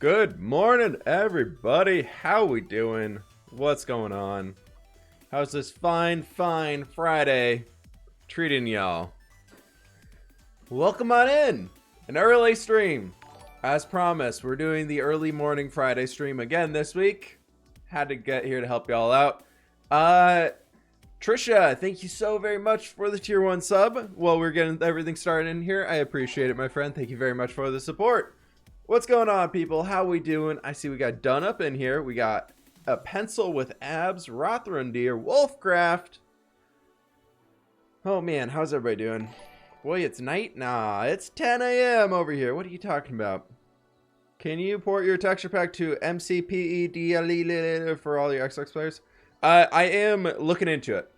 Good morning, everybody. How we doing? What's going on? How's this fine Friday treating y'all? Welcome on in. An early stream. As promised, we're doing the early morning Friday stream again this week. Had to get here to help y'all out. Trisha, thank you so very much for the tier 1 sub. While we're getting everything started in here, I appreciate it, my friend. Thank you very much for the support. What's going on, people? How we doing? I see we got Done Up in here. We got a Pencil with Abs, Rothrundir, Wolfcraft. Oh man, how's everybody doing? Boy, it's night? Nah, it's 10 a.m. over here. What are you talking about? Can you port your texture pack to MCPEDLE for all your Xbox players? I am looking into it.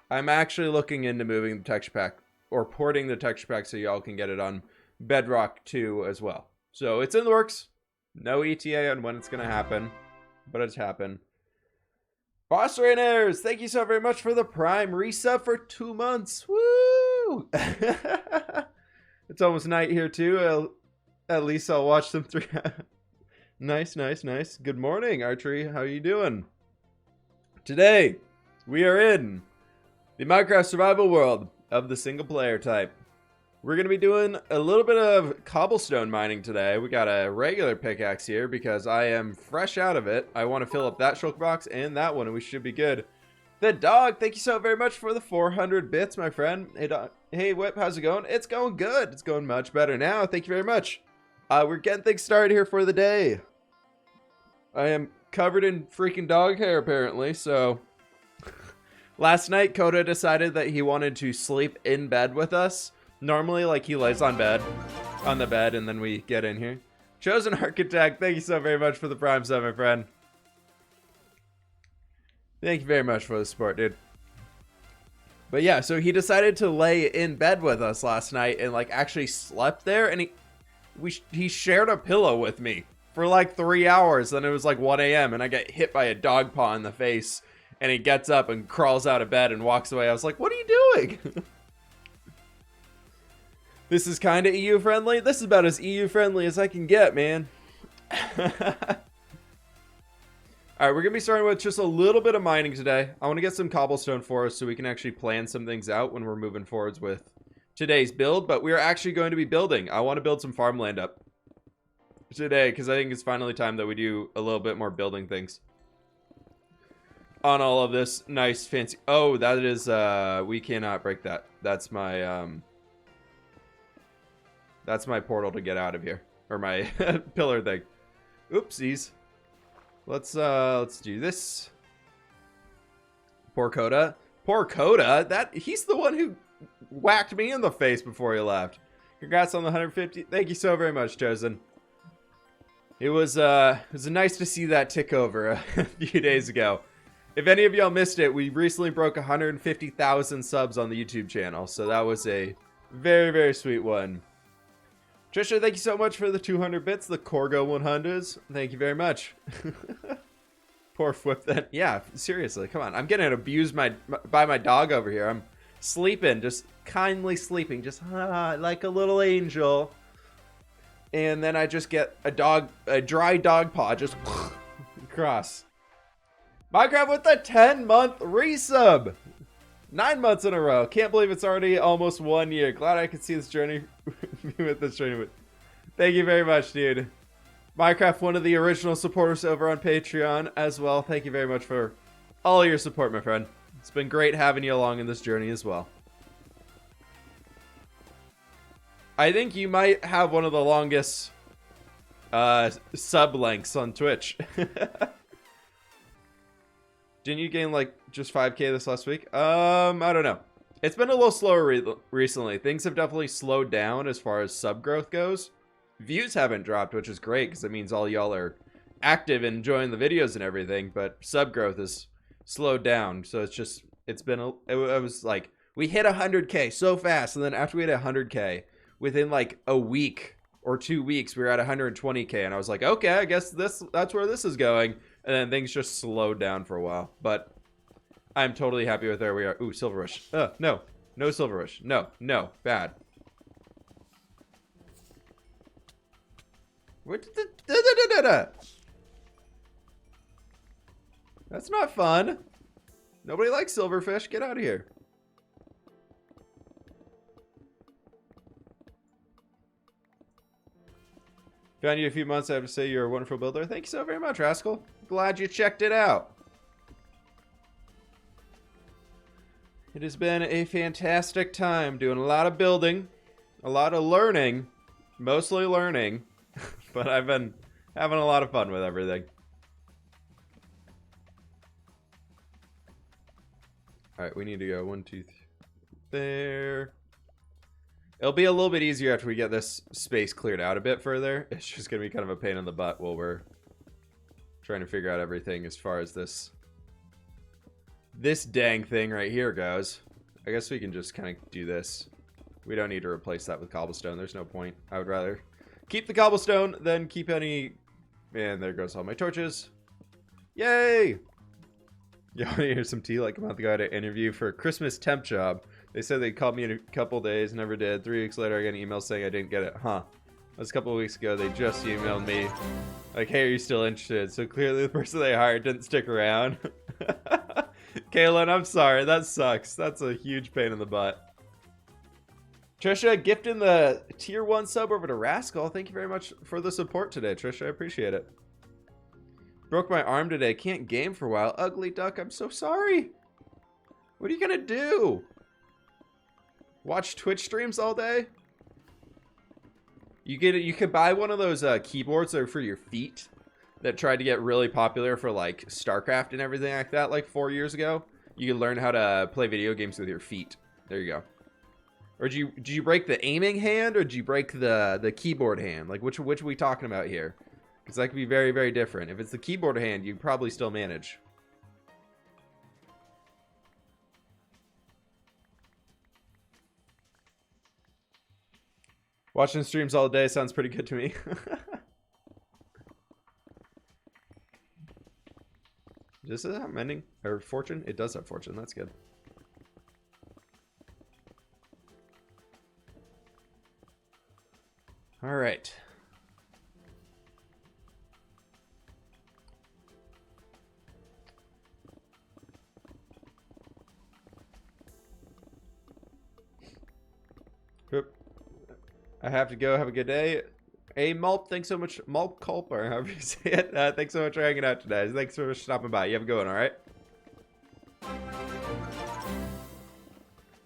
I'm actually looking into moving the texture pack or porting the texture pack so y'all can get it on Bedrock 2 as well. So it's in the works. No ETA on when it's going to happen, but it's happened. Boss Rainers, thank you so very much for the Prime resub for 2 months. Woo! It's almost night here too. At least I'll watch them through. Nice. Good morning, Archery. How are you doing? Today, we are in the Minecraft survival world of the single player type. We're going to be doing a little bit of cobblestone mining today. We got a regular pickaxe here because I am fresh out of it. I want to fill up that shulker box and that one, and we should be good. The dog, thank you so very much for the 400 bits, my friend. Hey, Whip, how's it going? It's going good. It's going much better now. Thank you very much. We're getting things started here for the day. I am covered in freaking dog hair, apparently, so... Last night, Koda decided that he wanted to sleep in bed with us. Normally, like, he lays on the bed, and then we get in here. Chosen Architect, thank you so very much for the Prime sub, my friend. Thank you very much for the support, dude. But yeah, so he decided to lay in bed with us last night and, like, actually slept there, and he shared a pillow with me for like 3 hours. Then it was like 1 a.m. and I get hit by a dog paw in the face, and he gets up and crawls out of bed and walks away. I was like, what are you doing? This is kind of EU friendly. This is about as EU friendly as I can get, man. Alright, we're going to be starting with just a little bit of mining today. I want to get some cobblestone for us so we can actually plan some things out when we're moving forwards with today's build. But we are actually going to be building. I want to build some farmland up today because I think it's finally time that we do a little bit more building things on all of this nice fancy. Oh, that is we cannot break that. That's my portal to get out of here, or my pillar thing. Oopsies. Let's do this. Poor Koda. He's the one who whacked me in the face before he left. Congrats on the 150. Thank you so very much, Chosen. It was nice to see that tick over a few days ago. If any of y'all missed it, we recently broke 150,000 subs on the YouTube channel, so that was a very, very sweet one. Trisha, thank you so much for the 200 bits, the Corgo 100s. Thank you very much. Poor fWhip then. Yeah, seriously, come on. I'm getting abused by my dog over here. I'm sleeping, just kindly sleeping, just like a little angel. And then I just get a dry dog paw, just across. Minecraft with the 10-month resub. 9 months in a row. Can't believe it's already almost 1 year. Glad I could see this journey with this journey. Thank you very much, dude. Minecraft, one of the original supporters over on Patreon as well. Thank you very much for all your support, my friend. It's been great having you along in this journey as well. I think you might have one of the longest sub lengths on Twitch. Didn't you gain like just 5k this last week? I don't know. It's been a little slower recently. Things have definitely slowed down as far as sub growth goes. Views haven't dropped, which is great because it means all y'all are active and enjoying the videos and everything. But sub growth has slowed down, so it was like we hit 100k so fast, and then after we hit 100k, within like a week or 2 weeks, we were at 120k, and I was like, okay, I guess that's where this is going. And then things just slowed down for a while. But I'm totally happy with where we are. Ooh, Silver Rush. No. No Silver Rush. No. Bad. What the, That's not fun. Nobody likes silverfish. Get out of here. Found you a few months. I have to say you're a wonderful builder. Thank you so very much, Rascal. Glad you checked it out. It has been a fantastic time doing a lot of building, a lot of learning, mostly learning, but I've been having a lot of fun with everything. All right, we need to go 1, 2, 3, there. It'll be a little bit easier after we get this space cleared out a bit further. It's just gonna be kind of a pain in the butt while we're trying to figure out everything as far as this dang thing right here goes. I guess we can just kind of do this. We don't need to replace that with cobblestone. There's no point. I would rather keep the cobblestone than keep any... And there goes all my torches. Yay! You want to hear some tea? Like a month ago, I had an interview for a Christmas temp job. They said they'd call me in a couple days, never did. 3 weeks later, I got an email saying I didn't get it. Huh. That was a couple of weeks ago. They just emailed me like, hey, are you still interested? So clearly the person they hired didn't stick around. Kaylin, I'm sorry. That sucks. That's a huge pain in the butt. Trisha gifting the tier 1 sub over to Rascal. Thank you very much for the support today, Trisha. I appreciate it. Broke my arm today. Can't game for a while. Ugly duck, I'm so sorry. What are you gonna do? Watch Twitch streams all day? You could buy one of those keyboards that are for your feet that tried to get really popular for like StarCraft and everything like that like 4 years ago. You can learn how to play video games with your feet. There you go. Or did you break the aiming hand, or did you break the keyboard hand? Like which are we talking about here? Because that could be very, very different. If it's the keyboard hand, you probably still manage. Watching streams all day sounds pretty good to me. Does it have mending or fortune? It does have fortune. That's good. All right. Oop. I have to go. Have a good day. Hey, Mulp, thanks so much. Mulp Culp, or however you say it. Thanks so much for hanging out today. Thanks for stopping by. You have a good one, all right?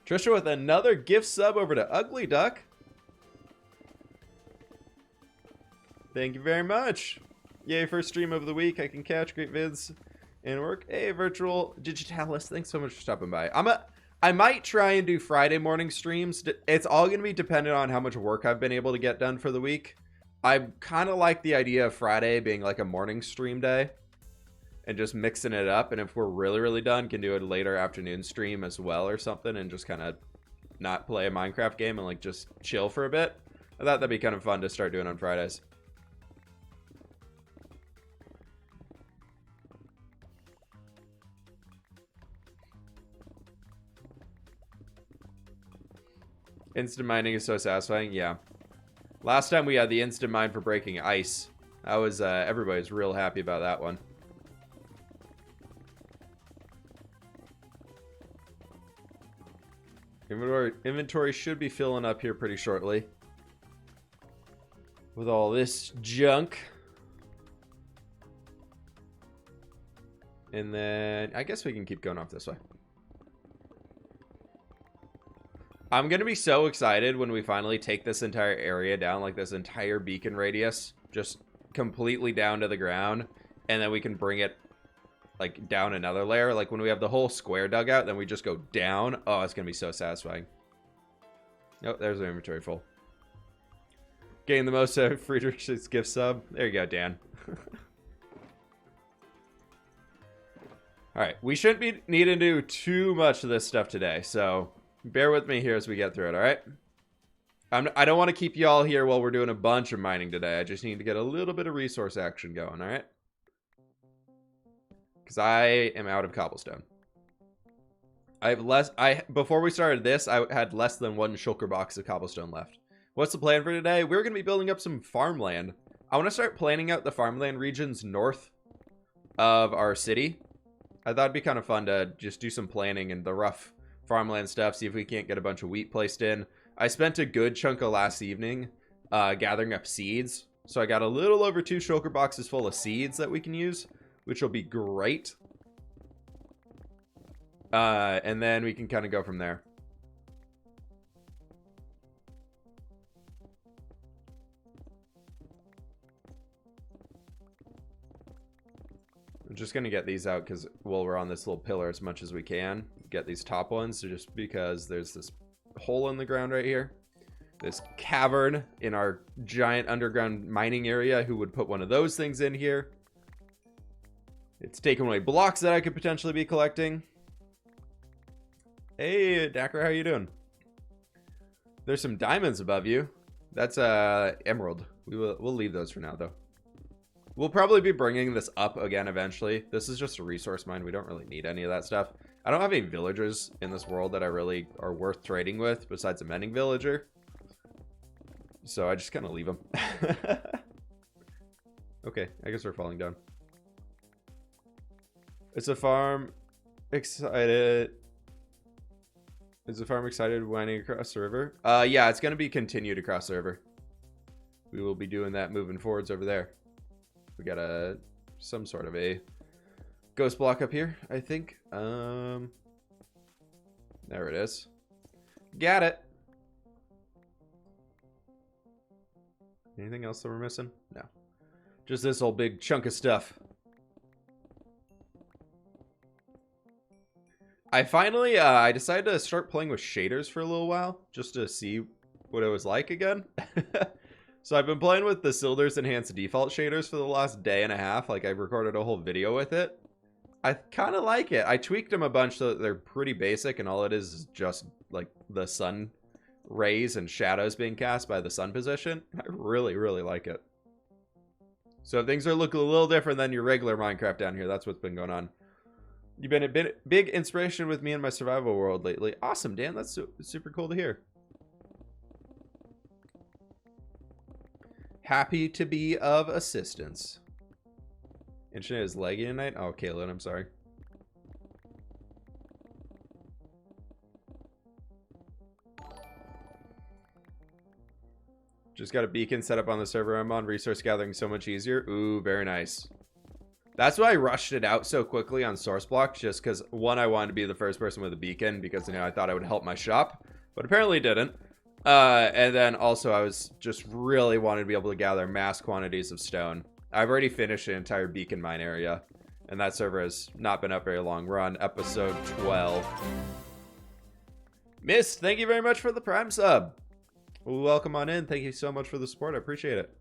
Trisha with another gift sub over to Ugly Duck. Thank you very much. Yay, first stream of the week. I can catch great vids and work. Hey, Virtual Digitalis, thanks so much for stopping by. I might try and do Friday morning streams. It's all going to be dependent on how much work I've been able to get done for the week. I kind of like the idea of Friday being like a morning stream day and just mixing it up. And if we're really, really done, can do a later afternoon stream as well or something and just kind of not play a Minecraft game and like just chill for a bit. I thought that'd be kind of fun to start doing on Fridays. Instant mining is so satisfying. Yeah. Last time we had the instant mine for breaking ice. That was, everybody's real happy about that one. Inventory should be filling up here pretty shortly. With all this junk. And then, I guess we can keep going off this way. I'm going to be so excited when we finally take this entire area down, like this entire beacon radius, just completely down to the ground, and then we can bring it, like, down another layer. Like, when we have the whole square dug out, then we just go down. Oh, it's going to be so satisfying. Oh, there's our inventory full. Getting the most out of Friedrich's gift sub. There you go, Dan. Alright, we shouldn't be needing to do too much of this stuff today, so... bear with me here as we get through it, all right? I don't want to keep you all here while we're doing a bunch of mining today. I just need to get a little bit of resource action going, all right? Because I am out of cobblestone. Before we started this, I had less than 1 shulker box of cobblestone left. What's the plan for today? We're going to be building up some farmland. I want to start planning out the farmland regions north of our city. I thought it'd be kind of fun to just do some planning and the rough farmland stuff, see if we can't get a bunch of wheat placed in. I spent a good chunk of last evening gathering up seeds. So I got a little over 2 shulker boxes full of seeds that we can use, which will be great. And then we can kind of go from there. I'm just going to get these out because, well, we're on this little pillar as much as we can. Get these top ones just because there's this hole in the ground right here. This cavern in our giant underground mining area. Who would put one of those things in here? It's taking away blocks that I could potentially be collecting. Hey, Dacker, how you doing? There's some diamonds above you. That's emerald. We'll leave those for now, though. We'll probably be bringing this up again eventually. This is just a resource mine. We don't really need any of that stuff. I don't have any villagers in this world that I really are worth trading with besides a mending villager. So I just kind of leave them. Okay, I guess we're falling down. Is the farm excited? Is the farm excited winding across the river? Yeah, it's going to be continued across the river. We will be doing that moving forwards over there. We got some sort of a ghost block up here, I think. There it is. Got it. Anything else that we're missing? No. Just this whole big chunk of stuff. I finally, I decided to start playing with shaders for a little while, just to see what it was like again. So I've been playing with the Silder's Enhanced Default shaders for the last day and a half. Like, I recorded a whole video with it. I kind of like it. I tweaked them a bunch so that they're pretty basic, and all it is just, like, the sun rays and shadows being cast by the sun position. I really, really like it. So if things are looking a little different than your regular Minecraft down here, that's what's been going on. You've been a big inspiration with me in my survival world lately. Awesome, Dan. That's super cool to hear. Happy to be of assistance. Internet is laggy tonight? Oh, Kaylin, I'm sorry. Just got a beacon set up on the server I'm on. Resource gathering so much easier. Ooh, very nice. That's why I rushed it out so quickly on source block, just because, one, I wanted to be the first person with a beacon because, you know, I thought I would help my shop, but apparently it didn't. And then also I was just really wanted to be able to gather mass quantities of stone. I've already finished an entire beacon mine area, and that server has not been up very long. We're on episode 12. Mist, thank you very much for the Prime sub. Welcome on in. Thank you so much for the support. I appreciate it.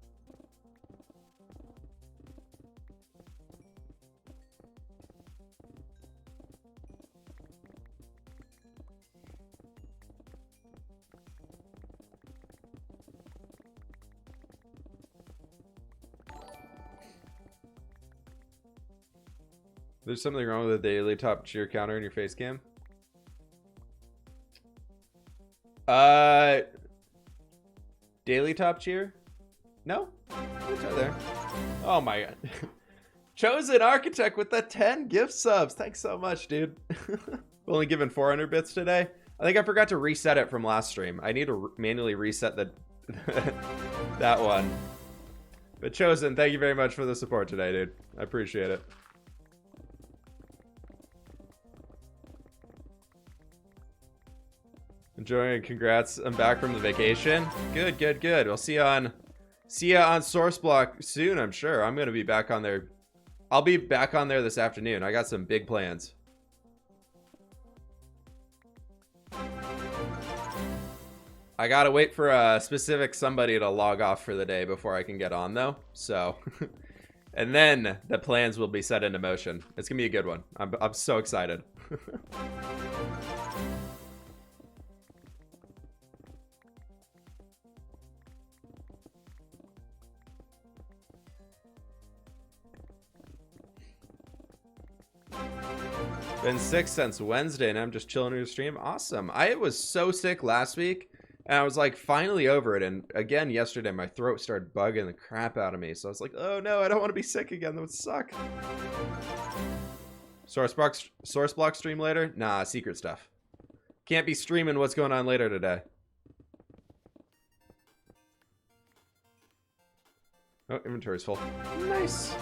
There's something wrong with the daily top cheer counter in your face cam? Daily top cheer? No? It's right there. Oh my god. Chosen Architect with the 10 gift subs. Thanks so much, dude. Only given 400 bits today. I think I forgot to reset it from last stream. I need to manually reset the that one. But Chosen, thank you very much for the support today, dude. I appreciate it. Enjoying, congrats. I'm back from the vacation. Good, good, good. We'll see ya on Source Block soon, I'm sure. I'm gonna be back on there. I'll be back on there this afternoon. I got some big plans. I gotta wait for a specific somebody to log off for the day before I can get on though. So and then the plans will be set into motion. It's gonna be a good one. I'm so excited. Been sick since Wednesday and I'm just chilling in your stream. Awesome. I was so sick last week And I was like finally over it. And again, yesterday, my throat started bugging the crap out of me. So I was like, oh no, I don't want to be sick again. That would suck. Source block stream later? Nah, secret stuff. Can't be streaming what's going on later today. Oh, inventory's full. Nice.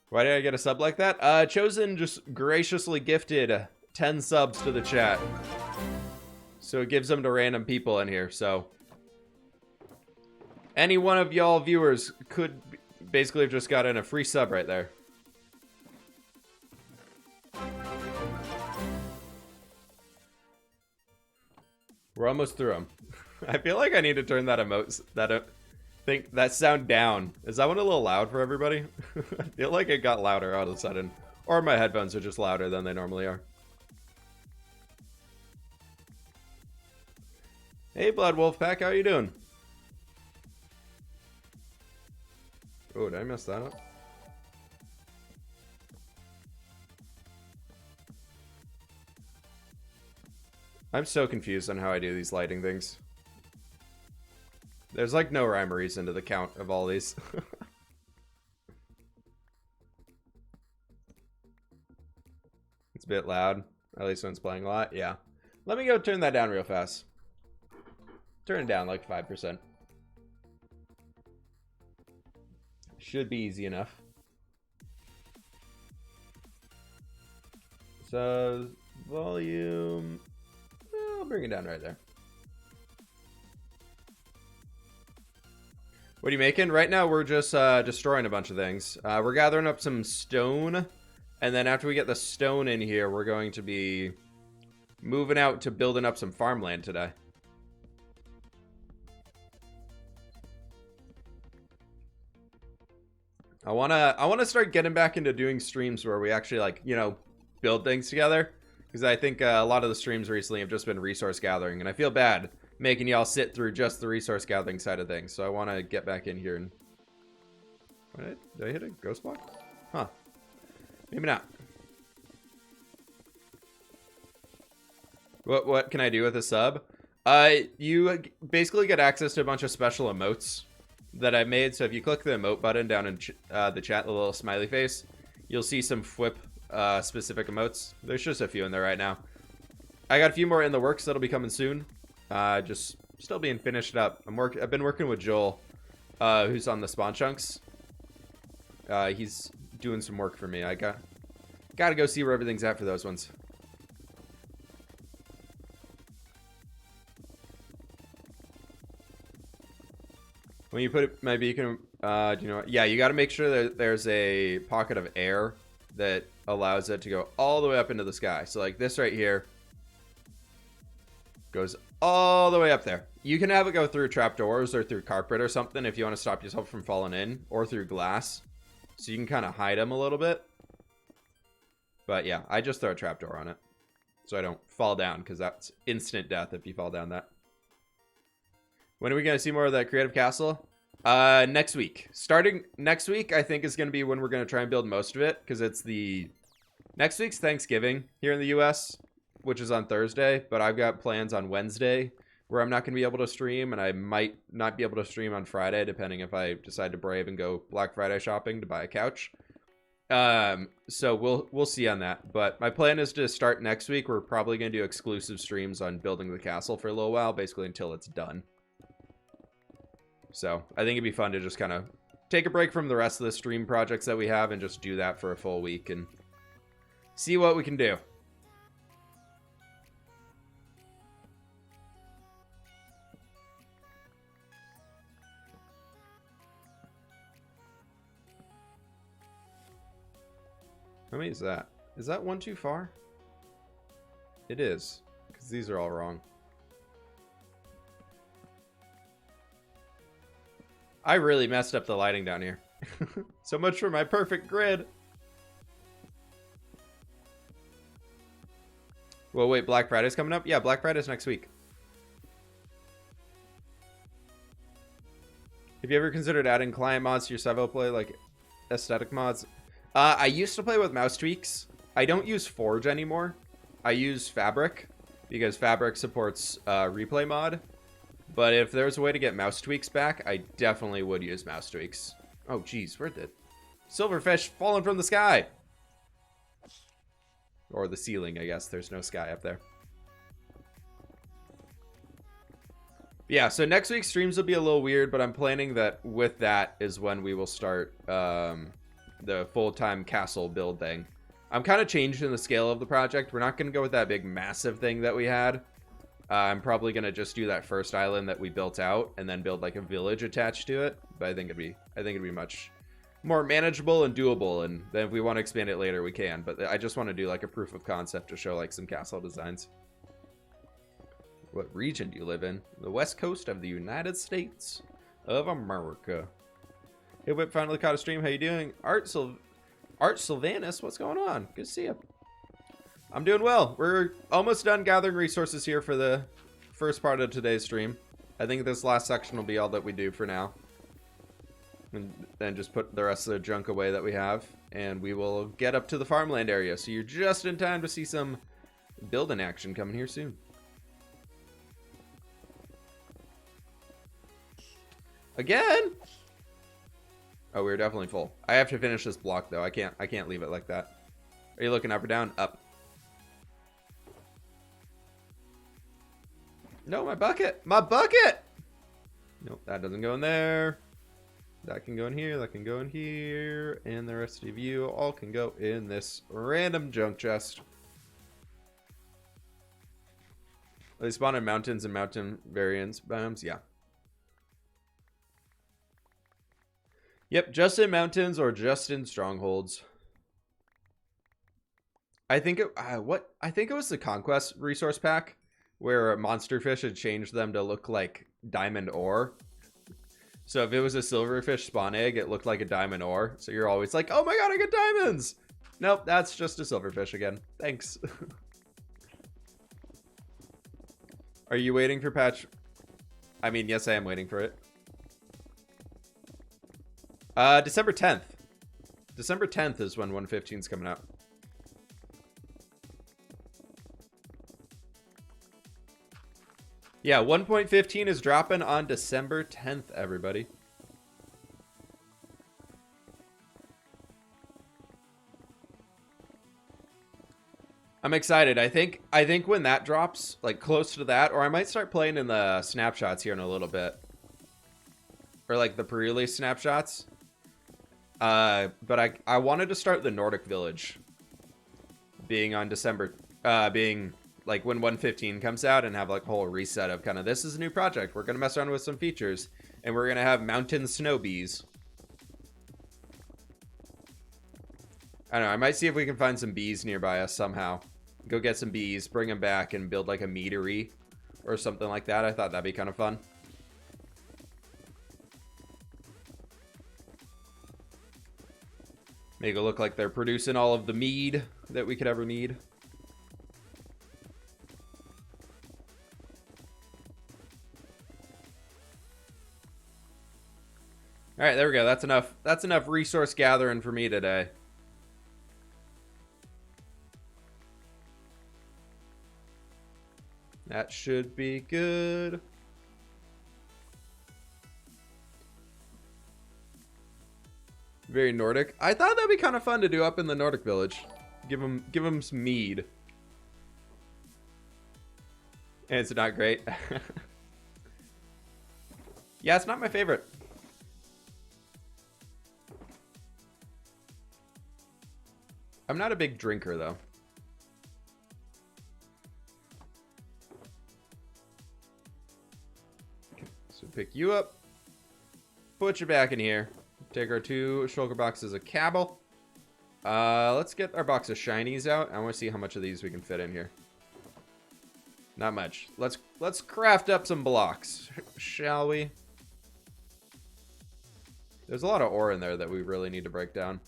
Why did I get a sub like that? Chosen just graciously gifted 10 subs to the chat. So it gives them to random people in here, so. Any one of y'all viewers could basically have just gotten a free sub right there. We're almost through them. I feel like I need to turn that that sound down. Is that one a little loud for everybody? I feel like it got louder all of a sudden. Or my headphones are just louder than they normally are. Hey, Blood Wolfpack, how you doing? Oh, did I mess that up? I'm so confused on how I do these lighting things. There's like no rhyme or reason to the count of all these. It's a bit loud, at least when it's playing a lot. Yeah. Let me go turn that down real fast. Turn it down like 5%. Should be easy enough. So, volume. I'll bring it down right there. What are you making? Right now, we're just destroying a bunch of things. We're gathering up some stone. And then after we get the stone in here, we're going to be moving out to building up some farmland today. I wanna start getting back into doing streams where we actually, like, you know, build things together. Because I think a lot of the streams recently have just been resource gathering. And I feel bad making y'all sit through just the resource gathering side of things. So I want to get back in here and... Did I hit a ghost block? Huh. Maybe not. What can I do with a sub? You basically get access to a bunch of special emotes that I've made. So if you click the emote button down in the chat, the little smiley face, you'll see some fWhip specific emotes. There's just a few in there right now. I got a few more in the works that'll be coming soon. Just still being finished up. I've been working with Joel, who's on the spawn chunks. He's doing some work for me. I gotta go see where everything's at for those ones. When you put my beacon, do you know what? Yeah, you got to make sure that there's a pocket of air that allows it to go all the way up into the sky. So like this right here goes all the way up there. You can have it go through trapdoors or through carpet or something if you want to stop yourself from falling in, or through glass. So you can kind of hide them a little bit. But yeah, I just throw a trapdoor on it so I don't fall down, because that's instant death if you fall down that. When are we going to see more of that creative castle? Next week. Starting next week, I think, is going to be when we're going to try and build most of it, because it's next week's Thanksgiving here in the US, which is on Thursday, but I've got plans on Wednesday where I'm not going to be able to stream, and I might not be able to stream on Friday, depending if I decide to brave and go Black Friday shopping to buy a couch. So we'll see on that, but my plan is to start next week. We're probably going to do exclusive streams on building the castle for a little while, basically until it's done. So I think it'd be fun to just kind of take a break from the rest of the stream projects that we have and just do that for a full week and see what we can do. How many is that? Is that one too far? It is, because these are all wrong. I really messed up the lighting down here. So much for my perfect grid. Well, wait, Black Friday's coming up? Yeah, Black Friday's next week. Have you ever considered adding client mods to your Sevo play, like aesthetic mods? I used to play with mouse tweaks. I don't use Forge anymore. I use Fabric because Fabric supports replay mod. But if there's a way to get mouse tweaks back, I definitely would use mouse tweaks. Oh, geez, where did silverfish falling from the sky? Or the ceiling, I guess. There's no sky up there. Yeah, so next week's streams will be a little weird, but I'm planning that with that is when we will start the full-time castle build thing. I'm kind of changing the scale of the project. We're not going to go with that big massive thing that we had. I'm probably going to just do that first island that we built out and then build like a village attached to it. But I think it'd be much more manageable and doable. And then if we want to expand it later, we can. But I just want to do like a proof of concept to show like some castle designs. What region do you live in? The west coast of the United States of America. Hey, Whip finally caught a stream. How you doing? Art Sylvanus, what's going on? Good to see you. I'm doing well. We're almost done gathering resources here for the first part of today's stream. I think this last section will be all that we do for now. And then just put the rest of the junk away that we have. And we will get up to the farmland area. So you're just in time to see some building action coming here soon. Again? Oh, we're definitely full. I have to finish this block though. I can't leave it like that. Are you looking up or down? Up. No, my bucket! My bucket! Nope, that doesn't go in there. That can go in here, that can go in here, and the rest of you all can go in this random junk chest. They spawn in mountains and mountain variants biomes, yeah. Yep, just in mountains or just in strongholds. I think it was the Conquest resource pack where monster fish had changed them to look like diamond ore. So if it was a silverfish spawn egg, it looked like a diamond ore. So you're always like, oh my god, I get diamonds! Nope, that's just a silverfish again. Thanks. Are you waiting for patch? I mean, yes, I am waiting for it. December 10th. December 10th is when 115 is coming out. Yeah, 1.15 is dropping on December 10th, everybody. I'm excited. I think when that drops, like close to that, or I might start playing in the snapshots here in a little bit. Or like the pre-release snapshots. But I wanted to start the Nordic Village being on December, being like when 115 comes out and have like a whole reset of kind of this is a new project. We're going to mess around with some features and we're going to have mountain snow bees. I don't know. I might see if we can find some bees nearby us somehow. Go get some bees, bring them back and build like a meadery or something like that. I thought that'd be kind of fun. Make it look like they're producing all of the mead that we could ever need. All right, there we go. That's enough. That's enough resource gathering for me today. That should be good. Very Nordic. I thought that'd be kind of fun to do up in the Nordic Village. Give them some mead. And it's not great. Yeah, it's not my favorite. I'm not a big drinker though. Okay, so pick you up. Put you back in here. Take our 2 shulker boxes of Cabal. Let's get our box of shinies out. I want to see how much of these we can fit in here. Not much. Let's craft up some blocks, shall we? There's a lot of ore in there that we really need to break down.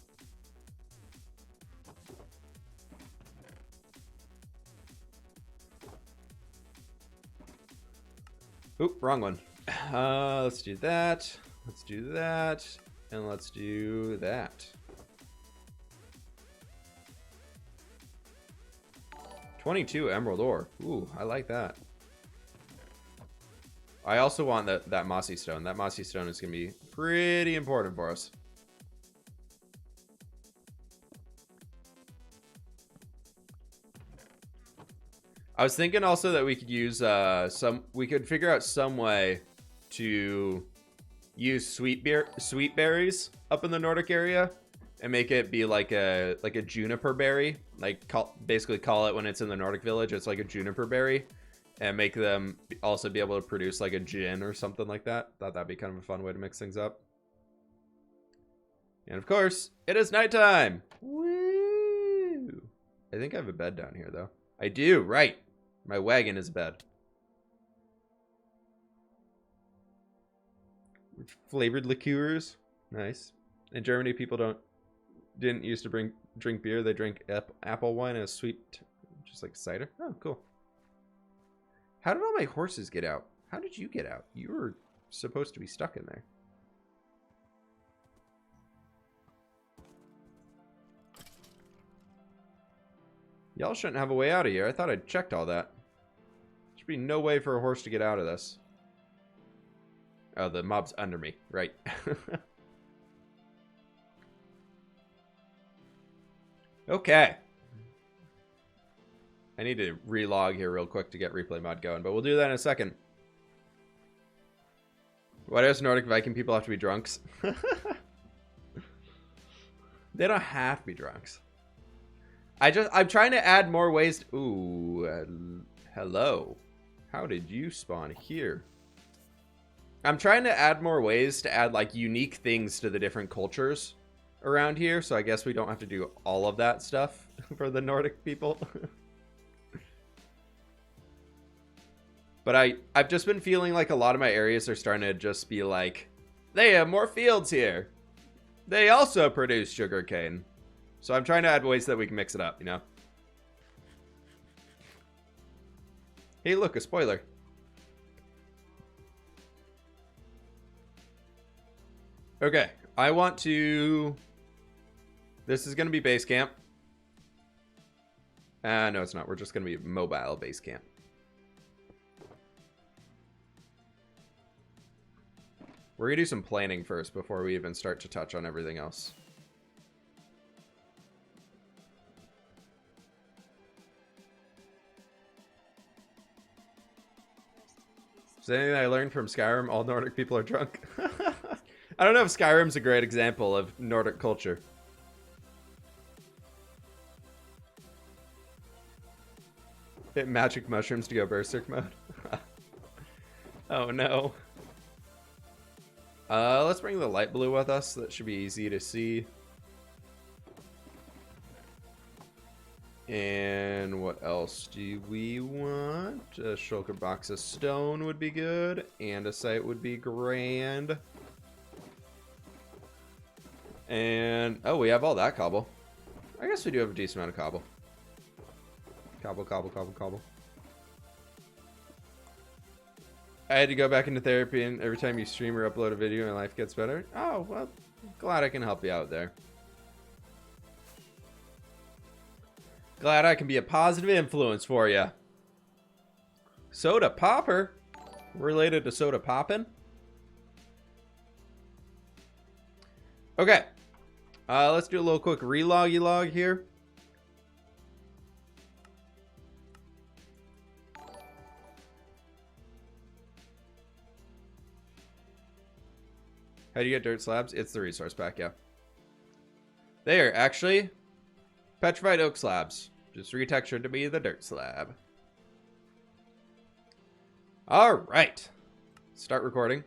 Oop, wrong one. Let's do that. Let's do that. And let's do that. 22 emerald ore. Ooh, I like that. I also want that mossy stone. That mossy stone is going to be pretty important for us. I was thinking also that we could use we could figure out some way to use sweet berries up in the Nordic area and make it be like a juniper berry, like basically call it when it's in the Nordic village, it's like a juniper berry, and make them also be able to produce like a gin or something like that. Thought that'd be kind of a fun way to mix things up. And of course, it is nighttime. Woo! I think I have a bed down here though. I do, right. My wagon is a bed. Flavored liqueurs. Nice. In Germany, people didn't used to drink beer. They drink apple wine as sweet, just like cider. Oh, cool. How did all my horses get out? How did you get out? You were supposed to be stuck in there. Y'all shouldn't have a way out of here. I thought I'd checked all that. Should be no way for a horse to get out of this. Oh, the mob's under me. Right. Okay. I need to relog here real quick to get replay mod going, but we'll do that in a second. Why does Nordic Viking people have to be drunks? They don't have to be drunks. I'm trying to add more ways to, ooh, hello. How did you spawn here? I'm trying to add more ways to add like unique things to the different cultures around here, so I guess we don't have to do all of that stuff for the Nordic people. But I've just been feeling like a lot of my areas are starting to just be like, they have more fields here. They also produce sugarcane. So I'm trying to add ways that we can mix it up, you know? Hey, look, a spoiler. Okay, I want to... This is going to be base camp. No, it's not. We're just going to be mobile base camp. We're going to do some planning first before we even start to touch on everything else. Is there anything I learned from Skyrim? All Nordic people are drunk. I don't know if Skyrim's a great example of Nordic culture. Hit magic mushrooms to go berserk mode. Oh no. Let's bring the light blue with us. That should be easy to see. And what else do we want? A shulker box of stone would be good. Andesite would be grand. And, oh, we have all that cobble. I guess we do have a decent amount of cobble. Cobble, cobble, cobble, cobble. I had to go back into therapy, and every time you stream or upload a video, my life gets better. Oh, well, glad I can help you out there. Glad I can be a positive influence for you. Soda popper? Related to soda poppin'? Okay. Let's do a little quick reloggy log here. How do you get dirt slabs? It's the resource pack, yeah. They are actually petrified oak slabs. Just retextured to be the dirt slab. Alright. Start recording.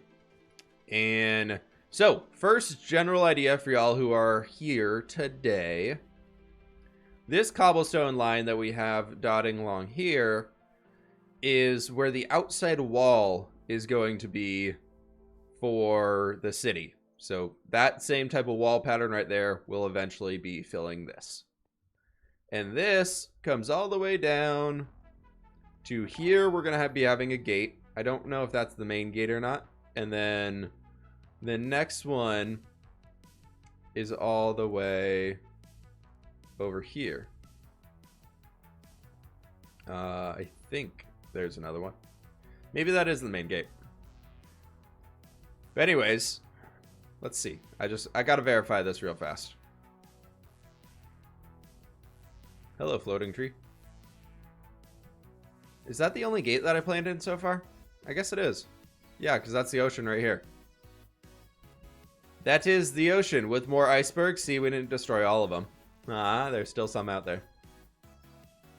And so, first general idea for y'all who are here today. This cobblestone line that we have dotting along here is where the outside wall is going to be for the city. So that same type of wall pattern right there will eventually be filling this. And this comes all the way down to here. We're going to be having a gate. I don't know if that's the main gate or not. And then the next one is all the way over here. I think there's another one. Maybe that is the main gate. But anyways, let's see. I gotta verify this real fast. Hello, floating tree. Is that the only gate that I planned in so far? I guess it is. Yeah, because that's the ocean right here. That is the ocean with more icebergs. See, we didn't destroy all of them. Ah, there's still some out there.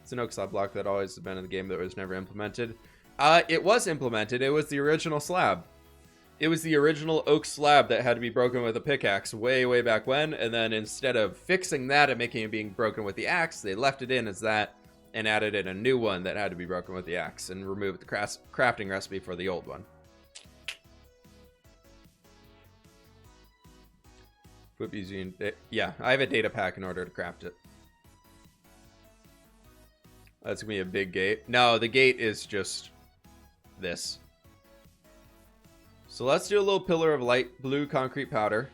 It's an oak slab block that always has been in the game that was never implemented. It was implemented. It was the original slab. It was the original oak slab that had to be broken with a pickaxe way, way back when. And then instead of fixing that and making it being broken with the axe, they left it in as that and added in a new one that had to be broken with the axe and removed the crafting recipe for the old one. fWhip using, yeah, I have a data pack in order to craft it. That's gonna be a big gate. No, the gate is just this. So let's do a little pillar of light blue concrete powder.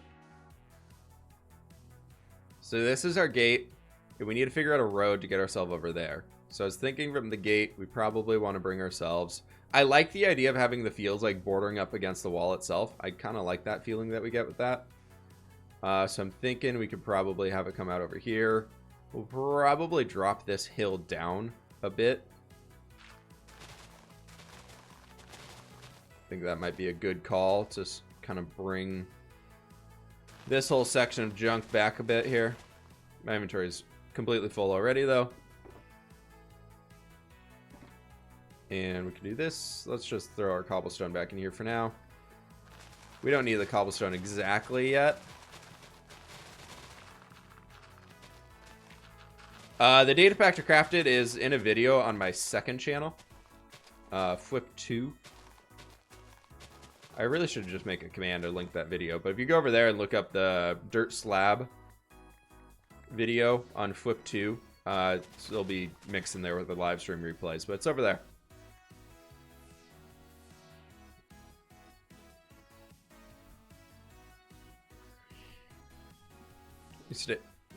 So this is our gate, and we need to figure out a road to get ourselves over there. So I was thinking from the gate, we probably want to bring ourselves... I like the idea of having the fields like bordering up against the wall itself. I kind of like that feeling that we get with that. So I'm thinking we could probably have it come out over here. We'll probably drop this hill down a bit. I think that might be a good call to kind of bring this whole section of junk back a bit here. My inventory is completely full already, though. And we can do this. Let's just throw our cobblestone back in here for now. We don't need the cobblestone exactly yet. The data pack to craft it is in a video on my second channel, fWhip 2. I really should just make a command to link that video, but if you go over there and look up the dirt slab video on fWhip 2, it'll be mixed in there with the live stream replays, but it's over there.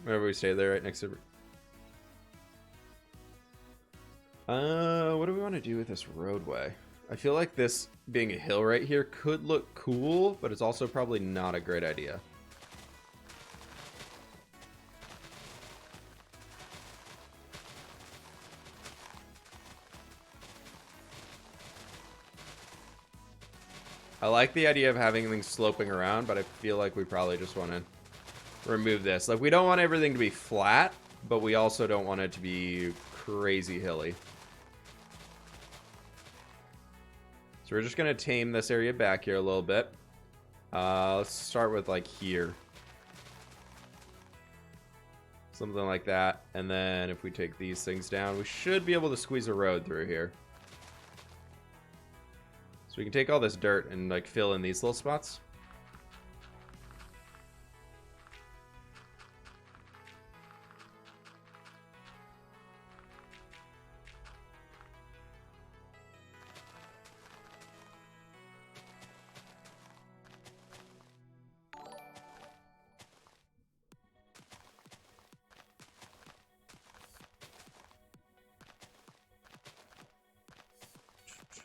Wherever we stay there, right next to... what do we want to do with this roadway? I feel like this being a hill right here could look cool, but it's also probably not a great idea. I like the idea of having things sloping around, but I feel like we probably just want to remove this. Like, we don't want everything to be flat, but we also don't want it to be crazy hilly. So we're just going to tame this area back here a little bit. Let's start with, like, here. Something like that. And then if we take these things down, we should be able to squeeze a road through here. So we can take all this dirt and, like, fill in these little spots.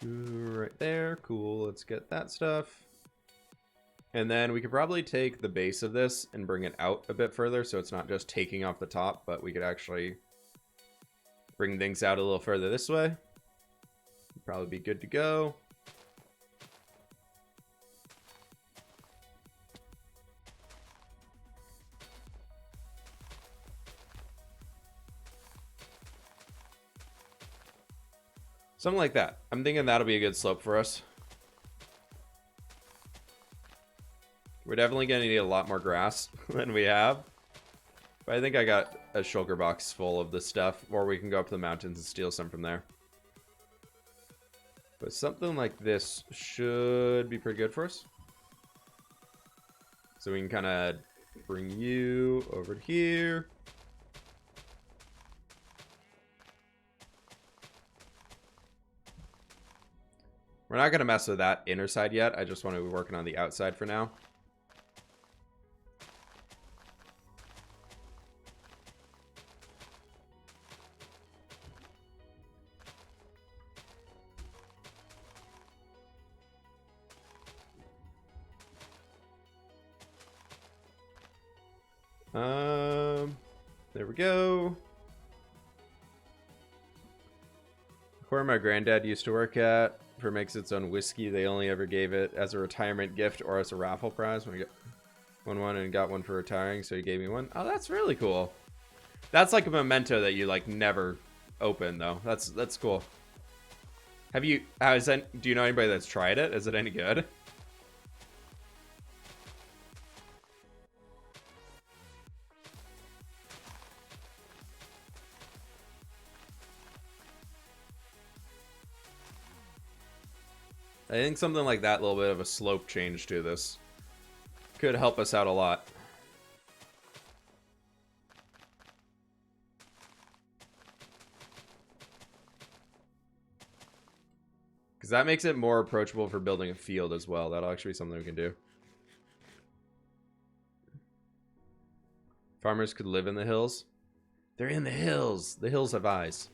Right there. Cool. Let's get that stuff. And then we could probably take the base of this and bring it out a bit further, so it's not just taking off the top, but we could actually bring things out a little further this way. Probably be good to go. Something like that. I'm thinking that'll be a good slope for us. We're definitely going to need a lot more grass than we have. But I think I got a shulker box full of this stuff. Or we can go up to the mountains and steal some from there. But something like this should be pretty good for us. So we can kind of bring you over here. We're not going to mess with that inner side yet. I just want to be working on the outside for now. There we go. Where my granddad used to work at for makes its own whiskey. They only ever gave it as a retirement gift or as a raffle prize. When I won one and got one for retiring, so he gave me one. Oh, that's really cool. That's like a memento that you like never open though. That's cool. Have you? Do you know anybody that's tried it? Is it any good? I think something like that, a little bit of a slope change to this, could help us out a lot. Because that makes it more approachable for building a field as well. That'll actually be something we can do. Farmers could live in the hills. They're in the hills. The hills have eyes.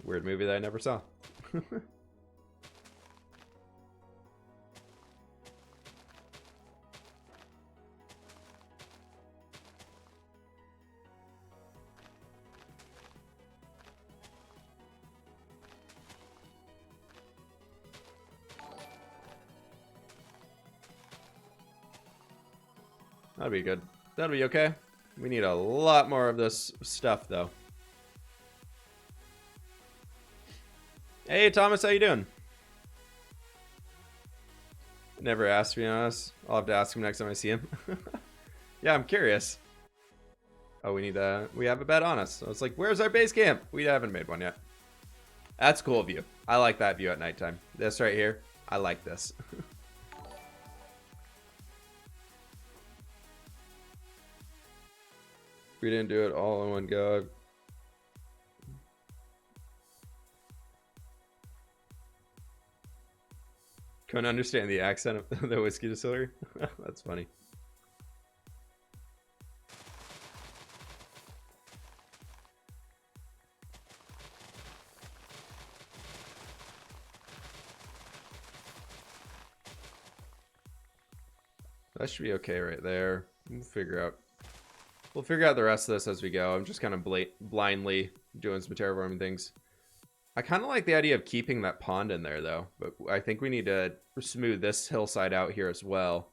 Weird movie that I never saw. That'll be good. That'll be okay. We need a lot more of this stuff, though. Hey, Thomas, how you doing? Never asked, to be honest. I'll have to ask him next time I see him. Yeah, I'm curious. Oh, we have a bed on us. So it's like, where's our base camp? We haven't made one yet. That's a cool view. I like that view at nighttime. This right here, I like this. We didn't do it all in one go. Couldn't understand the accent of the whiskey distillery. That's funny. That should be okay right there. We'll figure out the rest of this as we go. I'm just kind of blindly doing some terraforming things. I kind of like the idea of keeping that pond in there, though. But I think we need to smooth this hillside out here as well.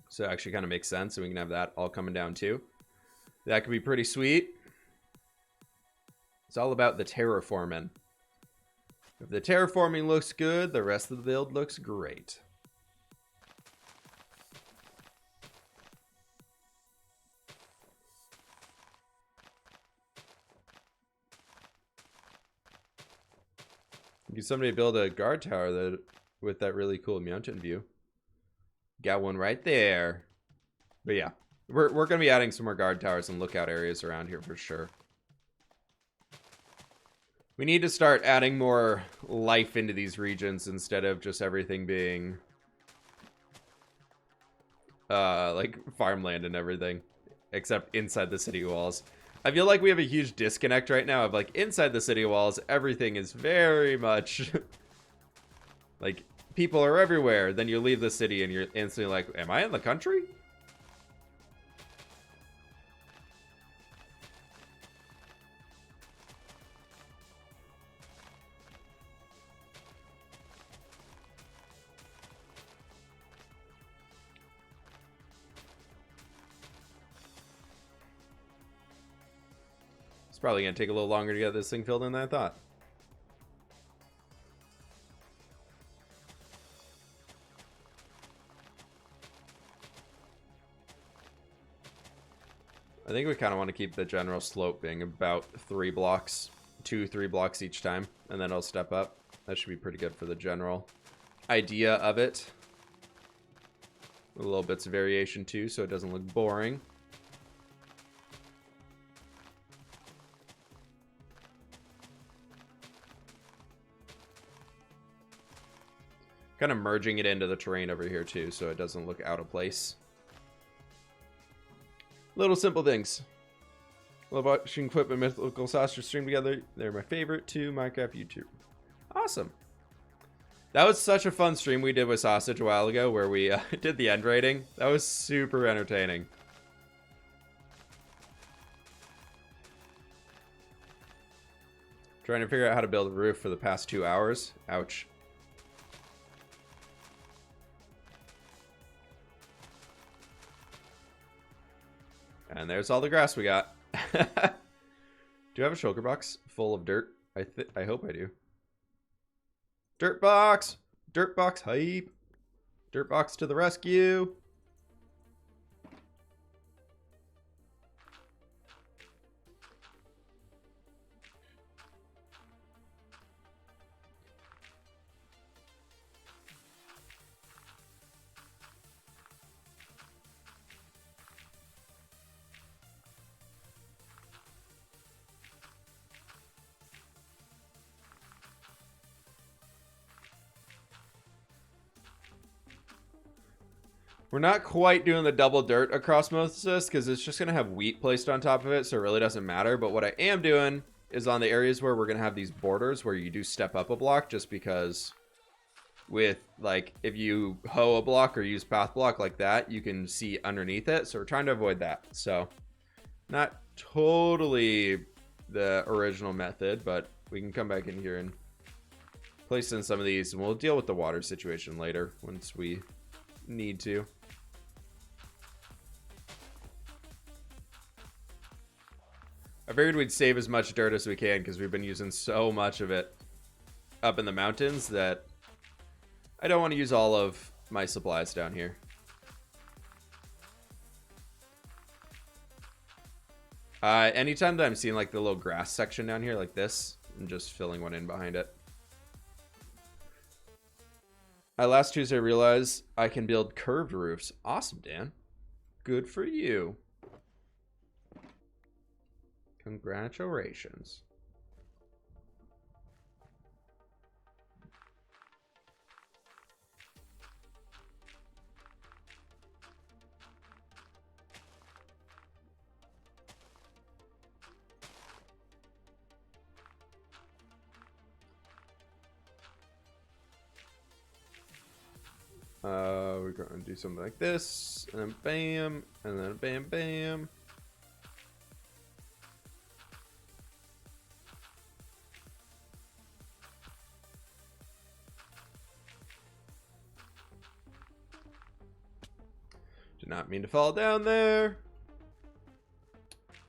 So it actually kind of makes sense. And we can have that all coming down, too. That could be pretty sweet. It's all about the terraforming. If the terraforming looks good, the rest of the build looks great. Get somebody to build a guard tower with that really cool mountain view. Got one right there. But yeah, we're going to be adding some more guard towers and lookout areas around here for sure. We need to start adding more life into these regions instead of just everything being like farmland and everything, except inside the city walls. I feel like we have a huge disconnect right now of like inside the city walls, everything is very much like people are everywhere. Then you leave the city and you're instantly like, am I in the country? It's probably going to take a little longer to get this thing filled in than I thought. I think we kind of want to keep the general slope being about 3 blocks, 2-3 blocks each time, and then I'll step up. That should be pretty good for the general idea of it. A little bits of variation too, so it doesn't look boring. Kind of merging it into the terrain over here too, so it doesn't look out of place. Little simple things. Love watching fWhip and Mythical Saucer stream together. They're my favorite two Minecraft YouTube. Awesome. That was such a fun stream we did with Sausage a while ago where we did the end rating. That was super entertaining. Trying to figure out how to build a roof for the past 2 hours. Ouch. And there's all the grass we got. Do you have a shulker box full of dirt? I hope I do. Dirt box! Dirt box hype! Dirt box to the rescue! We're not quite doing the double dirt across most of this because it's just going to have wheat placed on top of it, so it really doesn't matter. But what I am doing is on the areas where we're going to have these borders where you do step up a block, just because with, like, if you hoe a block or use path block like that, you can see underneath it. So we're trying to avoid that. So not totally the original method, but we can come back in here and place in some of these, and we'll deal with the water situation later once we need to. I figured we'd save as much dirt as we can because we've been using so much of it up in the mountains that I don't want to use all of my supplies down here. Anytime that I'm seeing like the little grass section down here like this, I'm just filling one in behind it. Last Tuesday I realized I can build curved roofs. Awesome, Dan. Good for you. Congratulations. We're going to do something like this, and then bam, and then bam, bam. Did not mean to fall down there.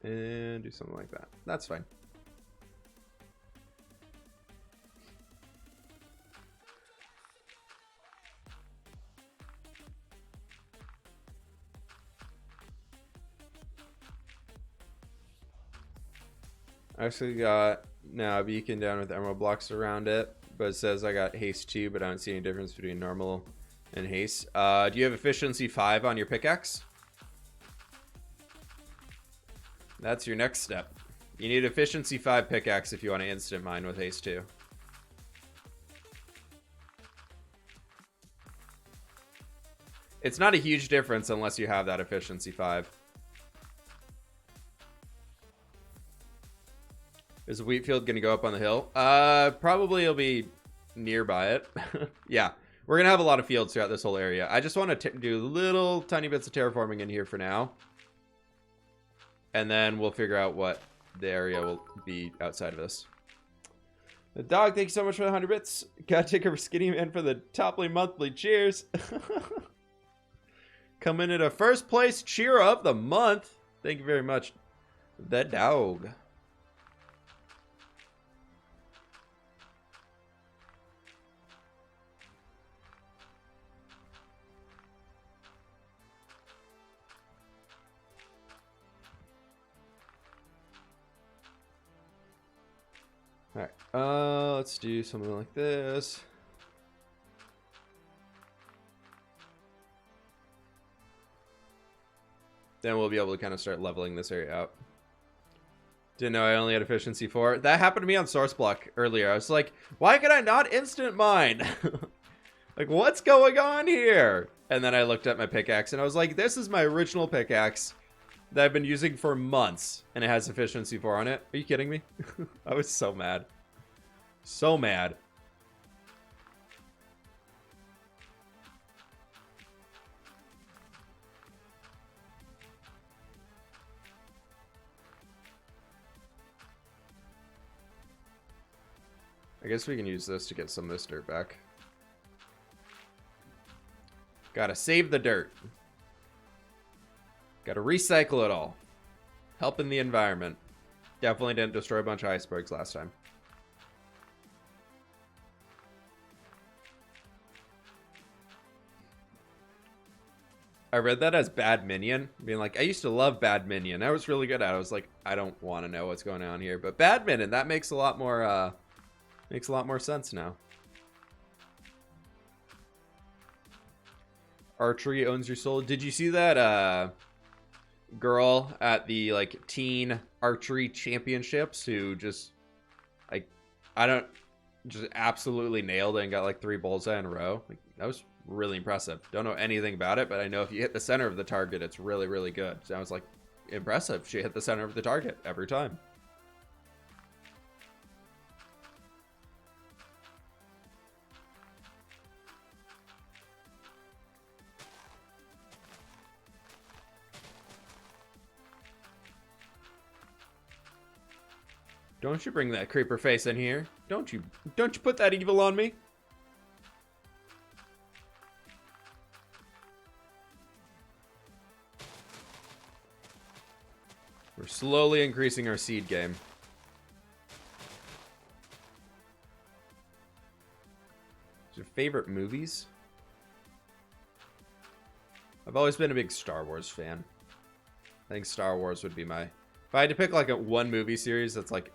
And do something like that. That's fine. I actually got now a beacon down with emerald blocks around it, but it says I got haste 2, but I don't see any difference between normal and haste. Do you have efficiency 5 on your pickaxe? That's your next step. You need efficiency 5 pickaxe if you want to instant mine with haste 2. It's not a huge difference unless you have that efficiency 5. Is the wheat field going to go up on the hill? Probably it'll be nearby it. Yeah, we're going to have a lot of fields throughout this whole area. I just want to do little tiny bits of terraforming in here for now. And then we'll figure out what the area will be outside of this. The dog, thank you so much for the 100 bits. Gotta take her skinny man for the toppling monthly. Cheers. Coming in a first place cheer of the month. Thank you very much. The dog. Alright, let's do something like this. Then we'll be able to kind of start leveling this area out. Didn't know I only had efficiency 4. That happened to me on source block earlier. I was like, why can I not instant mine? Like, what's going on here? And then I looked at my pickaxe and I was like, this is my original pickaxe that I've been using for months, and it has efficiency 4 on it. Are you kidding me? I was so mad. So mad. I guess we can use this to get some of this dirt back. Gotta save the dirt. Gotta recycle it all. Helping the environment. Definitely didn't destroy a bunch of icebergs last time. I read that as Bad Minion, being like, I used to love Bad Minion. I was really good at it. I was like, I don't want to know what's going on here. But Bad Minion, that makes a lot more sense now. Archery owns your soul. Did you see that girl at the like teen archery championships who just like just absolutely nailed it and got like 3 bullseye in a row? Like, that was really impressive. Don't know anything about it, but I know if you hit the center of the target, it's really, really good. So I was like, impressive. She hit the center of the target every time. Don't you bring that creeper face in here. Don't you put that evil on me. We're slowly increasing our seed game. What's your favorite movies? I've always been a big Star Wars fan. I think Star Wars would be my... If I had to pick like one movie series that's like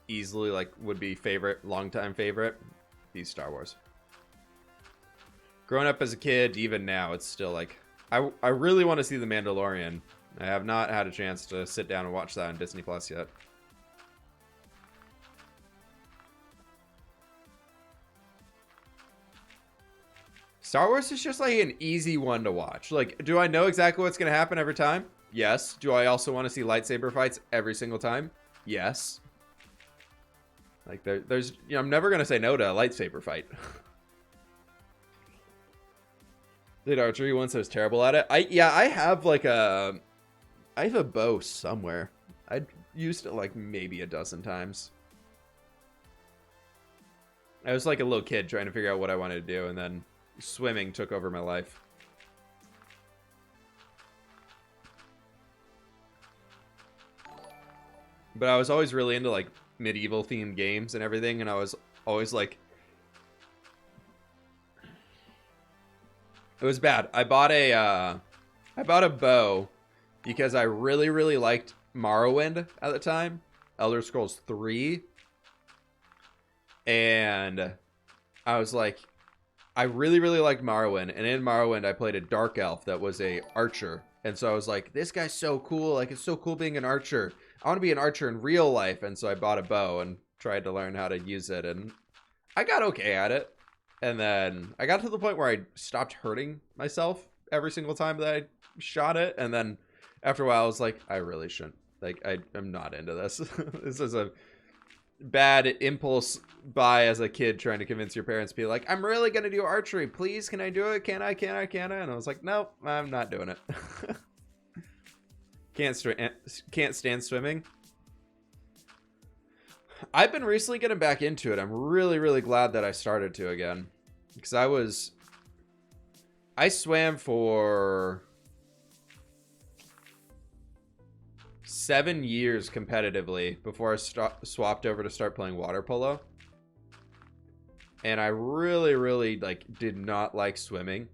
easily like would be favorite, longtime favorite, be Star Wars. Growing up as a kid, even now, it's still like... I really want to see The Mandalorian. I have not had a chance to sit down and watch that on Disney Plus yet. Star Wars is just like an easy one to watch. Like, do I know exactly what's going to happen every time? Yes. Do I also want to see lightsaber fights every single time? Yes. Like, there's, you know, I'm never going to say no to a lightsaber fight. Did archery once I was terrible at it. I have like I have a bow somewhere. I used it like maybe a dozen times. I was like a little kid trying to figure out what I wanted to do, and then swimming took over my life. But I was always really into like medieval themed games and everything, and I was always like, it was bad. I bought a bow because I really, really liked Morrowind at the time, Elder Scrolls 3. And I was like, I really, really liked Morrowind. And in Morrowind, I played a dark elf that was a archer. And so I was like, this guy's so cool. Like, it's so cool being an archer. I want to be an archer in real life. And so I bought a bow and tried to learn how to use it. And I got okay at it. And then I got to the point where I stopped hurting myself every single time that I shot it. And then after a while, I was like, I really shouldn't. Like, I'm not into this. This is a bad impulse buy as a kid trying to convince your parents to be like, I'm really going to do archery. Please, can I do it? Can I? And I was like, nope, I'm not doing it. Can't stand swimming. I've been recently getting back into it. I'm really, really glad that I started to again. Because I swam for 7 years competitively before I swapped over to start playing water polo. And I really, really like did not like swimming.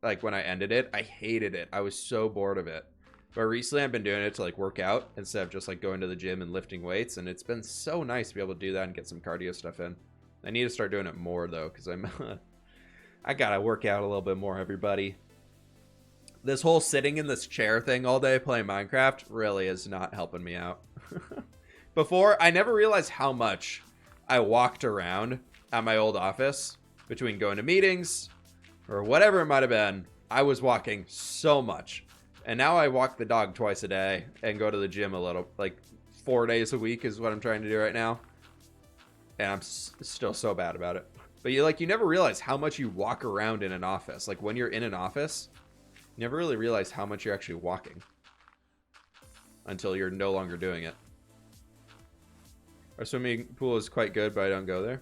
Like when I ended it, I hated it. I was so bored of it. But recently I've been doing it to like work out instead of just like going to the gym and lifting weights. And it's been so nice to be able to do that and get some cardio stuff in. I need to start doing it more though, because I gotta work out a little bit more, everybody. This whole sitting in this chair thing all day playing Minecraft really is not helping me out. Before, I never realized how much I walked around at my old office between going to meetings or whatever it might have been. I was walking so much. And now I walk the dog twice a day and go to the gym a little, like 4 days a week is what I'm trying to do right now. And I'm still so bad about it. But you never realize how much you walk around in an office. Like when you're in an office, you never really realize how much you're actually walking until you're no longer doing it. Our swimming pool is quite good, but I don't go there.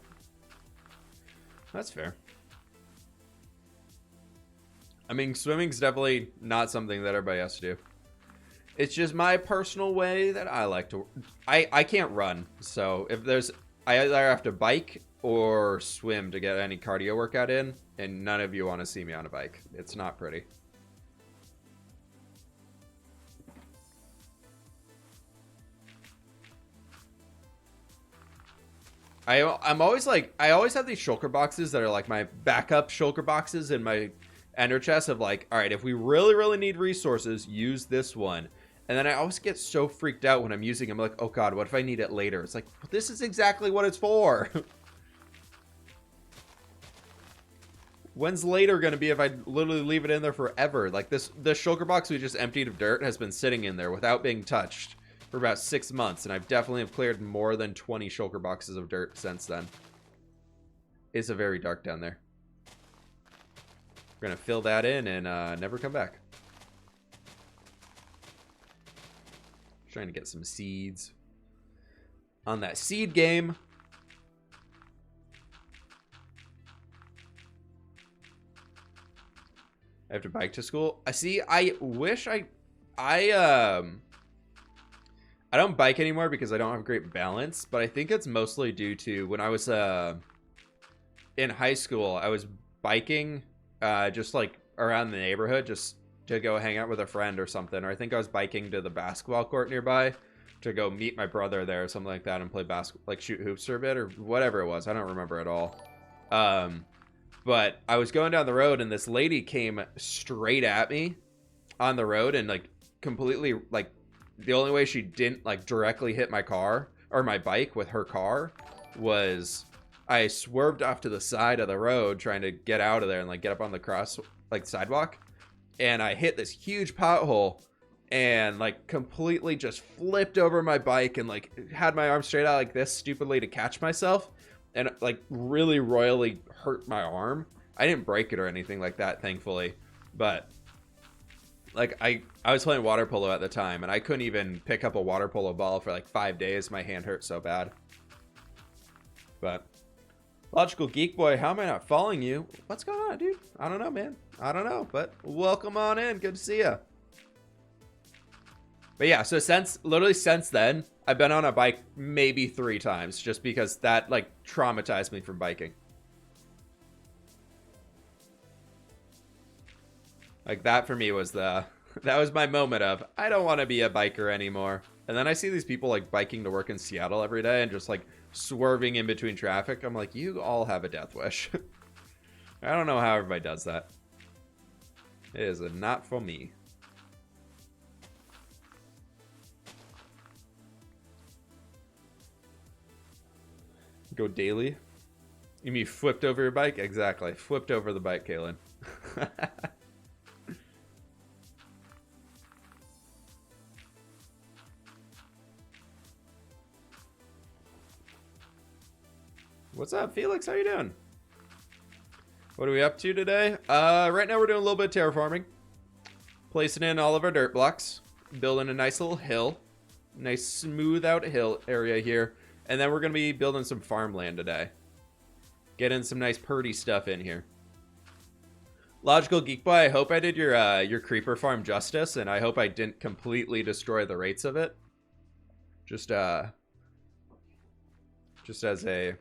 That's fair. I mean, swimming's definitely not something that everybody has to do. It's just my personal way that I like to... I can't run, so if there's... I either have to bike or swim to get any cardio workout in, and none of you want to see me on a bike. It's not pretty. I'm always like... I always have these shulker boxes that are like my backup shulker boxes in my ender chest of like, alright, if we really, really need resources, use this one. And then I always get so freaked out when I'm using them. I'm like, oh god, what if I need it later? It's like, this is exactly what it's for. When's later going to be if I literally leave it in there forever? Like this shulker box we just emptied of dirt has been sitting in there without being touched for about 6 months. And I've definitely have cleared more than 20 shulker boxes of dirt since then. It's a very dark down there. We're going to fill that in and never come back. Trying to get some seeds on that seed game. I have to bike to school. I see. I wish I don't bike anymore because I don't have great balance, but I think it's mostly due to when I was in high school, I was biking just like around the neighborhood, just to go hang out with a friend or something. Or I think I was biking to the basketball court nearby to go meet my brother there or something like that and play basketball, like shoot hoops for a bit or whatever it was. I don't remember at all. But I was going down the road and this lady came straight at me on the road and like completely, like the only way she didn't like directly hit my car or my bike with her car was I swerved off to the side of the road trying to get out of there and like get up on the cross like sidewalk. And I hit this huge pothole and like completely just flipped over my bike and like had my arm straight out like this stupidly to catch myself and like really royally hurt my arm. I didn't break it or anything like that, thankfully. But like I was playing water polo at the time and I couldn't even pick up a water polo ball for like 5 days. My hand hurt so bad. But Logical Geek Boy, how am I not following you? What's going on, dude? I don't know, man. I don't know, but welcome on in. Good to see ya. But yeah, so literally since then, I've been on a bike maybe 3 times just because that like traumatized me from biking. Like that for me was that was my moment of, I don't want to be a biker anymore. And then I see these people like biking to work in Seattle every day and just like swerving in between traffic. I'm like, you all have a death wish. I don't know how everybody does that. It is not for me. Go daily? You mean flipped over your bike? Exactly. Flipped over the bike, Kaylin. What's up, Felix? How you doing? What are we up to today? Right now we're doing a little bit of terraforming. Placing in all of our dirt blocks. Building a nice little hill. Nice smooth out hill area here. And then we're going to be building some farmland today. Getting some nice purdy stuff in here. Logical Geek Boy, I hope I did your creeper farm justice. And I hope I didn't completely destroy the rates of it. Just as a...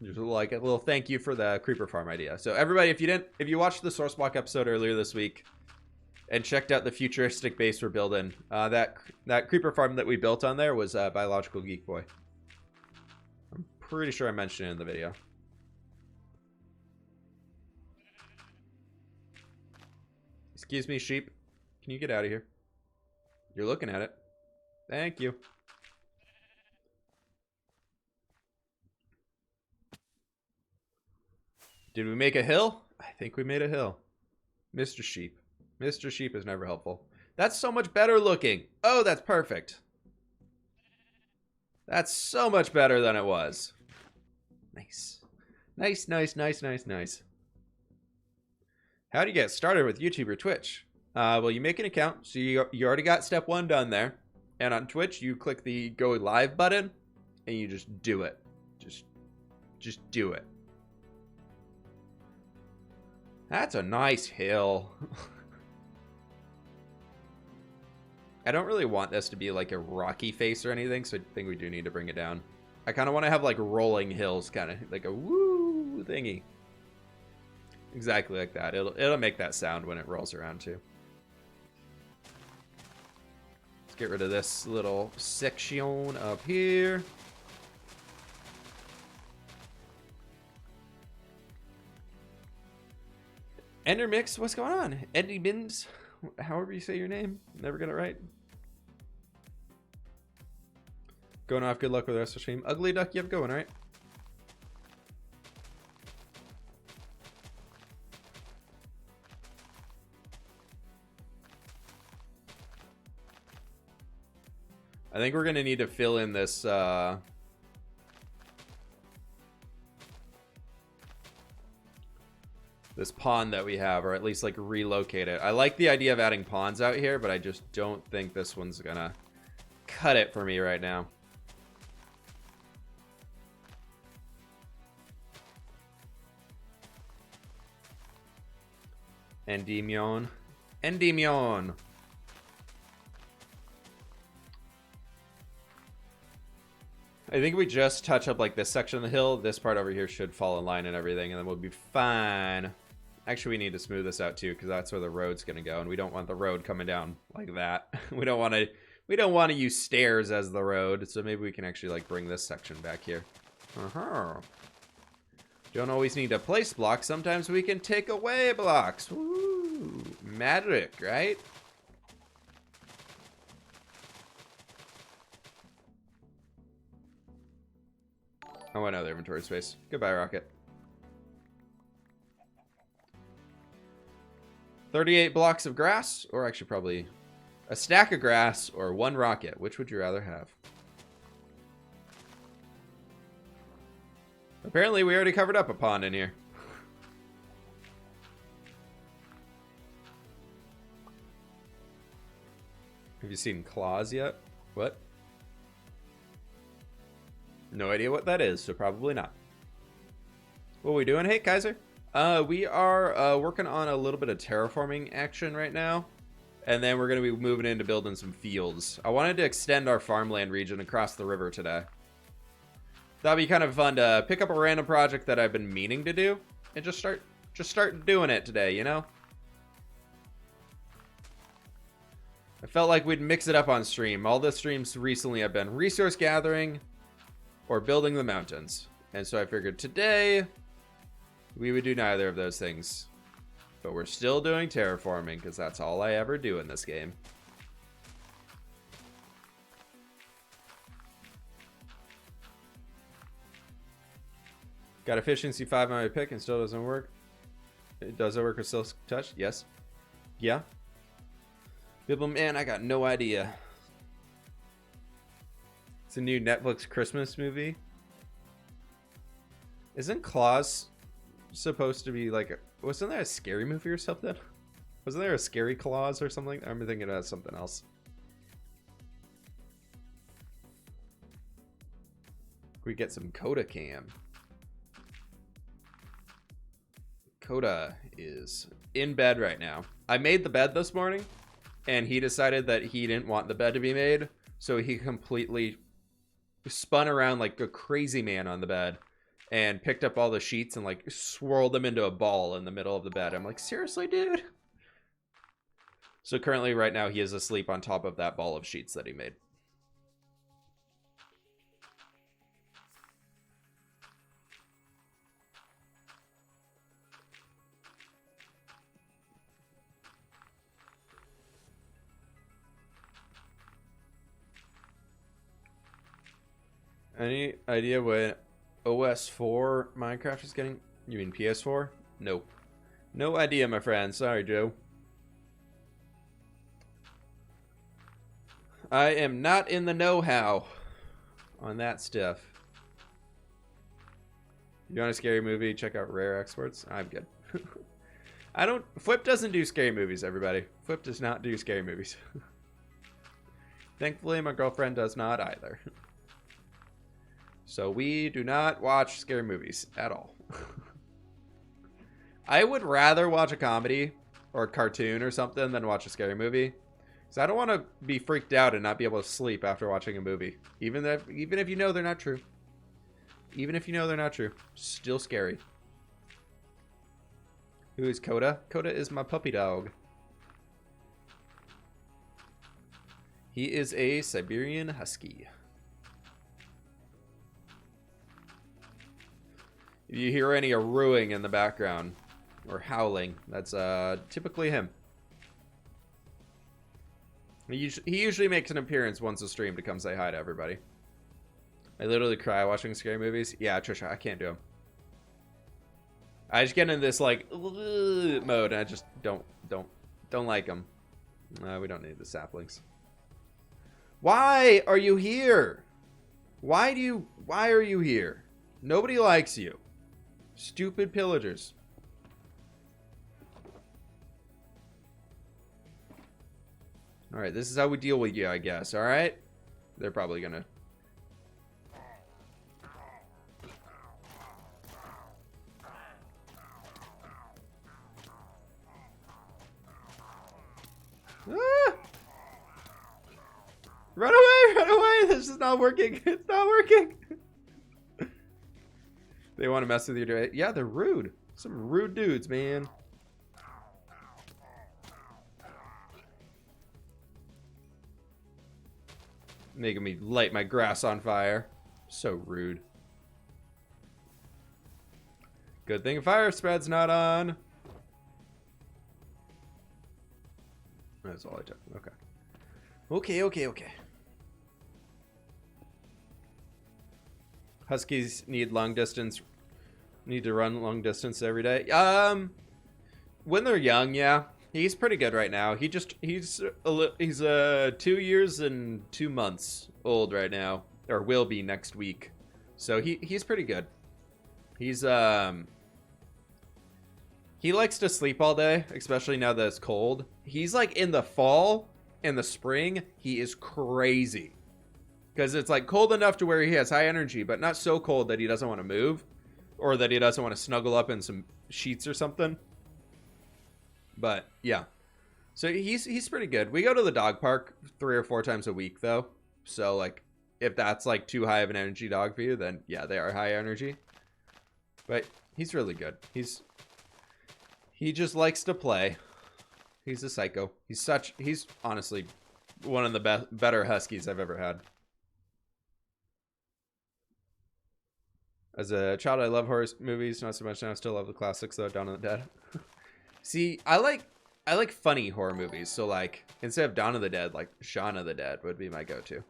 Just like a little thank you for the creeper farm idea. So everybody, if you watched the source block episode earlier this week and checked out the futuristic base we're building, that creeper farm that we built on there was by Logical Geek Boy. I'm pretty sure I mentioned it in the video. Excuse me, sheep. Can you get out of here? You're looking at it. Thank you. Did we make a hill? I think we made a hill. Mr. Sheep. Mr. Sheep is never helpful. That's so much better looking. Oh, that's perfect. That's so much better than it was. Nice. Nice, nice, nice, nice, nice. How do you get started with YouTube or Twitch? Well, you make an account. So you already got step 1 done there. And on Twitch, you click the go live button. and you just do it. Just do it. That's a nice hill. I don't really want this to be like a rocky face or anything, so I think we do need to bring it down. I kind of want to have like rolling hills, kind of like a woo thingy. Exactly like that. It'll make that sound when it rolls around too. Let's get rid of this little section up here. Endermix, what's going on? Eddie Bins, however you say your name. Never get it right. Going off, good luck with the rest of the stream. Ugly Duck, you have going, right? I think we're going to need to fill in this, this pond that we have, or at least like relocate it. I like the idea of adding ponds out here, but I just don't think this one's going to cut it for me right now. Endymion. Endymion. I think we just touch up like this section of the hill. This part over here should fall in line and everything, and then we'll be fine. Actually, we need to smooth this out too, because that's where the road's gonna go, and we don't want the road coming down like that. We don't want to use stairs as the road, so maybe we can actually like bring this section back here. Don't always need to place blocks. Sometimes we can take away blocks. Woo! Magic, right? I want another inventory space. Goodbye, Rocket. 38 blocks of grass, or actually probably a stack of grass or one rocket. Which would you rather have? Apparently, we already covered up a pond in here. Have you seen claws yet? What? No idea what that is, so probably not. What are we doing? Hey, Kaiser. We are working on a little bit of terraforming action right now. And then we're going to be moving into building some fields. I wanted to extend our farmland region across the river today. That'd be kind of fun to pick up a random project that I've been meaning to do and just start doing it today, you know? I felt like we'd mix it up on stream. All the streams recently have been resource gathering or building the mountains. And so I figured today we would do neither of those things. But we're still doing terraforming because that's all I ever do in this game. Got efficiency 5 on my pick and still doesn't work. It doesn't work with silk touch? Yes. Yeah. Bibble man, I got no idea. It's a new Netflix Christmas movie. Isn't Claus supposed to be like... Wasn't there a scary movie or something? Wasn't there a scary Claus or something? I'm thinking of something else. We get some Koda cam. Koda is in bed right now. I made the bed this morning, and he decided that he didn't want the bed to be made, so he completely spun around like a crazy man on the bed and picked up all the sheets and like swirled them into a ball in the middle of the bed. I'm like, seriously, dude? So currently right now he is asleep on top of that ball of sheets that he made. Any idea what OS 4 Minecraft is getting? You mean PS4? Nope. No idea, my friend. Sorry, Joe. I am not in the know-how on that stuff. You want a scary movie? Check out Rare Exports. I'm good. I don't... fWhip doesn't do scary movies, everybody. fWhip does not do scary movies. Thankfully, my girlfriend does not either. So we do not watch scary movies at all. I would rather watch a comedy or a cartoon or something than watch a scary movie. Because I don't want to be freaked out and not be able to sleep after watching a movie. Even if you know they're not true. Even if you know they're not true. Still scary. Who is Koda? Koda is my puppy dog. He is a Siberian Husky. If you hear any arooing in the background or howling, that's typically him. He usually makes an appearance once a stream to come say hi to everybody. I literally cry watching scary movies. Yeah, Trisha, I can't do them. I just get in this like mode, and I just don't like them. We don't need the saplings. Why are you here? Why are you here? Nobody likes you. Stupid pillagers. All right, this is how we deal with you, I guess. All right, they're probably gonna. Ah! Run away! Run away! This is not working. It's not working. They want to mess with you. Yeah, they're rude. Some rude dudes, man. Making me light my grass on fire. So rude. Good thing fire spread's not on. That's all I took. Okay. Okay. Huskies need to run long distance every day. When they're young, yeah. He's pretty good right now. He's 2 years and 2 months old right now, or will be next week. So he's pretty good. He likes to sleep all day, especially now that it's cold. He's like in the fall and the spring, he is crazy. Because it's like cold enough to where he has high energy, but not so cold that he doesn't want to move. Or that he doesn't want to snuggle up in some sheets or something. But yeah. So he's pretty good. We go to the dog park 3 or 4 times a week though. So like if that's like too high of an energy dog for you, then yeah, they are high energy. But he's really good. He just likes to play. He's a psycho. He's honestly one of the better huskies I've ever had. As a child, I love horror movies. Not so much now. I still love the classics though. Dawn of the Dead. See, I like funny horror movies. So like instead of Dawn of the Dead, like Shaun of the Dead would be my go-to.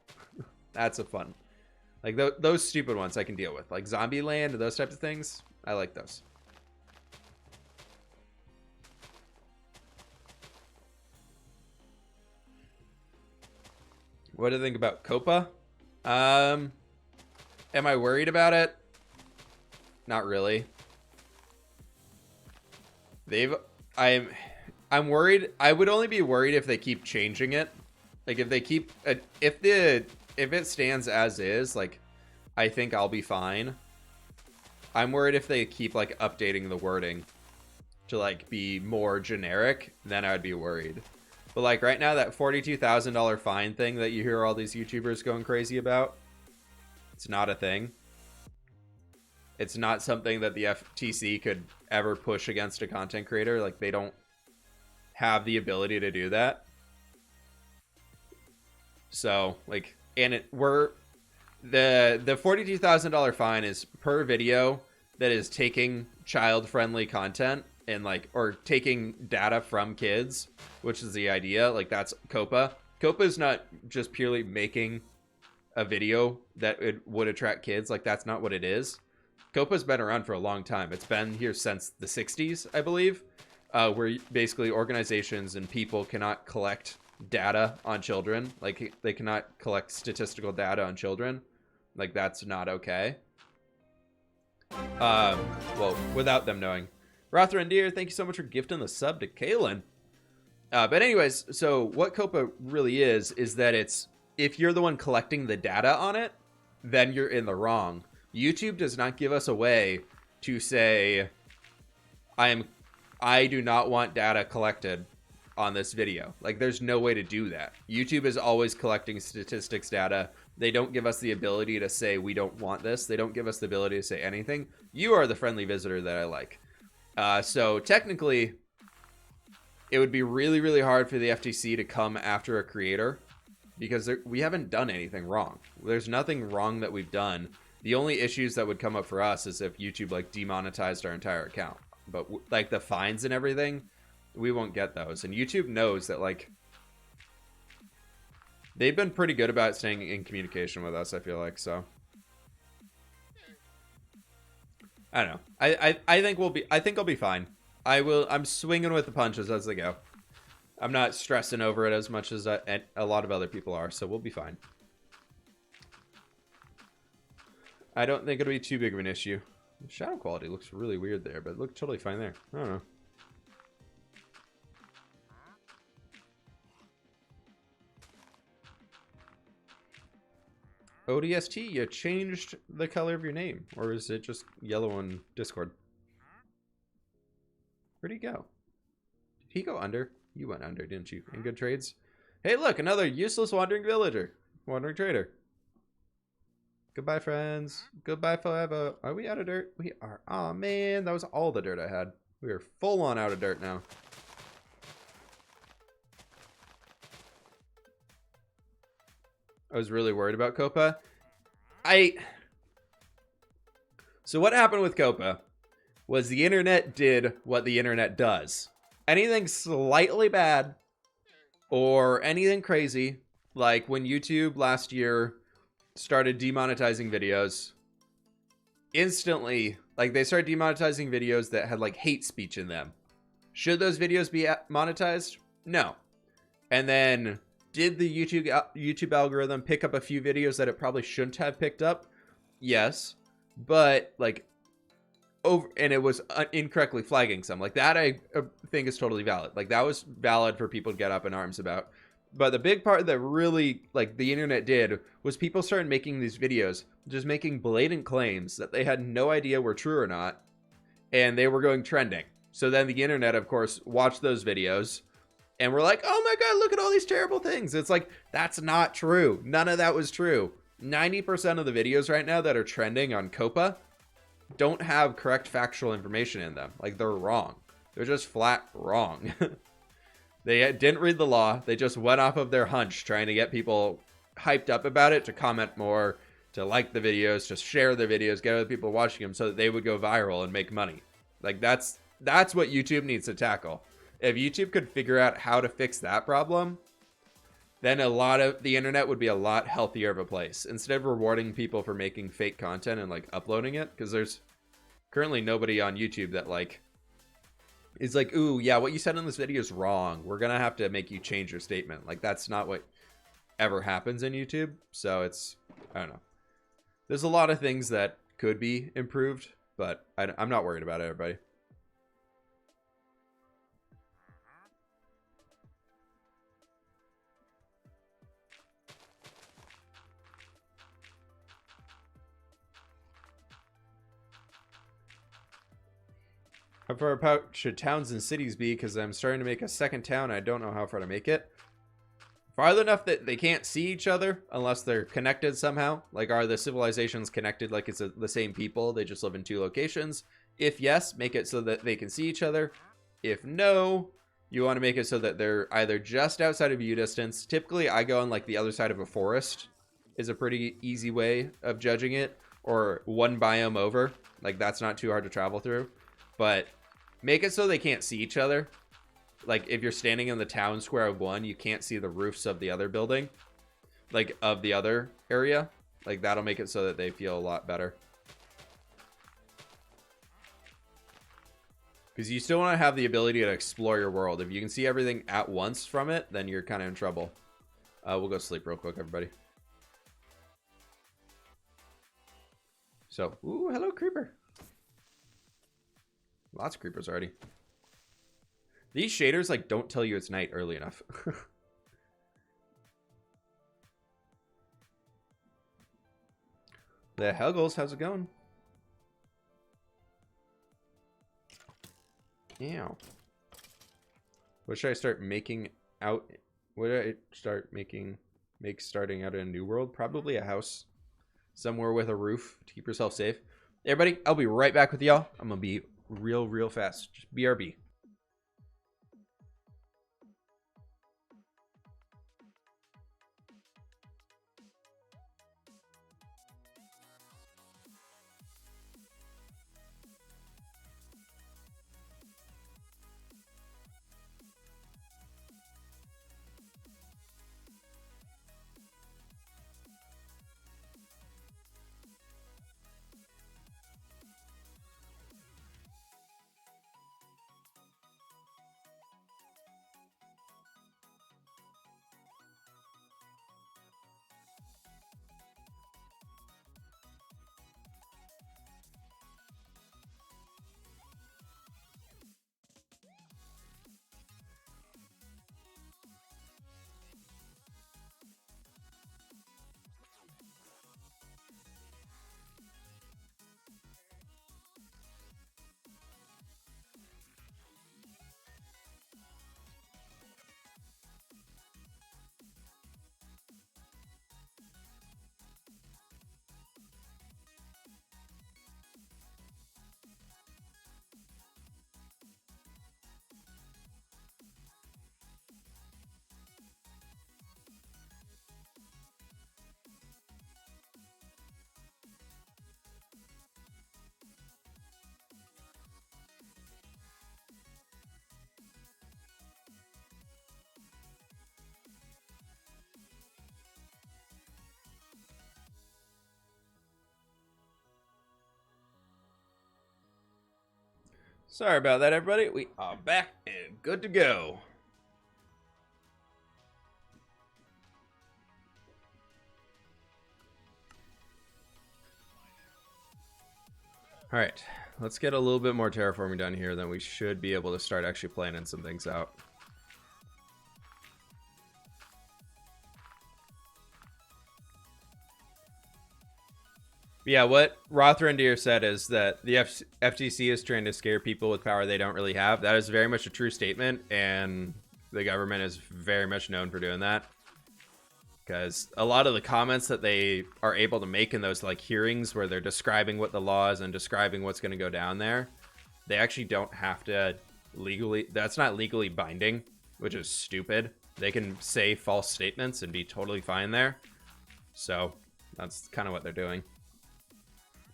That's a fun. Like those stupid ones I can deal with. Like Zombieland and those types of things. I like those. What do you think about COPPA? Am I worried about it? Not really. I'm worried. I would only be worried if they keep changing it. Like if they keep if it stands as is, like I think I'll be fine. I'm worried if they keep like updating the wording to like be more generic, then I'd be worried. But like right now, that $42,000 fine thing that you hear all these YouTubers going crazy about, it's not a thing. It's not something that the FTC could ever push against a content creator. Like they don't have the ability to do that. So like, and the $42,000 fine is per video that is taking child-friendly content and like, or taking data from kids, which is the idea. Like that's COPPA. COPPA is not just purely making a video that it would attract kids. Like that's not what it is. COPPA's been around for a long time. It's been here since the 60s, I believe, where basically organizations and people cannot collect data on children. Like they cannot collect statistical data on children. Like that's not okay. Well, without them knowing. Rothran Deer, thank you so much for gifting the sub to Kalen. But anyways, so what COPPA really is that it's, if you're the one collecting the data on it, then you're in the wrong. YouTube does not give us a way to say, I do not want data collected on this video. Like, there's no way to do that. YouTube is always collecting statistics data. They don't give us the ability to say we don't want this. They don't give us the ability to say anything. You are the friendly visitor that I like. So technically, it would be really, really hard for the FTC to come after a creator because we haven't done anything wrong. There's nothing wrong that we've done. The only issues that would come up for us is if YouTube like demonetized our entire account. But like the fines and everything, we won't get those. And YouTube knows that, like, they've been pretty good about staying in communication with us, I feel like. So I don't know. I think I'll be fine. I'm swinging with the punches as they go. I'm not stressing over it as much as a lot of other people are, so we'll be fine. I don't think it'll be too big of an issue. The shadow quality looks really weird there, but it looks totally fine there. I don't know. ODST, you changed the color of your name, or is it just yellow on Discord? Where'd he go? Did he go under? You went under, didn't you? In good trades? Hey, look, another useless wandering villager. Wandering trader. Goodbye, friends. Goodbye forever. Are we out of dirt? We are. Oh, man, that was all the dirt I had. We are full on out of dirt now. I was really worried about COPPA. So what happened with COPPA was the internet did what the internet does. Anything slightly bad or anything crazy, like when YouTube last year started demonetizing videos, instantly, like they started demonetizing videos that had like hate speech in them. Should those videos be monetized? No. And then did the YouTube algorithm pick up a few videos that it probably shouldn't have picked up? Yes. But like and it was incorrectly flagging some. Like that I think is totally valid. Like that was valid for people to get up in arms about. But the big part that really like the internet did was people started making these videos, just making blatant claims that they had no idea were true or not. And they were going trending. So then the internet, of course, watched those videos and we're like, oh my God, look at all these terrible things. It's like, that's not true. None of that was true. 90% of the videos right now that are trending on COPPA don't have correct factual information in them. Like they're wrong. They're just flat wrong. They didn't read the law. They just went off of their hunch trying to get people hyped up about it, to comment more, to like the videos, to share the videos, get other people watching them so that they would go viral and make money. Like that's what YouTube needs to tackle. If YouTube could figure out how to fix that problem, then a lot of the internet would be a lot healthier of a place. Instead of rewarding people for making fake content and like uploading it, because there's currently nobody on YouTube that like is like, ooh, yeah, what you said in this video is wrong. We're gonna have to make you change your statement. Like that's not what ever happens in YouTube. So it's, I don't know. There's a lot of things that could be improved, but I'm not worried about it, everybody. How far apart should towns and cities be? Because I'm starting to make a second town. I don't know how far to make it. Farther enough that they can't see each other unless they're connected somehow. Like, are the civilizations connected like it's the same people? They just live in two locations. If yes, make it so that they can see each other. If no, you want to make it so that they're either just outside of view distance. Typically, I go on like the other side of a forest is a pretty easy way of judging it. Or one biome over. Like, that's not too hard to travel through. But make it so they can't see each other. Like if you're standing in the town square of one, you can't see the roofs of the other building, like of the other area. Like that'll make it so that they feel a lot better. Because you still want to have the ability to explore your world. If you can see everything at once from it, then you're kind of in trouble. We'll go sleep real quick, everybody. So, ooh, hello, creeper. Lots of creepers already. These shaders like don't tell you it's night early enough. The Huggles, how's it going? Yeah. What should I start making out? What did I start making? Starting out in a new world? Probably a house somewhere with a roof to keep yourself safe. Everybody, I'll be right back with y'all. I'm gonna be real fast. Just BRB. Sorry about that, everybody. We are back and good to go. All right, let's get a little bit more terraforming done here, then we should be able to start actually planning some things out. Yeah, what Rothrundir said is that the FTC is trying to scare people with power they don't really have. That is very much a true statement, and the government is very much known for doing that. Because a lot of the comments that they are able to make in those like hearings where they're describing what the law is and describing what's going to go down there, they actually don't have to legally, that's not legally binding, which is stupid. They can say false statements and be totally fine there. So that's kind of what they're doing.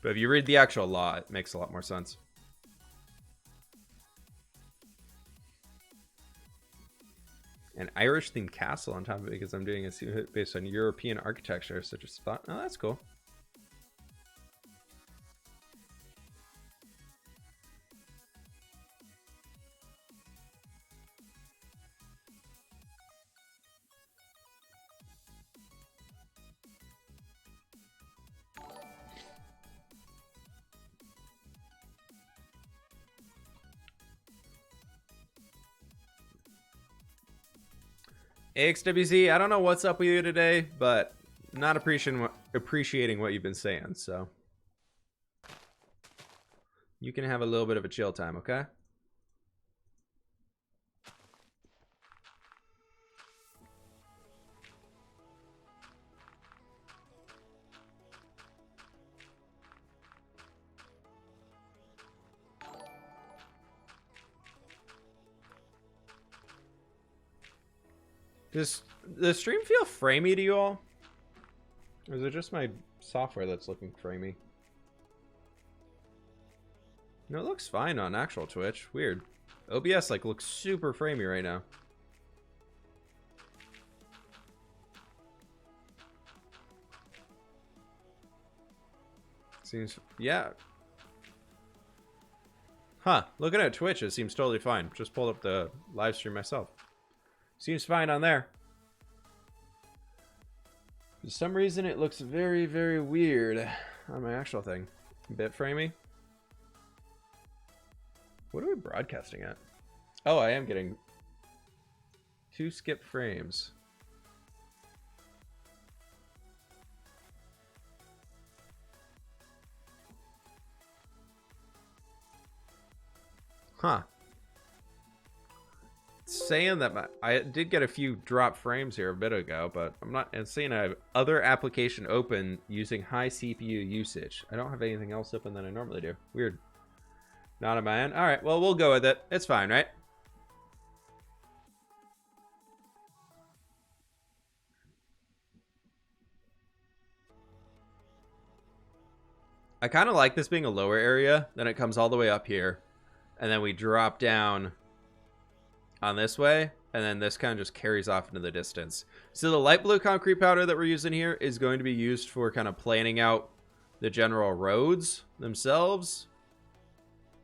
But if you read the actual law, it makes a lot more sense. An Irish-themed castle on top of it because I'm doing it based on European architecture, such as thought. Oh, that's cool. AXWZ, I don't know what's up with you today, but not appreciating what you've been saying, so you can have a little bit of a chill time, okay? Does the stream feel framey to you all? Or is it just my software that's looking framey? No, it looks fine on actual Twitch. Weird. OBS like looks super framey right now. Seems, yeah. Huh, looking at Twitch, it seems totally fine. Just pulled up the live stream myself. Seems fine on there. For some reason, it looks very, very weird on my actual thing. A bit framey. What are we broadcasting at? Oh, I am getting 2 skip frames. Huh. It's saying that I did get a few drop frames here a bit ago, but I'm not. It's saying I have other application open using high CPU usage. I don't have anything else open than I normally do. Weird. Not on my end. All right. Well, we'll go with it. It's fine, right? I kind of like this being a lower area. Then it comes all the way up here. And then we drop down on this way. And then this kind of just carries off into the distance. So the light blue concrete powder that we're using here is going to be used for kind of planning out the general roads themselves.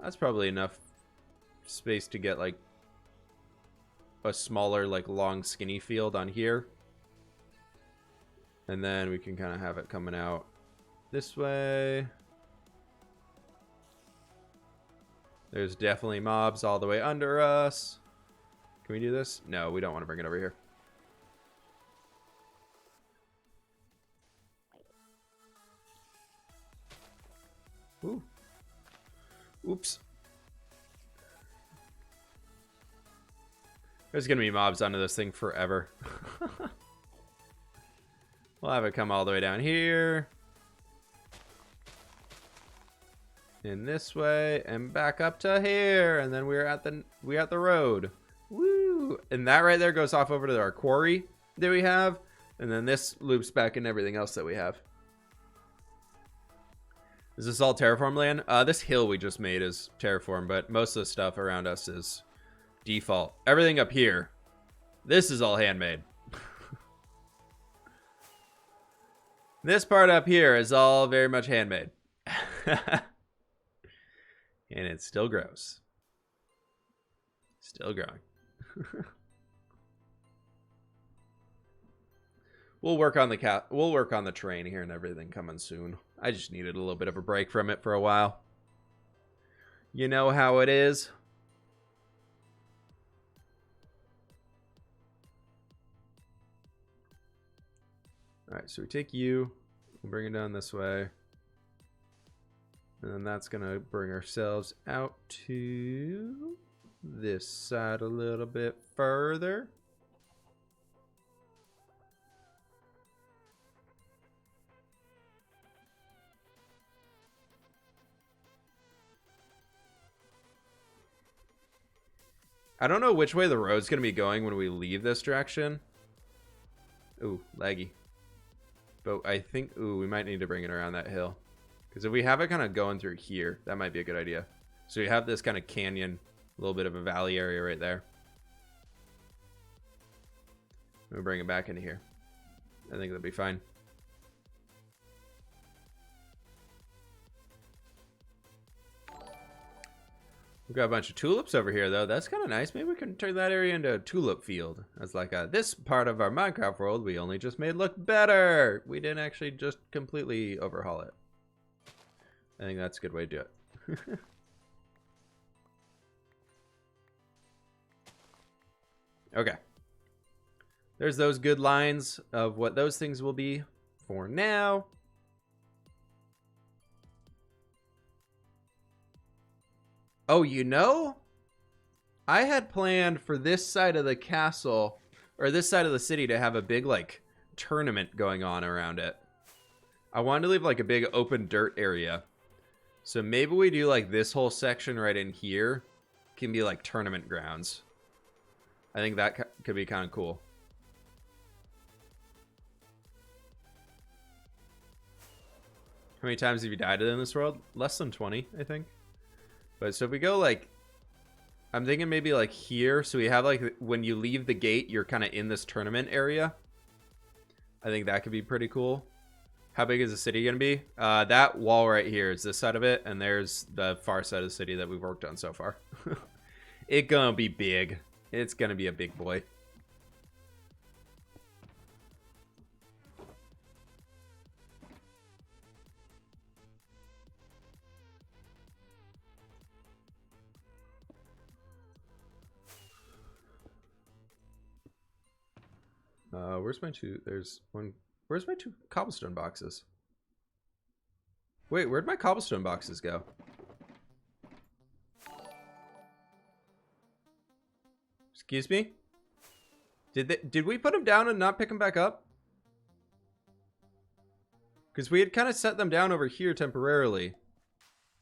That's probably enough space to get like a smaller, like long skinny field on here. And then we can kind of have it coming out this way. There's definitely mobs all the way under us. Can we do this? No, we don't want to bring it over here. Ooh. Oops. There's going to be mobs under this thing forever. We'll have it come all the way down here. In this way and back up to here, and then we're at the road. Woo! And that right there goes off over to our quarry that we have, and then this loops back in everything else that we have. Is this all terraform land? This hill we just made is terraform, but most of the stuff around us is default. Everything up here, this is all handmade. This part up here is all very much handmade. And it still grows. Still growing. We'll work on the terrain here and everything coming soon. I just needed a little bit of a break from it for a while. You know how it is. Alright, so we take you, we'll bring it down this way. And then that's going to bring ourselves out to this side a little bit further. I don't know which way the road's going to be going when we leave this direction. Ooh, laggy. But I think, ooh, we might need to bring it around that hill. Because if we have it kind of going through here, that might be a good idea. So you have this kind of canyon, a little bit of a valley area right there. We'll bring it back into here. I think that'll be fine. We've got a bunch of tulips over here, though. That's kind of nice. Maybe we can turn that area into a tulip field. As like this part of our Minecraft world, we only just made look better. We didn't actually just completely overhaul it. I think that's a good way to do it. Okay. There's those good lines of what those things will be for now. Oh, you know, I had planned for this side of the castle, or this side of the city, to have a big, like, tournament going on around it. I wanted to leave, like, a big open dirt area. So maybe we do, like, this whole section right in here can be, like, tournament grounds. I think that could be kind of cool. How many times have you died in this world? Less than 20, I think. But so if we go, like, I'm thinking maybe, like, here. So we have, like, when you leave the gate, you're kind of in this tournament area. I think that could be pretty cool. How big is the city going to be? That wall right here is this side of it. And there's the far side of the city that we've worked on so far. It's going to be big. It's going to be a big boy. Where's my two? There's one. Where's my two cobblestone boxes? Wait, where'd my cobblestone boxes go? Excuse me? Did we put them down and not pick them back up? Because we had kind of set them down over here temporarily.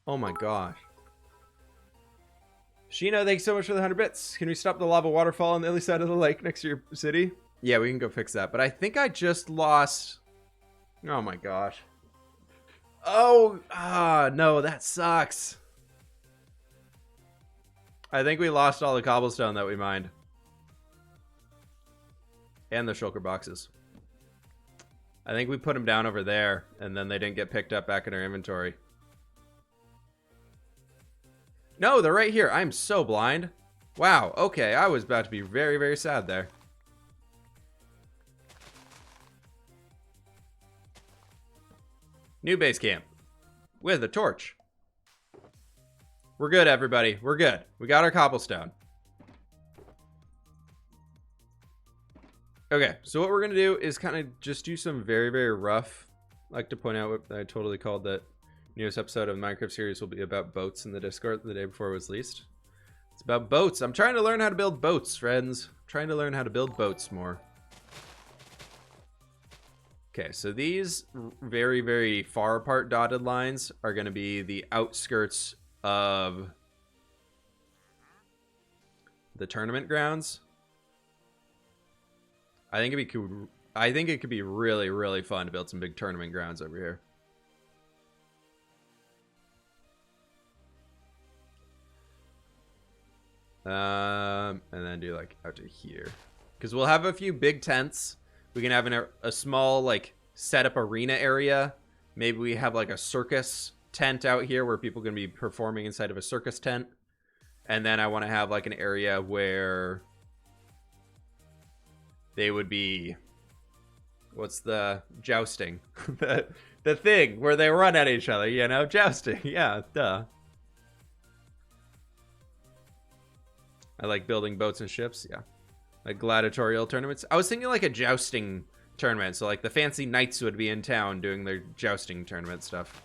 Oh my gosh. Sheena, thanks so much for the 100 bits. Can we stop the lava waterfall on the other side of the lake next to your city? Yeah, we can go fix that. But I think I just lost... Oh my gosh. Oh, no, that sucks. I think we lost all the cobblestone that we mined. And the shulker boxes. I think we put them down over there, and then they didn't get picked up back in our inventory. No, they're right here. I'm so blind. Wow, okay, I was about to be very, very sad there. New base camp. With a torch. We're good, everybody. We're good. We got our cobblestone. Okay, so what we're going to do is kind of just do some very, very rough. I like to point out what I totally called that newest episode of the Minecraft series will be about boats in the Discord the day before it was released. It's about boats. I'm trying to learn how to build boats, friends. I'm trying to learn how to build boats more. Okay, so these very, very far apart dotted lines are going to be the outskirts of the tournament grounds. I think it'd be cool. I think it could be really, really fun to build some big tournament grounds over here. And then do like out to here, because we'll have a few big tents. We can have a small like setup arena area. Maybe we have like a circus tent out here where people can be performing inside of a circus tent. And then I want to have like an area where they would be, what's the jousting? the thing where they run at each other, you know, jousting. Yeah, duh. I like building boats and ships, yeah. Like gladiatorial tournaments. I was thinking like a jousting tournament, so like the fancy knights would be in town doing their jousting tournament stuff.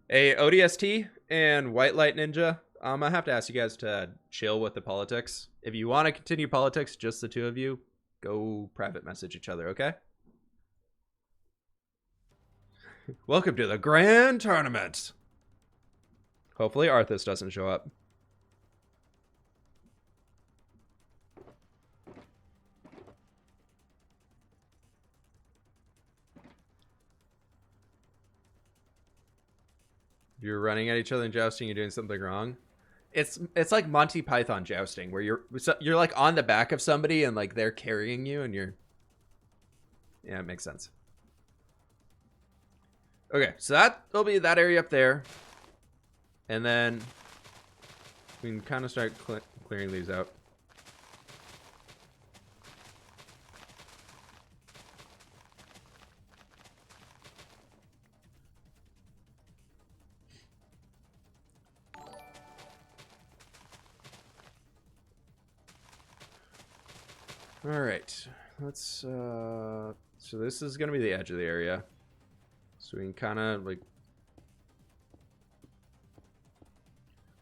Hey, ODST and White Light Ninja, I have to ask you guys to chill with the politics. If you want to continue politics, just the two of you, go private message each other, okay? Welcome to the grand tournament. Hopefully Arthas doesn't show up. If you're running at each other and jousting, you're doing something wrong. It's like Monty Python jousting, where you're like on the back of somebody and like they're carrying you and you're... Yeah, it makes sense. Okay, so that'll be that area up there. And then we can kind of start clearing these out. All right, let's so this is gonna be the edge of the area, so we can kind of like,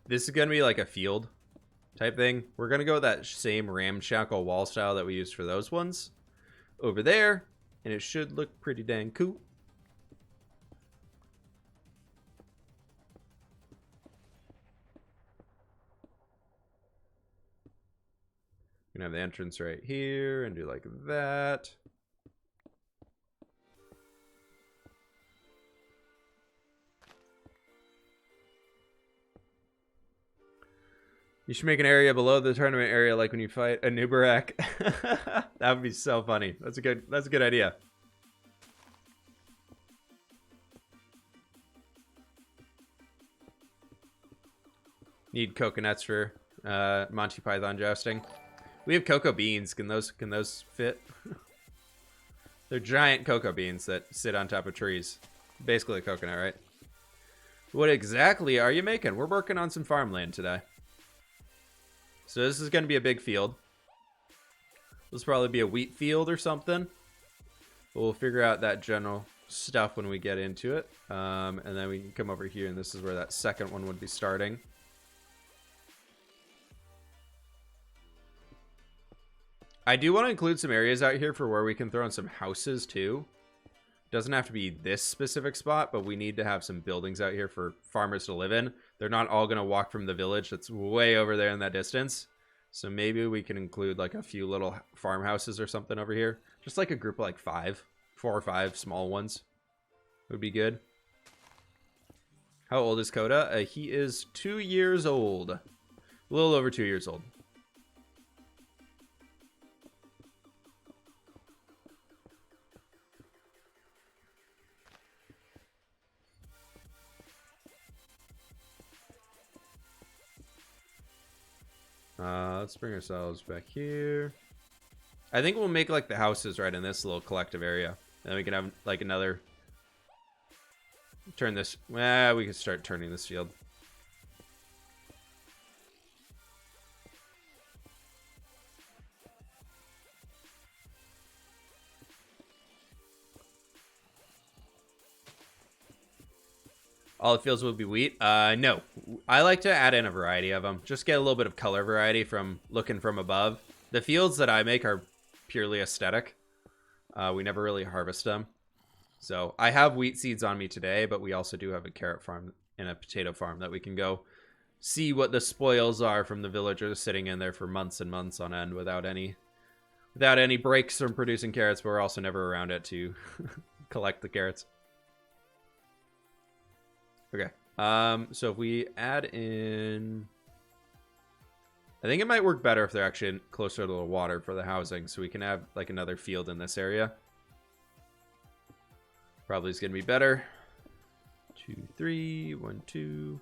this is gonna be like a field type thing. We're gonna go with that same ramshackle wall style that we used for those ones over there, and it should look pretty dang cool. We're gonna have the entrance right here and do like that. You should make an area below the tournament area, like when you fight a Nubarak. That would be so funny. That's a good idea. Need coconuts for Monty Python jousting. We have cocoa beans. Can those fit? They're giant cocoa beans that sit on top of trees. Basically a coconut, right? What exactly are you making? We're working on some farmland today. So this is going to be a big field. This will probably be a wheat field or something. But we'll figure out that general stuff when we get into it. And then we can come over here, and this is where that second one would be starting. I do want to include some areas out here for where we can throw in some houses too. Doesn't have to be this specific spot, but we need to have some buildings out here for farmers to live in. They're not all going to walk from the village that's way over there in that distance. So maybe we can include like a few little farmhouses or something over here. Just like a group of like 4 or 5 small ones would be good. How old is Koda? He is 2 years old. A little over 2 years old. Let's bring ourselves back here. I think we'll make like the houses right in this little collective area. And then we can have like another... Turn this... Well, we can start turning this field. All it feels will be wheat. No. I like to add in a variety of them. Just get a little bit of color variety from looking from above. The fields that I make are purely aesthetic. We never really harvest them. So I have wheat seeds on me today, but we also do have a carrot farm and a potato farm that we can go see what the spoils are from the villagers sitting in there for months and months on end without any breaks from producing carrots, but we're also never around it to collect the carrots. Okay, so if we add in... I think it might work better if they're actually closer to the water for the housing, so we can have like another field in this area. Probably is going to be better. 2, 3, 1, 2.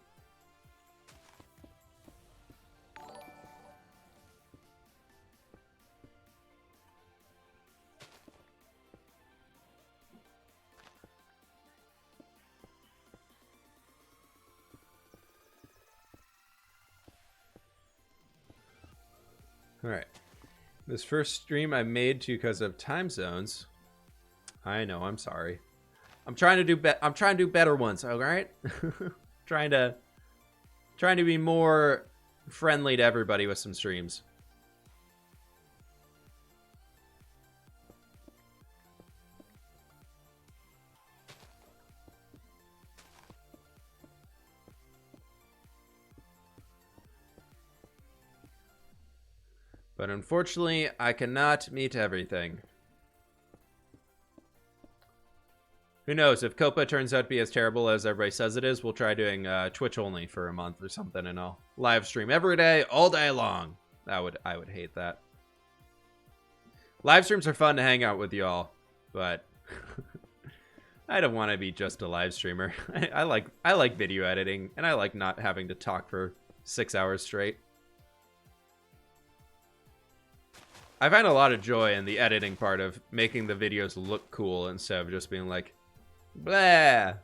All right. This first stream I made because of time zones. I know, I'm sorry. I'm trying to do better ones, all right? trying to be more friendly to everybody with some streams. But unfortunately, I cannot meet everything. Who knows? If COPPA turns out to be as terrible as everybody says it is, we'll try doing Twitch only for a month or something, and I'll live stream every day, all day long. I would hate that. Live streams are fun to hang out with y'all, but I don't want to be just a live streamer. I like video editing, and I like not having to talk for 6 hours straight. I find a lot of joy in the editing part of making the videos look cool instead of just being like, blah.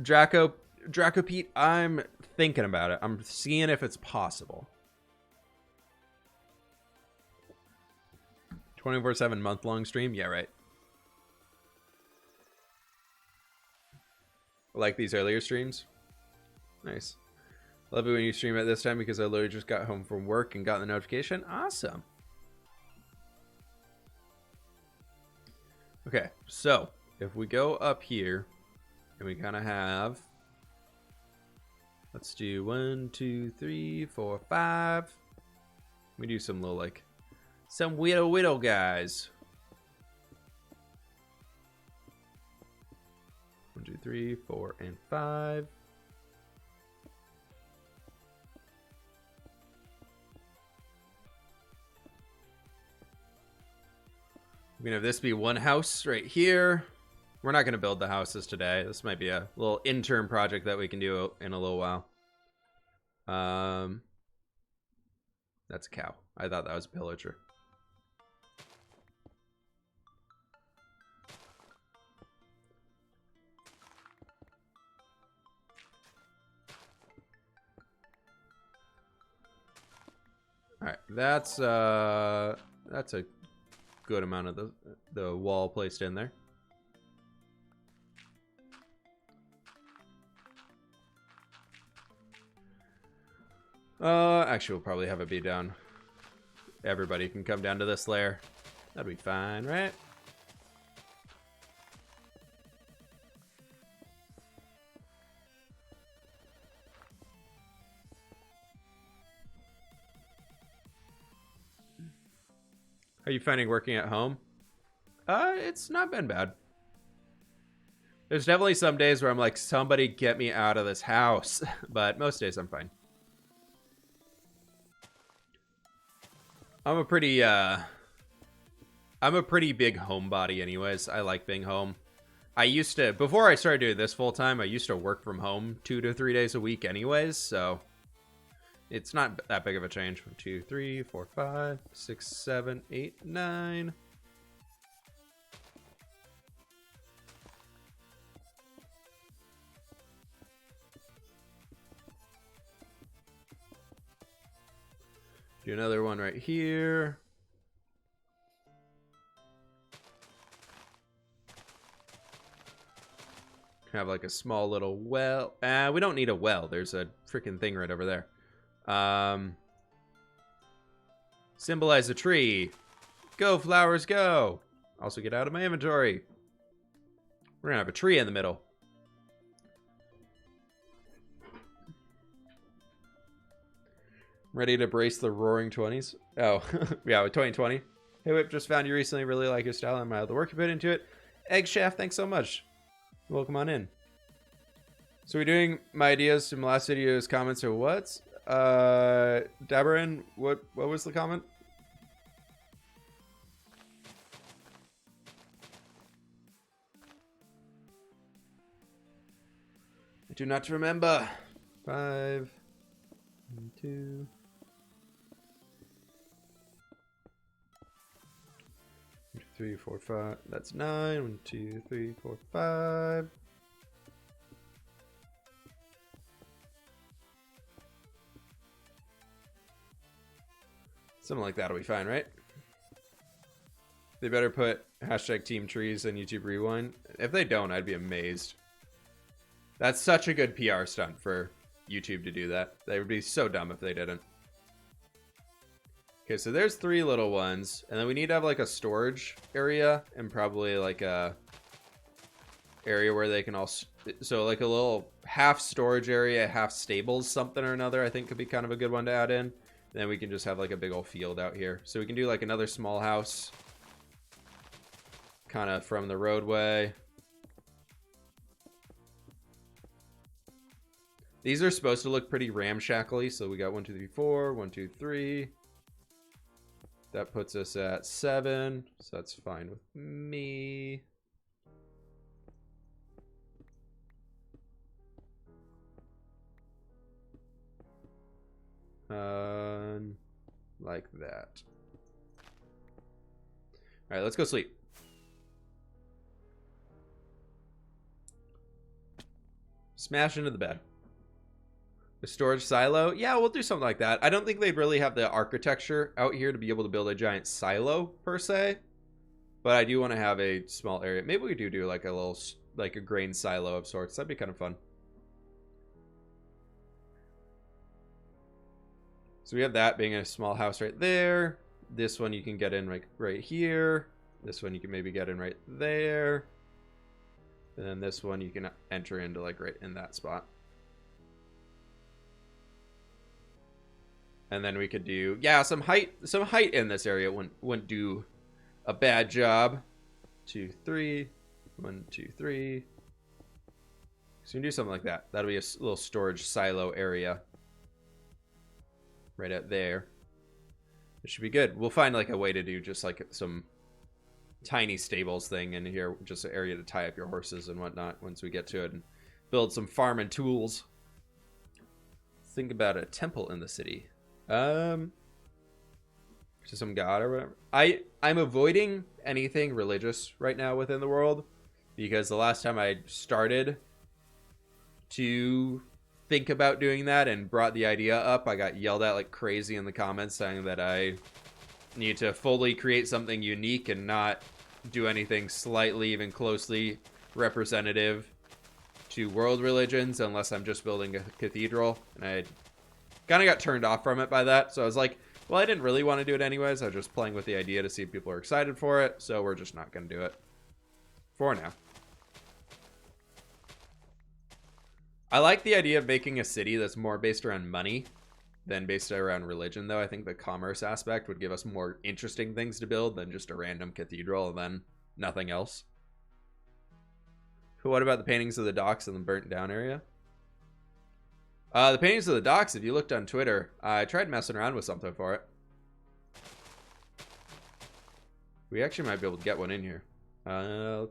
Draco Pete, I'm thinking about it. I'm seeing if it's possible. 24/7 month-long stream? Yeah, right. Like these earlier streams? Nice. Love it when you stream at this time because I literally just got home from work and got the notification. Awesome. Okay, so if we go up here and we kind of have, let's do 1, 2, 3, 4, 5. We do some little like some whittle guys. 1, 2, 3, 4, and 5. We're going to have this be one house right here. We're not going to build the houses today. This might be a little intern project that we can do in a little while. That's a cow. I thought that was a pillager. All right, that's That's a good amount of the wall placed in there. Actually, we'll probably have it be down. Everybody can come down to this layer. That'd be fine, right? How are you finding working at home? It's not been bad. There's definitely some days where I'm like, somebody get me out of this house. But most days I'm fine. I'm a pretty big homebody anyways. I like being home. I used to, before I started doing this full time, I used to work from home 2 to 3 days a week anyways, so it's not that big of a change. 1, 2, 3, 4, 5, 6, 7, 8, 9. Do another one right here. Have like a small little well. We don't need a well. There's a freaking thing right over there. Symbolize a tree. Go, flowers, go. Also get out of my inventory. We're gonna have a tree in the middle. Ready to brace the roaring 20s? Oh, yeah, with 2020. Hey, Whip, just found you recently. Really like your style and admire the work you put into it. Egg Shaft, thanks so much. Welcome on in. So we're doing my ideas from last video's comments or what? Dabarin, what was the comment? I do not remember. 5, 2. 1, 2, 3, 4, 5. That's 9. 1, 2, 3, 4, 5. Something like that'll be fine, right? They better put hashtag Team Trees and YouTube Rewind. If they don't, I'd be amazed. That's such a good PR stunt for YouTube to do that. They would be so dumb if they didn't. Okay, so there's 3 little ones, and then we need to have like a storage area and probably like a area where they can all, so like a little half storage area, half stables, something or another. I think could be kind of a good one to add in. Then we can just have like a big old field out here. So we can do like another small house kind of from the roadway. These are supposed to look pretty ramshackly. So we got 1, 2, 3, 4, 1, 2, 3. That puts us at 7. So that's fine with me. Like that. All right, let's go sleep. Smash into the bed. The storage silo? Yeah, we'll do something like that. I don't think they really have the architecture out here to be able to build a giant silo per se. But I do want to have a small area. Maybe we do like a little, like a grain silo of sorts. That'd be kind of fun. So we have that being a small house right there. This one you can get in like right here. This one you can maybe get in right there. And then this one you can enter into like right in that spot. And then we could do, yeah, some height in this area wouldn't do a bad job. 2, 3, 1, 2, 3. So we can do something like that. That'll be a little storage silo area. Right out there. It should be good. We'll find like a way to do just like some tiny stables thing in here. Just an area to tie up your horses and whatnot once we get to it. And build some farming tools. Think about a temple in the city. To some god or whatever. I'm avoiding anything religious right now within the world. Because the last time I started to think about doing that and brought the idea up, I got yelled at like crazy in the comments saying that I need to fully create something unique and not do anything slightly even closely representative to world religions unless I'm just building a cathedral. And I kind of got turned off from it by that. So I was like, well, I didn't really want to do it anyways. I was just playing with the idea to see if people are excited for it. So we're just not going to do it for now. I like the idea of making a city that's more based around money than based around religion, though. I think the commerce aspect would give us more interesting things to build than just a random cathedral and then nothing else. What about the paintings of the docks in the burnt down area? The paintings of the docks, if you looked on Twitter, I tried messing around with something for it. We actually might be able to get one in here. Yeah,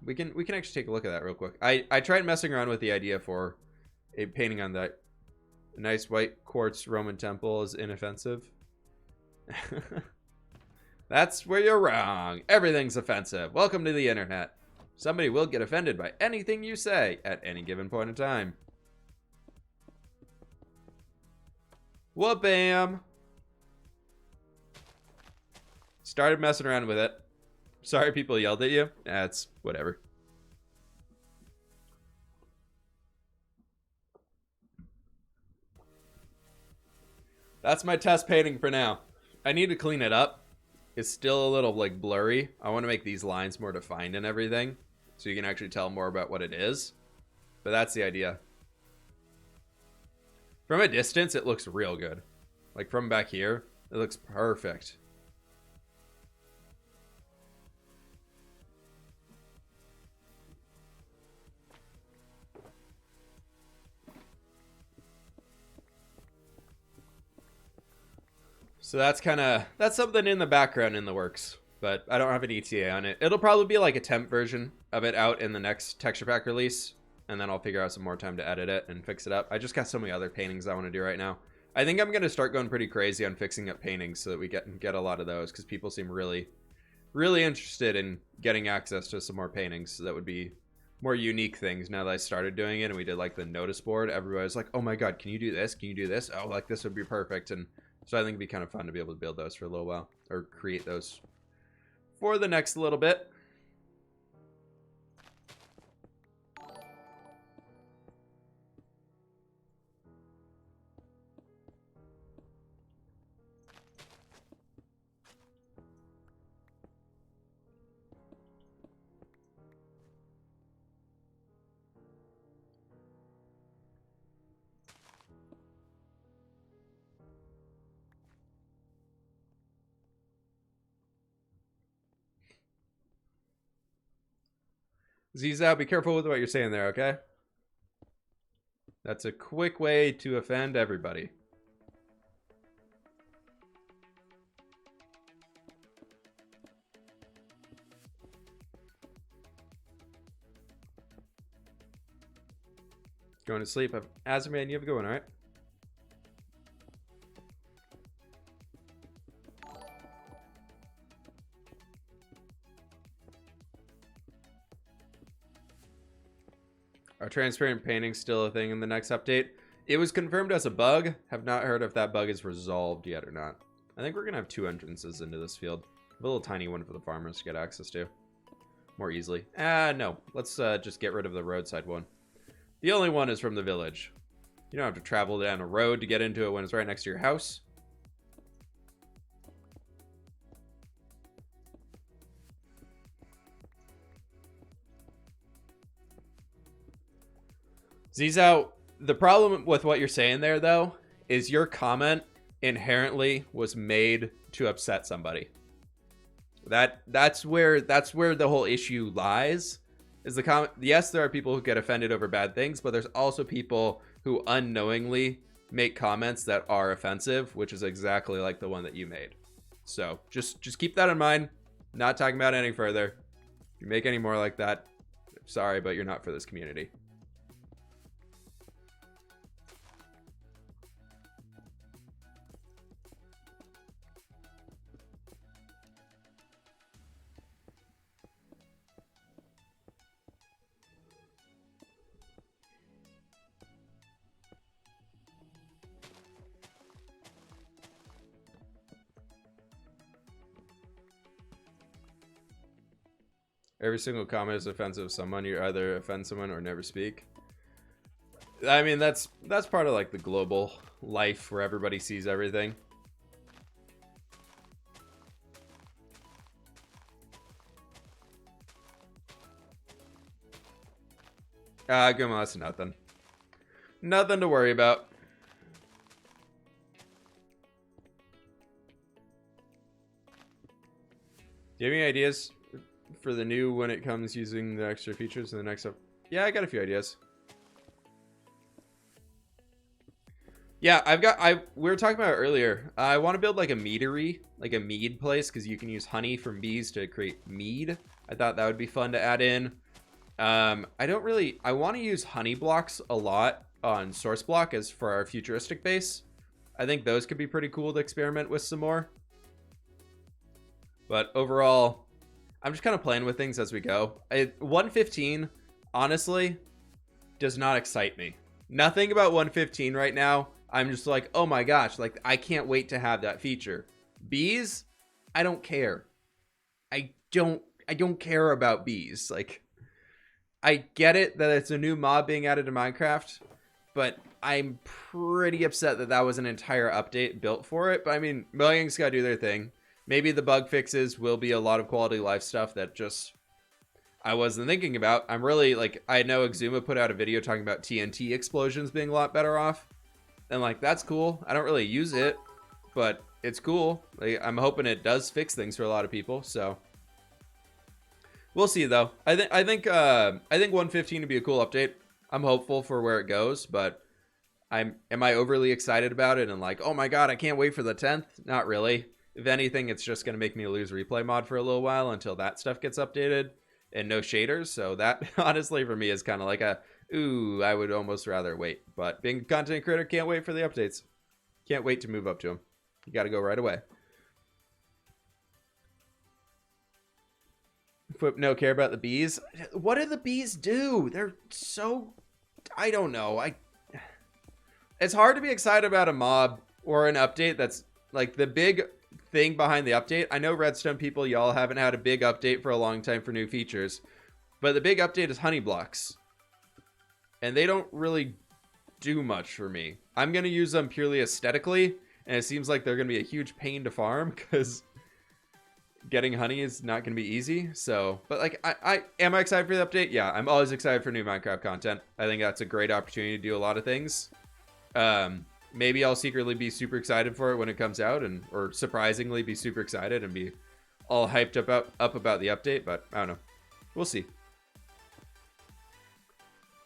we can actually take a look at that real quick. I tried messing around with the idea for a painting on that nice white quartz Roman temple is inoffensive. That's where you're wrong. Everything's offensive. Welcome to the internet. Somebody will get offended by anything you say at any given point in time. Whoop-bam. Started messing around with it. Sorry people yelled at you. That's whatever. That's my test painting for now. I need to clean it up. It's still a little like blurry. I want to make these lines more defined and everything, so you can actually tell more about what it is. But that's the idea. From a distance, it looks real good. Like from back here, it looks perfect. So that's something in the background in the works, but I don't have an ETA on it. It'll probably be like a temp version of it out in the next texture pack release, and then I'll figure out some more time to edit it and fix it up. I just got so many other paintings I want to do right now. I think I'm going to start going pretty crazy on fixing up paintings so that we get a lot of those, because people seem really, really interested in getting access to some more paintings. So that would be more unique things now that I started doing it and we did like the notice board. Everybody's like, oh my god, can you do this? Can you do this? Oh, like this would be perfect. And so I think it'd be kind of fun to be able to build those for a little while, or create those for the next little bit. Ziza, be careful with what you're saying there, okay? That's a quick way to offend everybody. Going to sleep. Azerman, you have a good one, alright? Are transparent paintings still a thing in the next update? It was confirmed as a bug. Have not heard if that bug is resolved yet or not. I think we're going to have 2 entrances into this field. A little tiny one for the farmers to get access to more easily. No. Let's just get rid of the roadside one. The only one is from the village. You don't have to travel down a road to get into it when it's right next to your house. Zizo, the problem with what you're saying there, though, is your comment inherently was made to upset somebody. That's where the whole issue lies. Is the comment? Yes, there are people who get offended over bad things, but there's also people who unknowingly make comments that are offensive, which is exactly like the one that you made. So just keep that in mind. Not talking about it any further. If you make any more like that, sorry, but you're not for this community. Every single comment is offensive to someone. You either offend someone or never speak. I mean, that's part of like the global life where everybody sees everything. Guma, that's nothing. Nothing to worry about. Do you have any ideas for the new when it comes using the extra features in the next up? Yeah, I got a few ideas. Yeah, we were talking about it earlier. I want to build like a meadery, like a mead place, because you can use honey from bees to create mead. I thought that would be fun to add in. I want to use honey blocks a lot on source block as for our futuristic base. I think those could be pretty cool to experiment with some more. But overall, I'm just kind of playing with things as we go. 115, honestly, does not excite me. Nothing about 115 right now. I'm just like, oh my gosh, like I can't wait to have that feature. Bees, I don't care. I don't care about bees. Like, I get it that it's a new mob being added to Minecraft, but I'm pretty upset that that was an entire update built for it. But I mean, Mojang's got to do their thing. Maybe the bug fixes will be a lot of quality life stuff that just I wasn't thinking about. I'm really like, I know Exuma put out a video talking about TNT explosions being a lot better off. And like, that's cool. I don't really use it, but it's cool. Like, I'm hoping it does fix things for a lot of people. So we'll see though. I think 115 would be a cool update. I'm hopeful for where it goes, but am I overly excited about it and like, oh my god, I can't wait for the 10th? Not really. If anything, it's just going to make me lose replay mod for a little while until that stuff gets updated and no shaders. So that honestly for me is kind of like a, ooh, I would almost rather wait. But being a content creator, can't wait for the updates. Can't wait to move up to them. You got to go right away. fWhip, no care about the bees. What do the bees do? They're so, I don't know. It's hard to be excited about a mob or an update that's like the big thing behind the update. I know Redstone people, y'all haven't had a big update for a long time for new features, but the big update is honey blocks, and they don't really do much for me. I'm gonna use them purely aesthetically, and it seems like they're gonna be a huge pain to farm because getting honey is not gonna be easy. So, but like, am I excited for the update? Yeah, I'm always excited for new Minecraft content. I think that's a great opportunity to do a lot of things. Maybe I'll secretly be super excited for it when it comes out, or surprisingly be super excited and be all hyped up about the update, but I don't know. We'll see.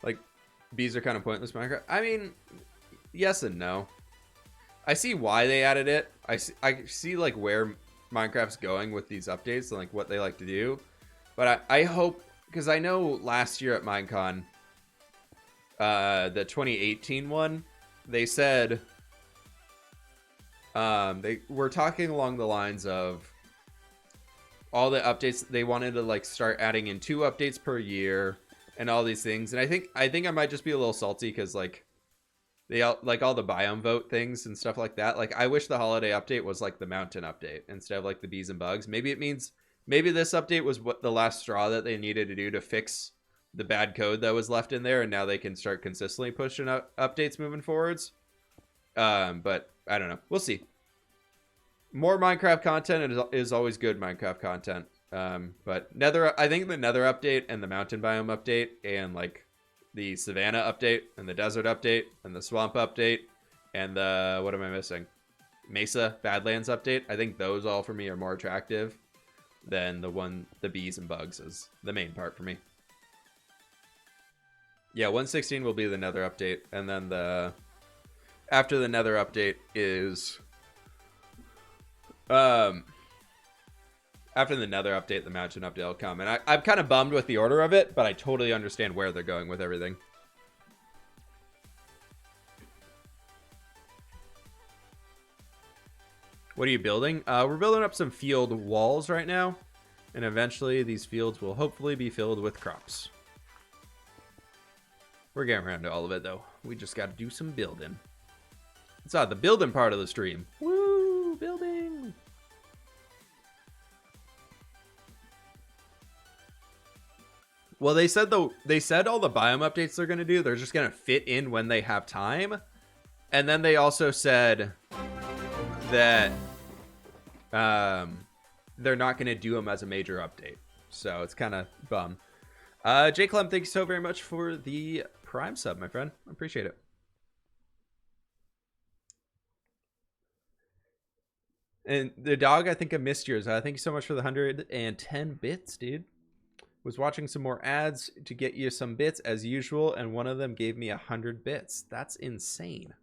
Like, bees are kind of pointless Minecraft. I mean, yes and no. I see why they added it. I see like where Minecraft's going with these updates and like what they like to do. But I hope, because I know last year at Minecon, the 2018 one, they said they were talking along the lines of all the updates. They wanted to like start adding in 2 updates per year and all these things. And I think I might just be a little salty because like they like all the biome vote things and stuff like that. Like I wish the holiday update was like the mountain update instead of like the bees and bugs. Maybe it means maybe this update was what the last straw that they needed to do to fix the bad code that was left in there, and now they can start consistently pushing out updates moving forwards. But I don't know. We'll see. More Minecraft content is always good Minecraft content. But I think the Nether update and the mountain biome update and like the Savannah update and the desert update and the swamp update and the, what am I missing? Mesa Badlands update. I think those all for me are more attractive than the bees and bugs is the main part for me. Yeah, 116 will be the Nether update, and then after the Nether update is after the Nether update, the mountain update will come. And I'm kind of bummed with the order of it, but I totally understand where they're going with everything. What are you building? We're building up some field walls right now, and eventually these fields will hopefully be filled with crops. We're getting around to all of it, though. We just got to do some building. It's not the building part of the stream. Woo! Building! Well, they said all the biome updates they're going to do, they're just going to fit in when they have time. And then they also said that they're not going to do them as a major update. So it's kind of bum. J Clem, thank you so very much for the Prime sub, my friend. I appreciate it. And the dog, I think I missed yours. Thank you so much for the 110 bits, dude. Was watching some more ads to get you some bits as usual, and one of them gave me 100 bits. That's insane.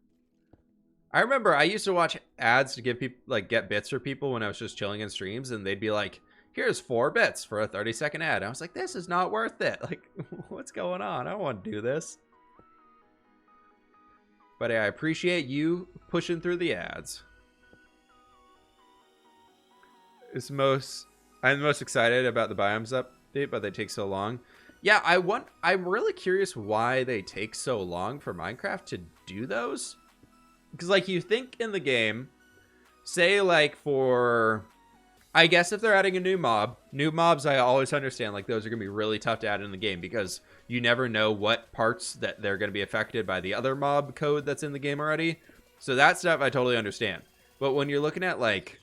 I remember I used to watch ads to give people, like, get bits for people when I was just chilling in streams, and they'd be like, here's 4 bits for a 30-second ad. I was like, this is not worth it. Like, what's going on? I don't want to do this. But I appreciate you pushing through the ads. I'm most excited about the biomes update, but they take so long. Yeah, I'm really curious why they take so long for Minecraft to do those. Because, like, you think in the game, say, like, for, I guess if they're adding a new mobs, I always understand, like, those are going to be really tough to add in the game because you never know what parts that they're going to be affected by the other mob code that's in the game already. So that stuff I totally understand. But when you're looking at, like,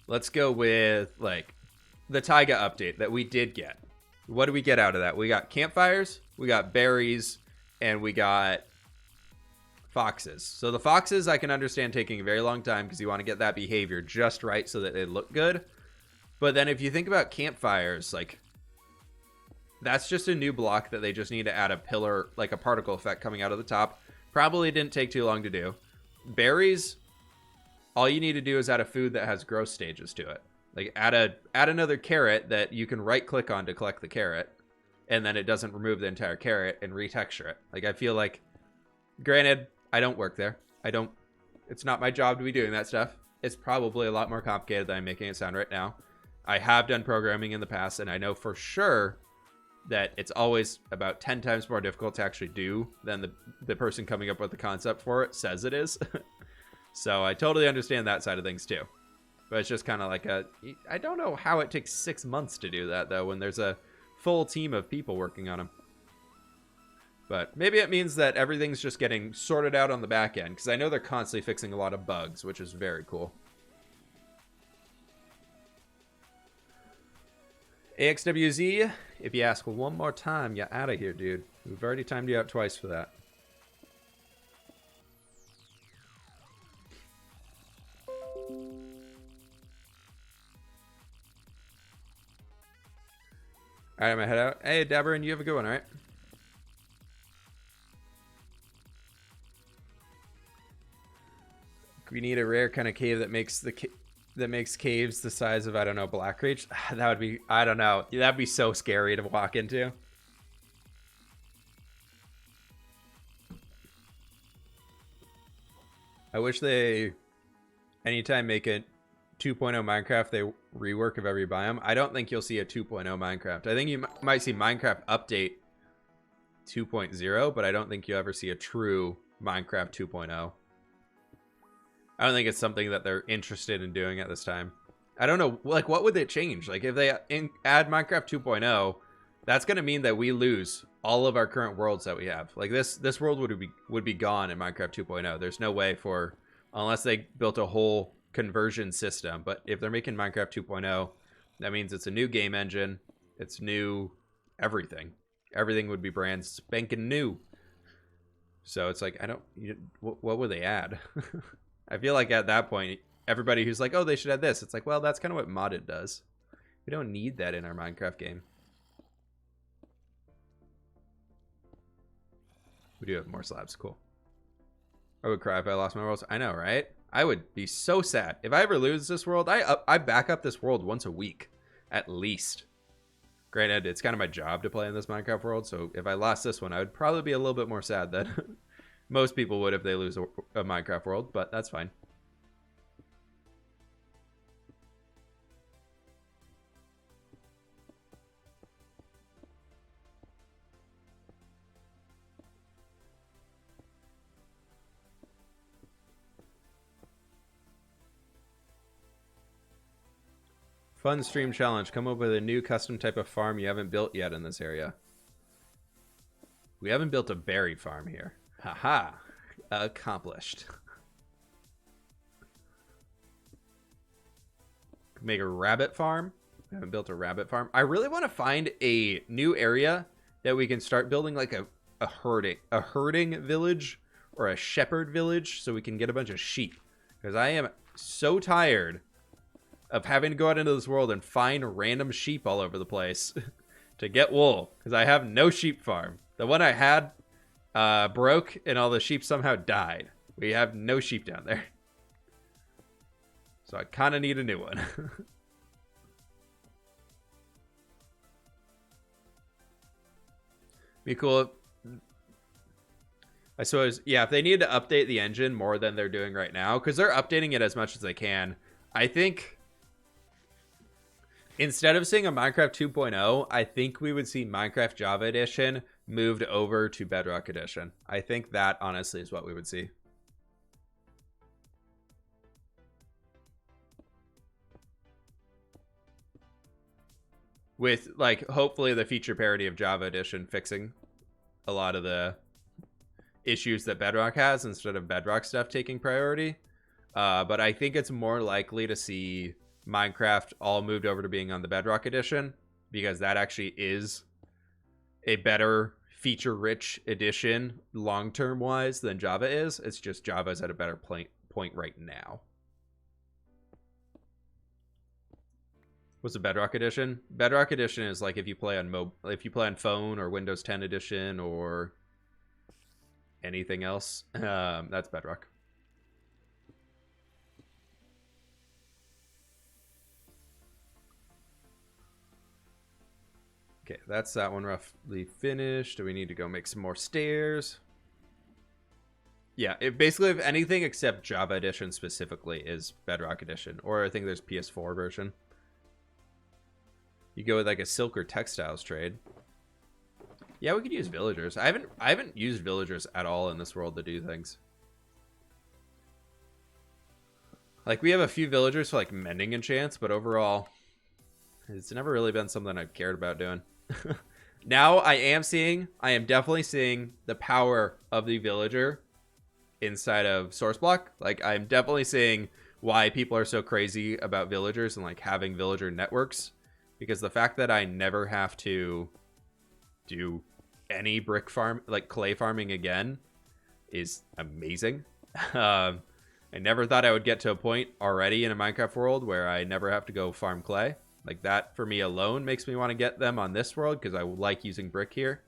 let's go with, like, the taiga update that we did get. What do we get out of that? We got campfires, we got berries, and we got foxes. So the foxes I can understand taking a very long time because you want to get that behavior just right so that they look good. But then if you think about campfires, like, that's just a new block that they just need to add a pillar, like a particle effect coming out of the top. Probably didn't take too long to do. Berries, all you need to do is add a food that has growth stages to it. Like, add another carrot that you can right click on to collect the carrot, and then it doesn't remove the entire carrot and retexture it. Like, I feel like, granted, I don't work there. It's not my job to be doing that stuff. It's probably a lot more complicated than I'm making it sound right now. I have done programming in the past, and I know for sure that it's always about 10 times more difficult to actually do than the person coming up with the concept for it says it is. So I totally understand that side of things too. But it's just kind of like I don't know how it takes 6 months to do that, though, when there's a full team of people working on them. But maybe it means that everything's just getting sorted out on the back end, because I know they're constantly fixing a lot of bugs, which is very cool. AXWZ, if you ask one more time, you're out of here, dude. We've already timed you out twice for that. All right, I'm gonna head out. Hey, Dabber, and you have a good one, all right? We need a rare kind of cave that makes caves the size of, I don't know, Black Reach. That would be, I don't know. That'd be so scary to walk into. I wish they, anytime make it 2.0 Minecraft, they rework of every biome. I don't think you'll see a 2.0 Minecraft. I think you might see Minecraft update 2.0, but I don't think you'll ever see a true Minecraft 2.0. I don't think it's something that they're interested in doing at this time. I don't know, like, what would they change? Like, if they add Minecraft 2.0, that's going to mean that we lose all of our current worlds that we have. Like, this world would be gone in Minecraft 2.0. There's no way for, unless they built a whole conversion system. But if they're making Minecraft 2.0, that means it's a new game engine. It's new everything. Everything would be brand spanking new. So it's like, what would they add? I feel like at that point, everybody who's like, oh, they should add this. It's like, well, that's kind of what modded does. We don't need that in our Minecraft game. We do have more slabs. Cool. I would cry if I lost my worlds. I know, right? I would be so sad. If I ever lose this world, I back up this world once a week, at least. Granted, it's kind of my job to play in this Minecraft world, so if I lost this one, I would probably be a little bit more sad than most people would if they lose a Minecraft world, but that's fine. Fun stream challenge. Come up with a new custom type of farm you haven't built yet in this area. We haven't built a berry farm here. Haha. Accomplished. Make a rabbit farm. We haven't built a rabbit farm. I really want to find a new area that we can start building like a herding village or a shepherd village so we can get a bunch of sheep. Because I am so tired of having to go out into this world and find random sheep all over the place to get wool. Because I have no sheep farm. The one I had broke and all the sheep somehow died. We have no sheep down there. So I kind of need a new one. Be cool. I suppose, yeah, if they need to update the engine more than they're doing right now, because they're updating it as much as they can. I think instead of seeing a Minecraft 2.0, I think we would see Minecraft Java Edition moved over to Bedrock Edition. I think that honestly is what we would see. With, like, hopefully the feature parity of Java Edition fixing a lot of the issues that Bedrock has instead of Bedrock stuff taking priority. But I think it's more likely to see Minecraft all moved over to being on the Bedrock Edition, because that actually is a better feature-rich edition long-term wise than Java is. It's just Java's at a better point right now. What's the Bedrock Edition? Bedrock Edition is like if you play on phone or Windows 10 Edition or anything else. That's Bedrock. Okay, that's that one roughly finished. Do we need to go make some more stairs? Yeah, it basically, if anything except Java Edition specifically is Bedrock Edition, or I think there's PS4 version. You go with like a silk or textiles trade. Yeah, we could use villagers. I haven't used villagers at all in this world to do things. Like, we have a few villagers for like mending enchants, but overall, it's never really been something I've cared about doing. Now I am definitely seeing the power of the villager inside of Source Block. Like, I'm definitely seeing why people are so crazy about villagers and like having villager networks. Because the fact that I never have to do any brick farm, like clay farming again, is amazing. I never thought I would get to a point already in a Minecraft world where I never have to go farm clay. Like, that for me alone makes me want to get them on this world, because I like using brick here.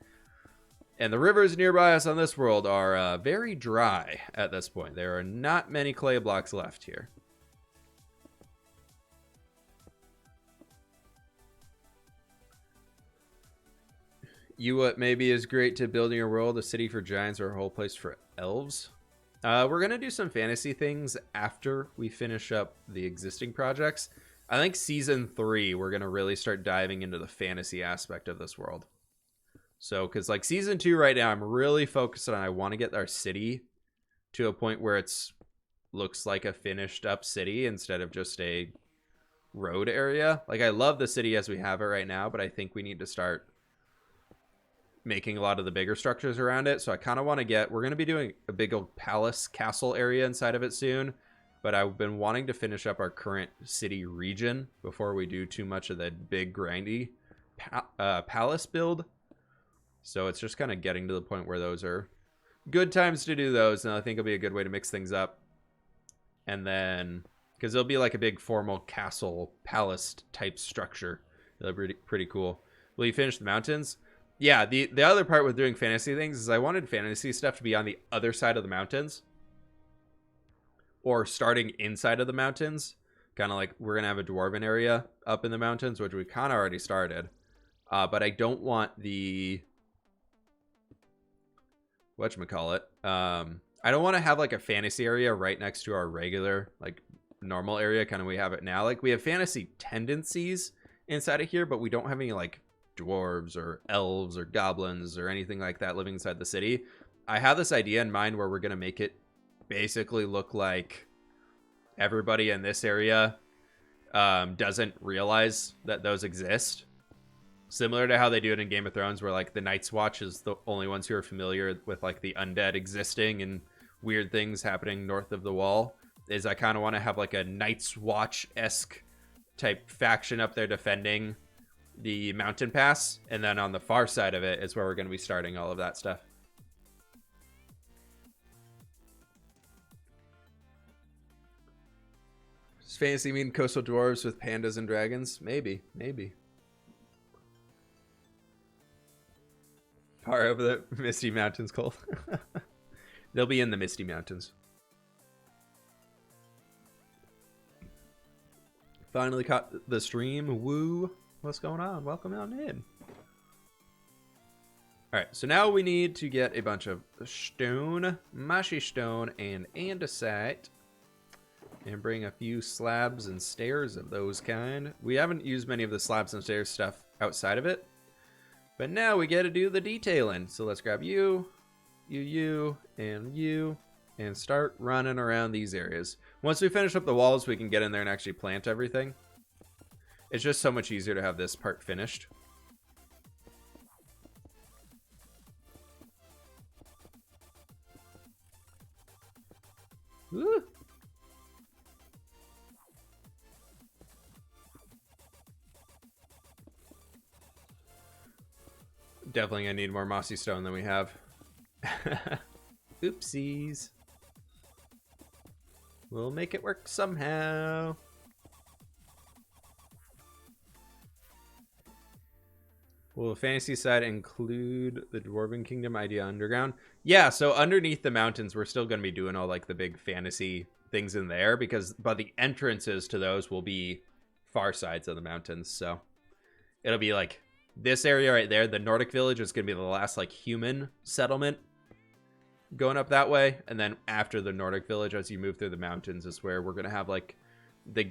And the rivers nearby us on this world are very dry at this point. There are not many clay blocks left here. What maybe is great to building a world, a city for giants or a whole place for elves. We're going to do some fantasy things after we finish up the existing projects. I think season 3, we're going to really start diving into the fantasy aspect of this world. So, because like season 2 right now, I'm really focused on, I want to get our city to a point where it's looks like a finished up city instead of just a road area. Like, I love the city as we have it right now, but I think we need to start making a lot of the bigger structures around it. So I kind of want to we're going to be doing a big old palace castle area inside of it soon, but I've been wanting to finish up our current city region before we do too much of the big grindy palace build. So it's just kind of getting to the point where those are good times to do those, and I think it'll be a good way to mix things up. And then, because it'll be like a big formal castle palace type structure, it'll be pretty cool. Will you finish the mountains? Yeah, the other part with doing fantasy things is I wanted fantasy stuff to be on the other side of the mountains. Or starting inside of the mountains. Kind of like we're going to have a dwarven area up in the mountains, which we kind of already started. But I don't want the... whatchamacallit? I don't want to have like a fantasy area right next to our regular, like, normal area. Kind of we have it now. Like, we have fantasy tendencies inside of here, but we don't have any, like, dwarves or elves or goblins or anything like that living inside the city. I have this idea in mind where we're going to make it basically look like everybody in this area doesn't realize that those exist. Similar to how they do it in Game of Thrones, where like the Night's Watch is the only ones who are familiar with like the undead existing and weird things happening north of the wall. Is I kind of want to have like a Night's Watch-esque type faction up there defending the mountain pass, and then on the far side of it is where we're going to be starting all of that stuff. Does fantasy mean coastal dwarves with pandas and dragons? Maybe. Far over the Misty Mountains, Cole. They'll be in the Misty Mountains. Finally caught the stream. Woo. What's going on? Welcome on in. Alright, so now we need to get a bunch of stone, mashy stone, and andesite. And bring a few slabs and stairs of those kind. We haven't used many of the slabs and stairs stuff outside of it. But now we get to do the detailing. So let's grab you, and start running around these areas. Once we finish up the walls, we can get in there and actually plant everything. It's just so much easier to have this part finished. Woo! Definitely gonna need more mossy stone than we have. Oopsies. We'll make it work somehow. Will the fantasy side include the Dwarven Kingdom idea underground? Yeah, so underneath the mountains, we're still going to be doing all like the big fantasy things in there, but the entrances to those will be far sides of the mountains. So it'll be like this area right there. The Nordic village is going to be the last like human settlement going up that way. And then after the Nordic village, as you move through the mountains, is where we're going to have like the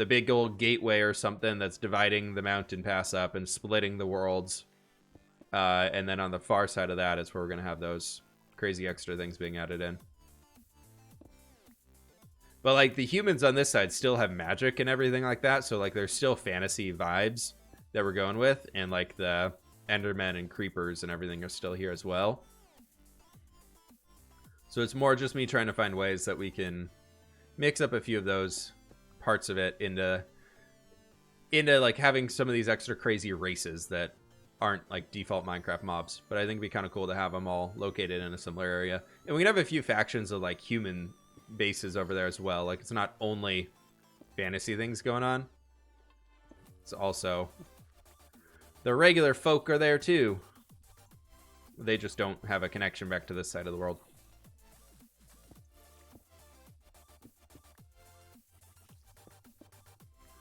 big old gateway or something that's dividing the mountain pass up and splitting the worlds. And then on the far side of that is where we're going to have those crazy extra things being added in. But like the humans on this side still have magic and everything like that. So like there's still fantasy vibes that we're going with. And like the Endermen and Creepers and everything are still here as well. So it's more just me trying to find ways that we can mix up a few of those parts of it into like having some of these extra crazy races that aren't like default Minecraft mobs. But I think it'd be kind of cool to have them all located in a similar area. And we can have a few factions of like human bases over there as well. Like it's not only fantasy things going on. It's also the regular folk are there too. They just don't have a connection back to this side of the world.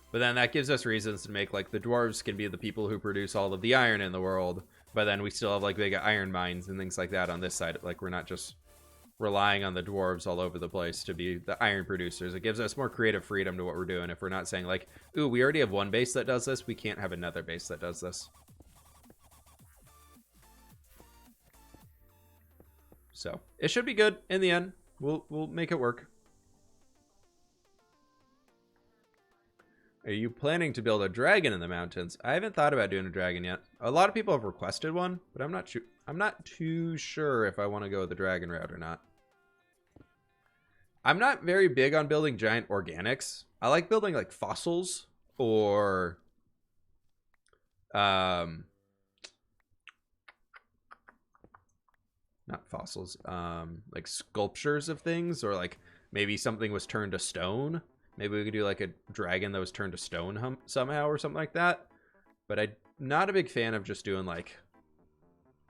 But then that gives us reasons to make like the dwarves can be the people who produce all of the iron in the world. But then we still have like big iron mines and things like that on this side. Like we're not just relying on the dwarves all over the place to be the iron producers. It gives us more creative freedom to what we're doing. If we're not saying like, ooh, we already have one base that does this, we can't have another base that does this. So it should be good in the end. We'll make it work. Are you planning to build a dragon in the mountains? I haven't thought about doing a dragon yet. A lot of people have requested one, but I'm not too sure if I want to go the dragon route or not. I'm not very big on building giant organics. I like building like fossils or not fossils, like sculptures of things, or like maybe something was turned to stone. Maybe we could do like a dragon that was turned to stone somehow or something like that. But I'm not a big fan of just doing like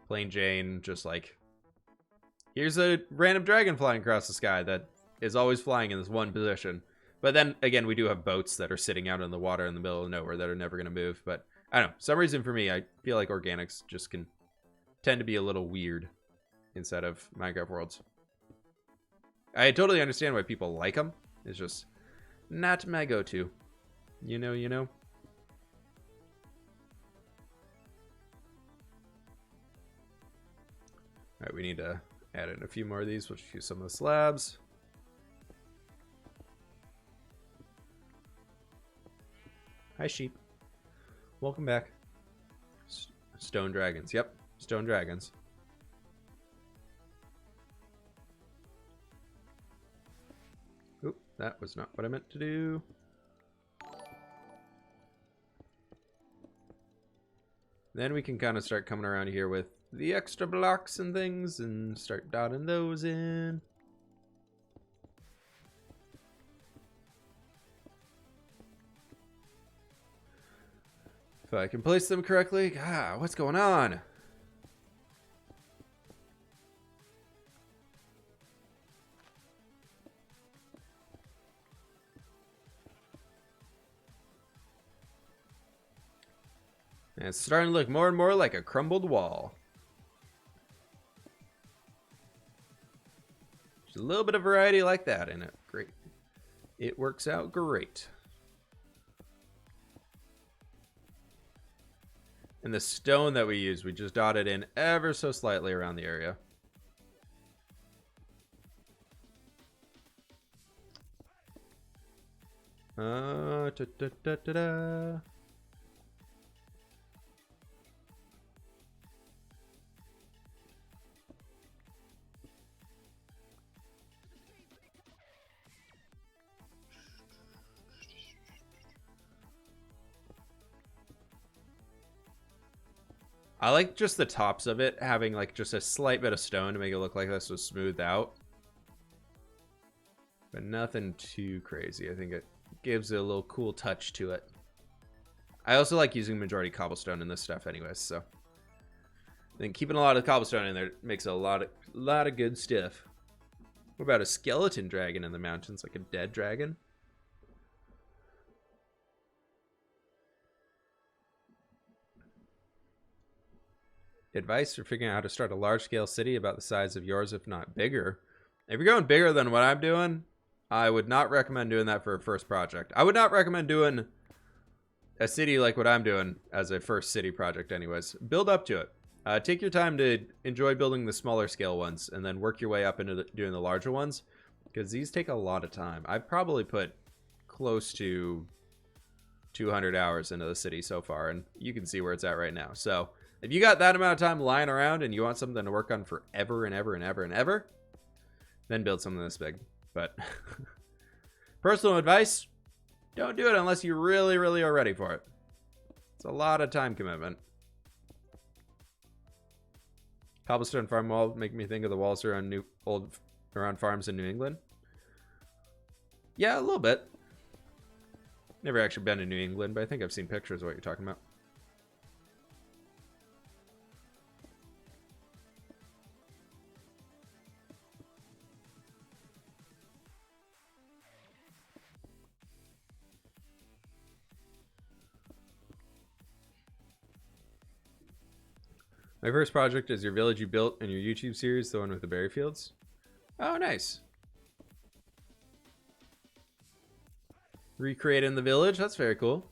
plain Jane, just like, here's a random dragon flying across the sky that is always flying in this one position. But then again, we do have boats that are sitting out in the water in the middle of nowhere that are never going to move. But I don't know. Some reason for me, I feel like organics just can tend to be a little weird inside of Minecraft worlds. I totally understand why people like them. It's just not my go-to. You know. All right, we need to add in a few more of these. We'll use some of the slabs. Hi, sheep. Welcome back. Stone dragons. Yep, stone dragons. Oop, that was not what I meant to do. Then we can kind of start coming around here with the extra blocks and things and start dotting those in. If I can place them correctly. God, what's going on? And it's starting to look more and more like a crumbled wall. There's a little bit of variety like that in it. Great. It works out great. And the stone that we use, we just dotted in ever so slightly around the area. Da. I like just the tops of it having like just a slight bit of stone to make it look like this was smoothed out. But nothing too crazy. I think it gives it a little cool touch to it. I also like using majority cobblestone in this stuff anyways, so I think keeping a lot of cobblestone in there makes a lot of good stuff. What about a skeleton dragon in the mountains, like a dead dragon? Advice for figuring out how to start a large-scale city about the size of yours, if not bigger. If you're going bigger than what I'm doing, I would not recommend doing that for a first project. I would not recommend doing a city like what I'm doing as a first city project anyways. Build up to it. Take your time to enjoy building the smaller scale ones and then work your way up into doing the larger ones, because these take a lot of time. I've probably put close to 200 hours into the city so far, and you can see where it's at right now. So if you got that amount of time lying around and you want something to work on forever and ever and ever and ever, then build something this big. But personal advice, don't do it unless you really, really are ready for it. It's a lot of time commitment. Cobblestone farm wall make me think of the walls around around farms in New England. Yeah, a little bit. Never actually been to New England, but I think I've seen pictures of what you're talking about. My first project is your village you built in your YouTube series, the one with the berry fields. Oh, nice. Recreating the village, that's very cool.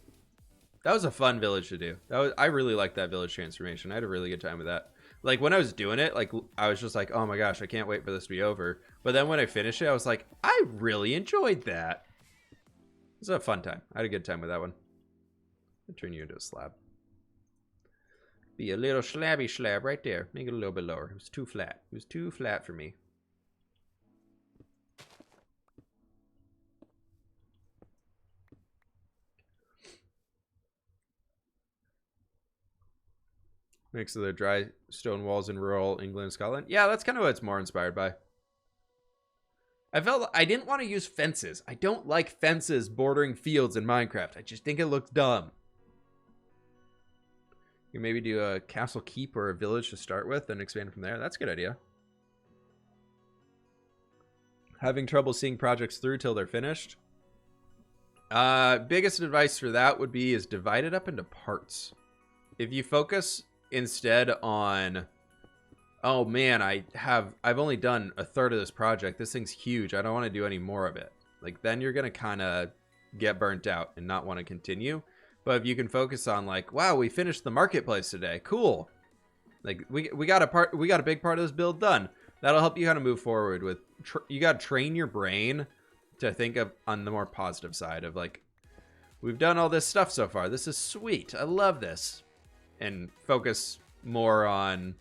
That was a fun village to do. I really liked that village transformation. I had a really good time with that. Like when I was doing it, like I was just like, oh my gosh, I can't wait for this to be over. But then when I finished it, I was like, I really enjoyed that. It was a fun time. I had a good time with that one. I'll turn you into a slab. Be a little slabby slab right there. Make it a little bit lower. It was too flat. It was too flat for me. Mix of the dry stone walls in rural England and Scotland. Yeah, that's kind of what it's more inspired by. I felt I didn't want to use fences. I don't like fences bordering fields in Minecraft. I just think it looks dumb. You maybe do a castle keep or a village to start with and expand from there. That's a good idea. Having trouble seeing projects through till they're finished. Biggest advice for that would be is divide it up into parts. If you focus instead on, oh man, I've only done a third of this project. This thing's huge. I don't want to do any more of it. Like then you're gonna kind of get burnt out and not want to continue. But if you can focus on like, wow, we finished the marketplace today. Cool. Like we got a big part of this build done. That'll help you kind of move forward with. You got to train your brain to think of on the more positive side of like, we've done all this stuff so far. This is sweet. I love this. And focus more on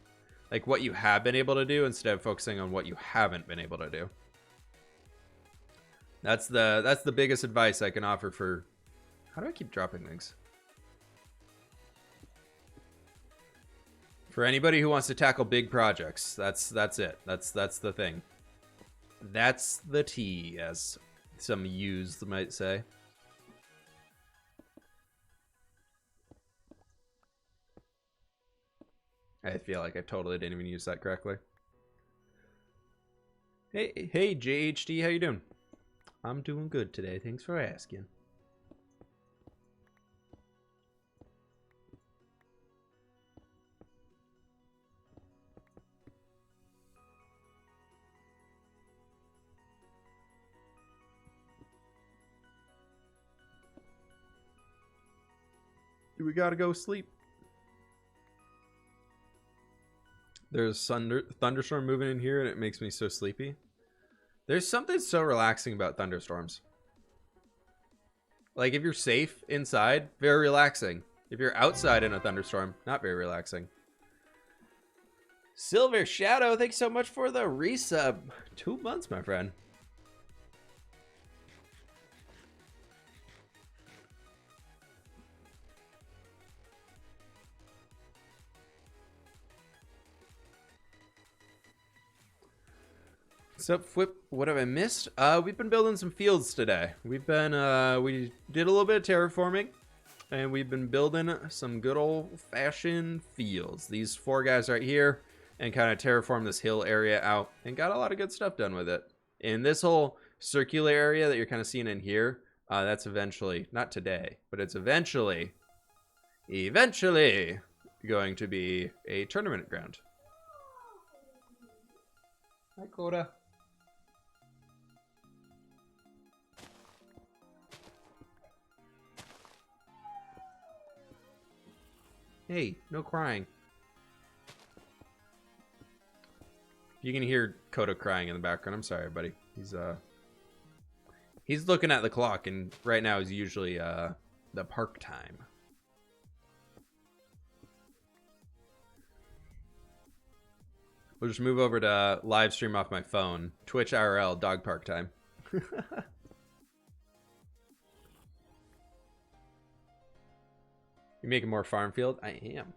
like what you have been able to do instead of focusing on what you haven't been able to do. That's the biggest advice I can offer for... How do I keep dropping things? For anybody who wants to tackle big projects, that's it. That's the thing. That's the T, as some youths might say. I feel like I totally didn't even use that correctly. Hey, JHD, how you doing? I'm doing good today. Thanks for asking. We gotta go sleep. There's thunderstorm moving in here and it makes me so sleepy. There's something so relaxing about thunderstorms. Like if you're safe inside, very relaxing. If you're outside in a thunderstorm, not very relaxing. Silver Shadow, thanks so much for the resub. 2 months, my friend. What's up, fWhip? What have I missed? We've been building some fields today. We've been, we did a little bit of terraforming, and we've been building some good old-fashioned fields. These 4 guys right here, and kind of terraform this hill area out, and got a lot of good stuff done with it. And this whole circular area that you're kind of seeing in here, that's eventually, not today, but it's eventually going to be a tournament ground. Hi, Koda. Hey, no crying. You can hear Koda crying in the background. I'm sorry, buddy. He's looking at the clock, and right now is usually the park time. We'll just move over to live stream off my phone. Twitch IRL, dog park time. You making more farm field? I am.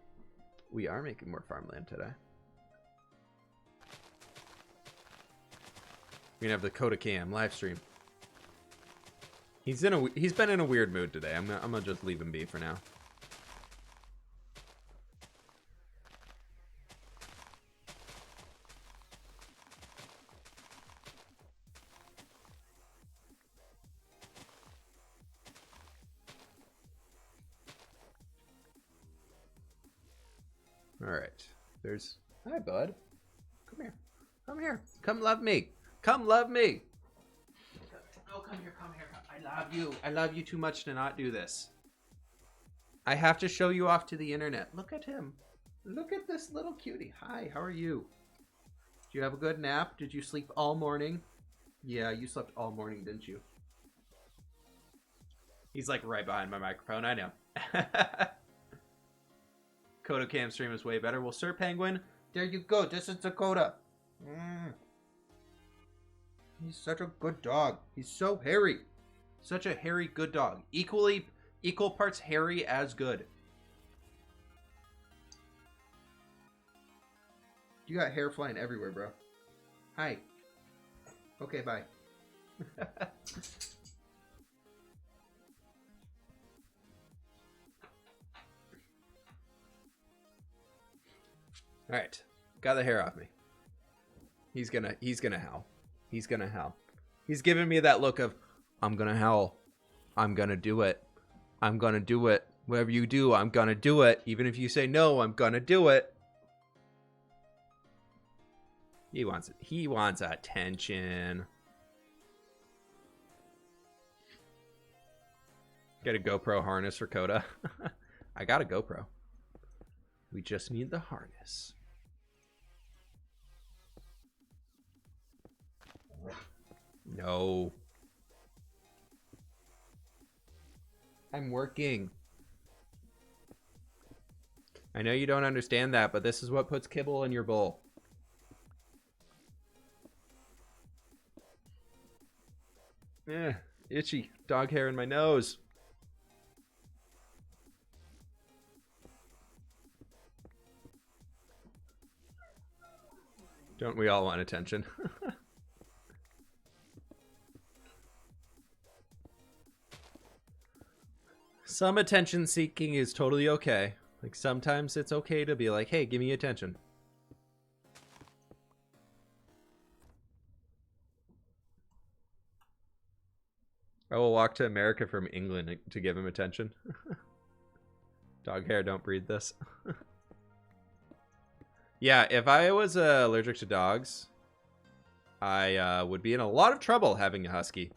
We are making more farmland today. We're gonna have the Koda cam live stream. He's been in a weird mood today. I'm gonna just leave him be for now. All right. Hi, bud. Come here. Come here. Come love me. Come love me. Oh, come here. Come here. I love you. I love you too much to not do this. I have to show you off to the internet. Look at him. Look at this little cutie. Hi, how are you? Did you have a good nap? Did you sleep all morning? Yeah, you slept all morning, didn't you? He's like right behind my microphone. I know. Koda cam stream is way better. Well, Sir Penguin, there you go. This is Dakota. He's such a good dog. He's so hairy. Such a hairy good dog. Equal parts hairy as good. You got hair flying everywhere, bro. Hi. Okay, bye. All right, got the hair off me. He's gonna howl. He's gonna howl. He's giving me that look of, I'm gonna howl. I'm gonna do it. I'm gonna do it. Whatever you do, I'm gonna do it. Even if you say no, I'm gonna do it. He wants it. He wants attention. Get a GoPro harness for Koda. I got a GoPro. We just need the harness. No. I'm working. I know you don't understand that, but this is what puts kibble in your bowl. Eh, itchy dog hair in my nose. Don't we all want attention? Some attention seeking is totally okay. Like sometimes it's okay to be like, hey, give me attention. I will walk to America from England to give him attention. Dog hair, don't breed this. Yeah, if I was allergic to dogs, I would be in a lot of trouble having a husky.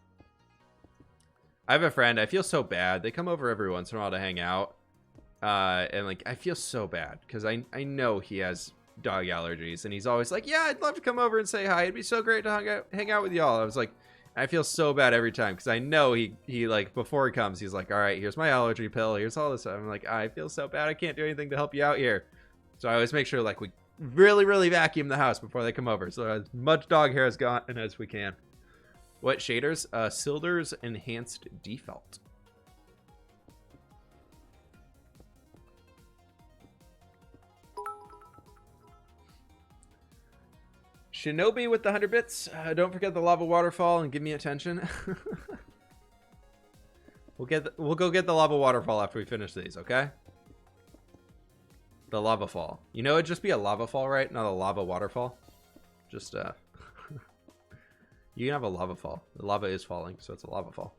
I have a friend, I feel so bad. They come over every once in a while to hang out. And like, I feel so bad because I know he has dog allergies and he's always like, yeah, I'd love to come over and say hi. It'd be so great to hang out with y'all. I was like, I feel so bad every time because I know he like before he comes, he's like, all right, here's my allergy pill. Here's all this stuff. I'm like, I feel so bad. I can't do anything to help you out here. So I always make sure like we really, really vacuum the house before they come over. So as much dog hair is gone as we can. What shaders? Silder's Enhanced Default. Shinobi with the 100 bits. Don't forget the lava waterfall and give me attention. We'll go get the lava waterfall after we finish these, okay? The lava fall. You know, it'd just be a lava fall, right? Not a lava waterfall. Just you can have a lava fall. The lava is falling, so it's a lava fall.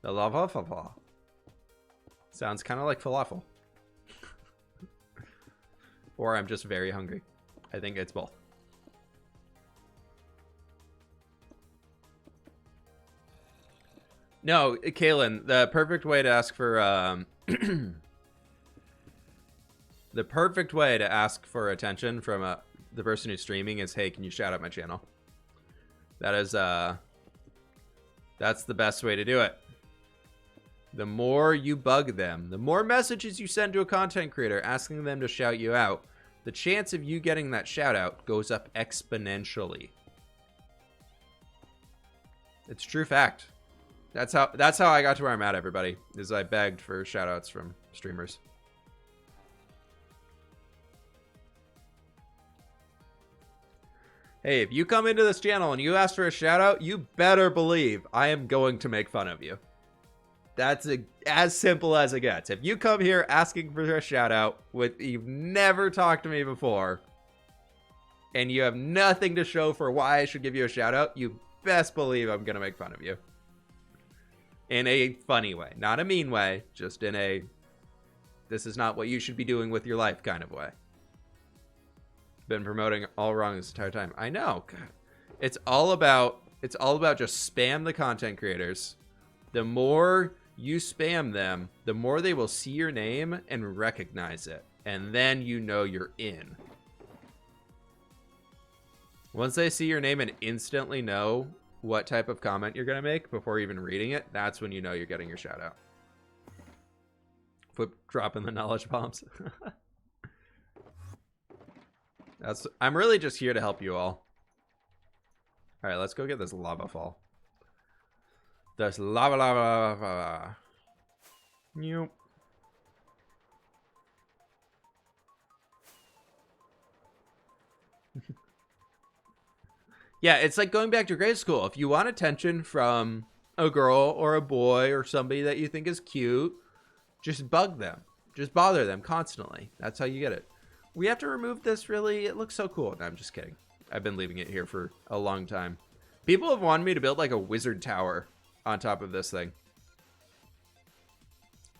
The lava fall. Sounds kind of like falafel. Or I'm just very hungry. I think it's both. No, Kaylin, the perfect way to ask for the perfect way to ask for attention from the person who's streaming is, hey, can you shout out my channel? That is that's the best way to do it. The more you bug them, the more messages you send to a content creator asking them to shout you out, the chance of you getting that shout out goes up exponentially. It's a true fact. That's how I got to where I'm at, everybody, is I begged for shout outs from streamers. Hey, if you come into this channel and you ask for a shout out, you better believe I am going to make fun of you. That's as simple as it gets. If you come here asking for a shout out with you've never talked to me before and you have nothing to show for why I should give you a shout out, you best believe I'm going to make fun of you. In a funny way, not a mean way, just in a this is not what you should be doing with your life kind of way. Been promoting all wrong this entire time. I know. God. It's all about just spam the content creators. The more you spam them, the more they will see your name and recognize it. And then you know you're in. Once they see your name and instantly know what type of comment you're going to make before even reading it, that's when you know you're getting your shout out. Flip dropping the knowledge bombs. I'm really just here to help you all. All right, let's go get this lava fall. There's lava. Nope. Yeah, it's like going back to grade school. If you want attention from a girl or a boy or somebody that you think is cute, just bug them. Just bother them constantly. That's how you get it. We have to remove this, really? It looks so cool. No, I'm just kidding. I've been leaving it here for a long time. People have wanted me to build like a wizard tower on top of this thing,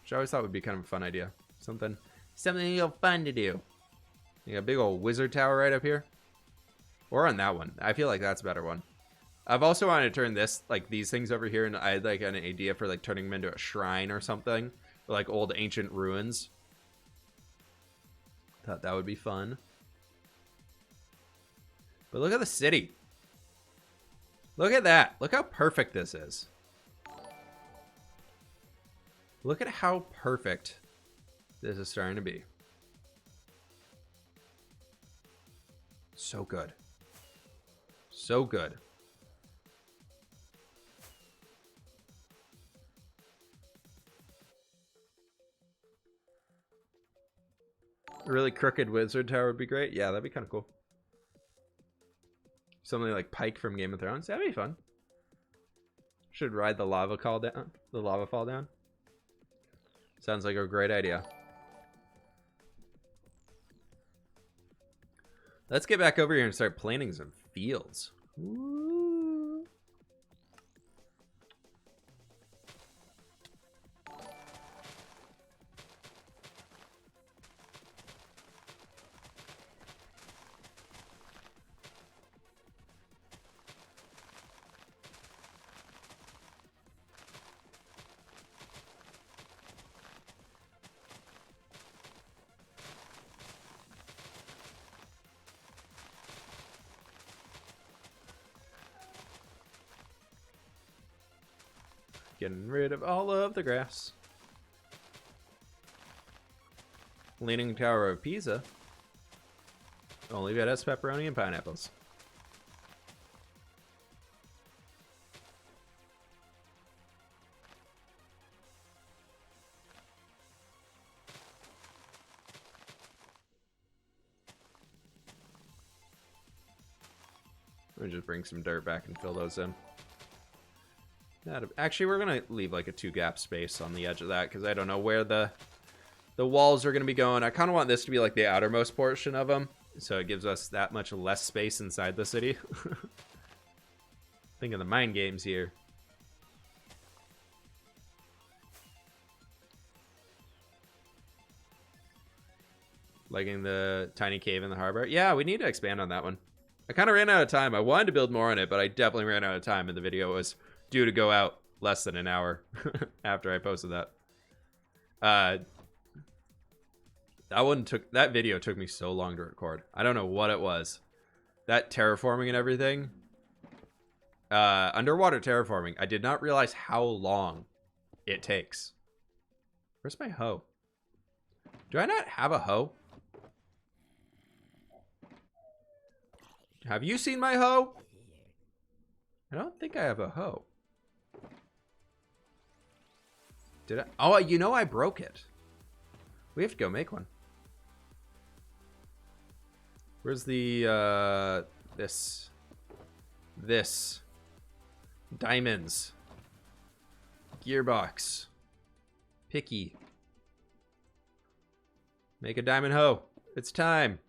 which I always thought would be kind of a fun idea. Something fun to do. You got a big old wizard tower right up here. Or on that one. I feel like that's a better one. I've also wanted to turn this, like these things over here, and I had like an idea for like turning them into a shrine or something. Or like old ancient ruins. Thought that would be fun. But look at the city. Look at that. Look how perfect this is. Look at how perfect this is starting to be. So good. So good. A really crooked wizard tower would be great. Yeah, that'd be kind of cool. Something like Pike from Game of Thrones. That'd be fun. Should ride the lava fall down. The lava fall down. Sounds like a great idea. Let's get back over here and start planting some fields. Ooh. Getting rid of all of the grass. Leaning Tower of Pisa. Only got us pepperoni and pineapples. Let me just bring some dirt back and fill those in. Actually, we're gonna leave like a 2-gap space on the edge of that because I don't know where the walls are gonna be going. I kind of want this to be like the outermost portion of them, so it gives us that much less space inside the city. Think of the mind games here. Liking the tiny cave in the harbor. Yeah, we need to expand on that one. I kind of ran out of time. I wanted to build more on it, but I definitely ran out of time, and the video was due to go out less than an hour after I posted that. That video took me so long to record. I don't know what it was. That terraforming and everything. Underwater terraforming. I did not realize how long it takes. Where's my hoe? Do I not have a hoe? Have you seen my hoe? I don't think I have a hoe. Did I? Oh, you know I broke it. We have to go make one. Where's the, this. Diamonds. Gearbox. Picky. Make a diamond hoe. It's time.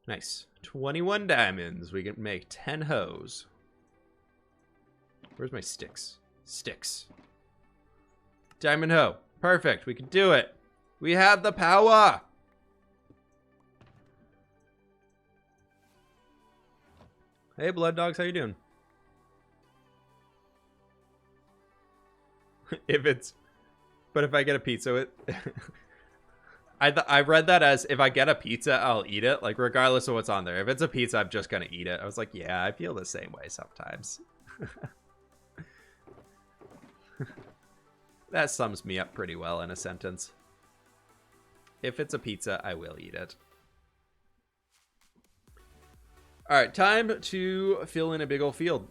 Nice. 21 diamonds. We can make 10 hoes. Where's my sticks? Sticks. Diamond hoe. Perfect. We can do it. We have the power. Hey, blood dogs. How you doing? But if I get a pizza, I read that as if I get a pizza, I'll eat it, like regardless of what's on there. If it's a pizza, I'm just gonna eat it. I was like, yeah, I feel the same way sometimes. That sums me up pretty well in a sentence. If it's a pizza, I will eat it. All right, time to fill in a big old field.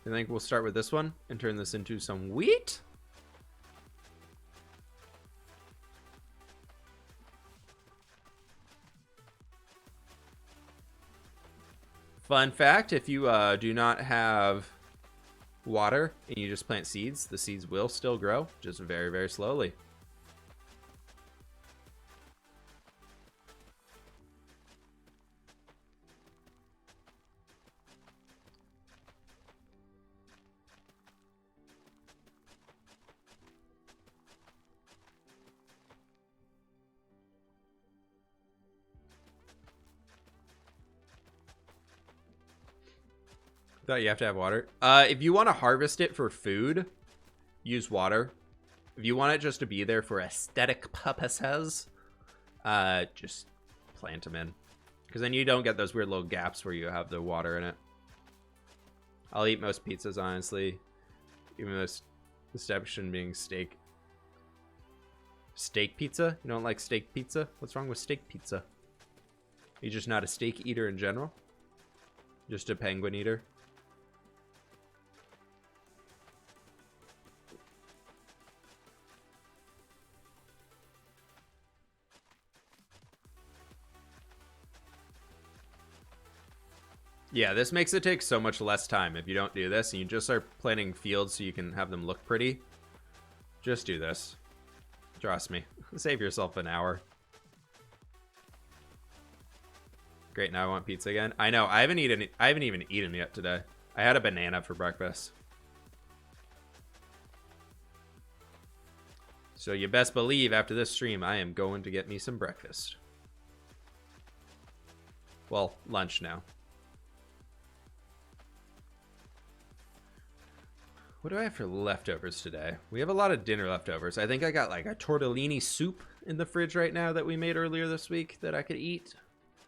I think we'll start with this one and turn this into some wheat. Fun fact, if you do not have water and you just plant seeds, the seeds will still grow, just very, very slowly. Thought you have to have water. If you want to harvest it for food, use water. If you want it just to be there for aesthetic purposes, just plant them in. Because then you don't get those weird little gaps where you have the water in it. I'll eat most pizzas, honestly. Even though this exception being steak. Steak pizza? You don't like steak pizza? What's wrong with steak pizza? You're just not a steak eater in general? Just a penguin eater? Yeah, this makes it take so much less time if you don't do this and you just start planting fields so you can have them look pretty. Just do this. Trust me. Save yourself an hour. Great, now I want pizza again. I know, I haven't even eaten yet today. I had a banana for breakfast. So you best believe after this stream I am going to get me some breakfast. Well, lunch now. What do I have for leftovers today? We have a lot of dinner leftovers. I think I got like a tortellini soup in the fridge right now that we made earlier this week that I could eat.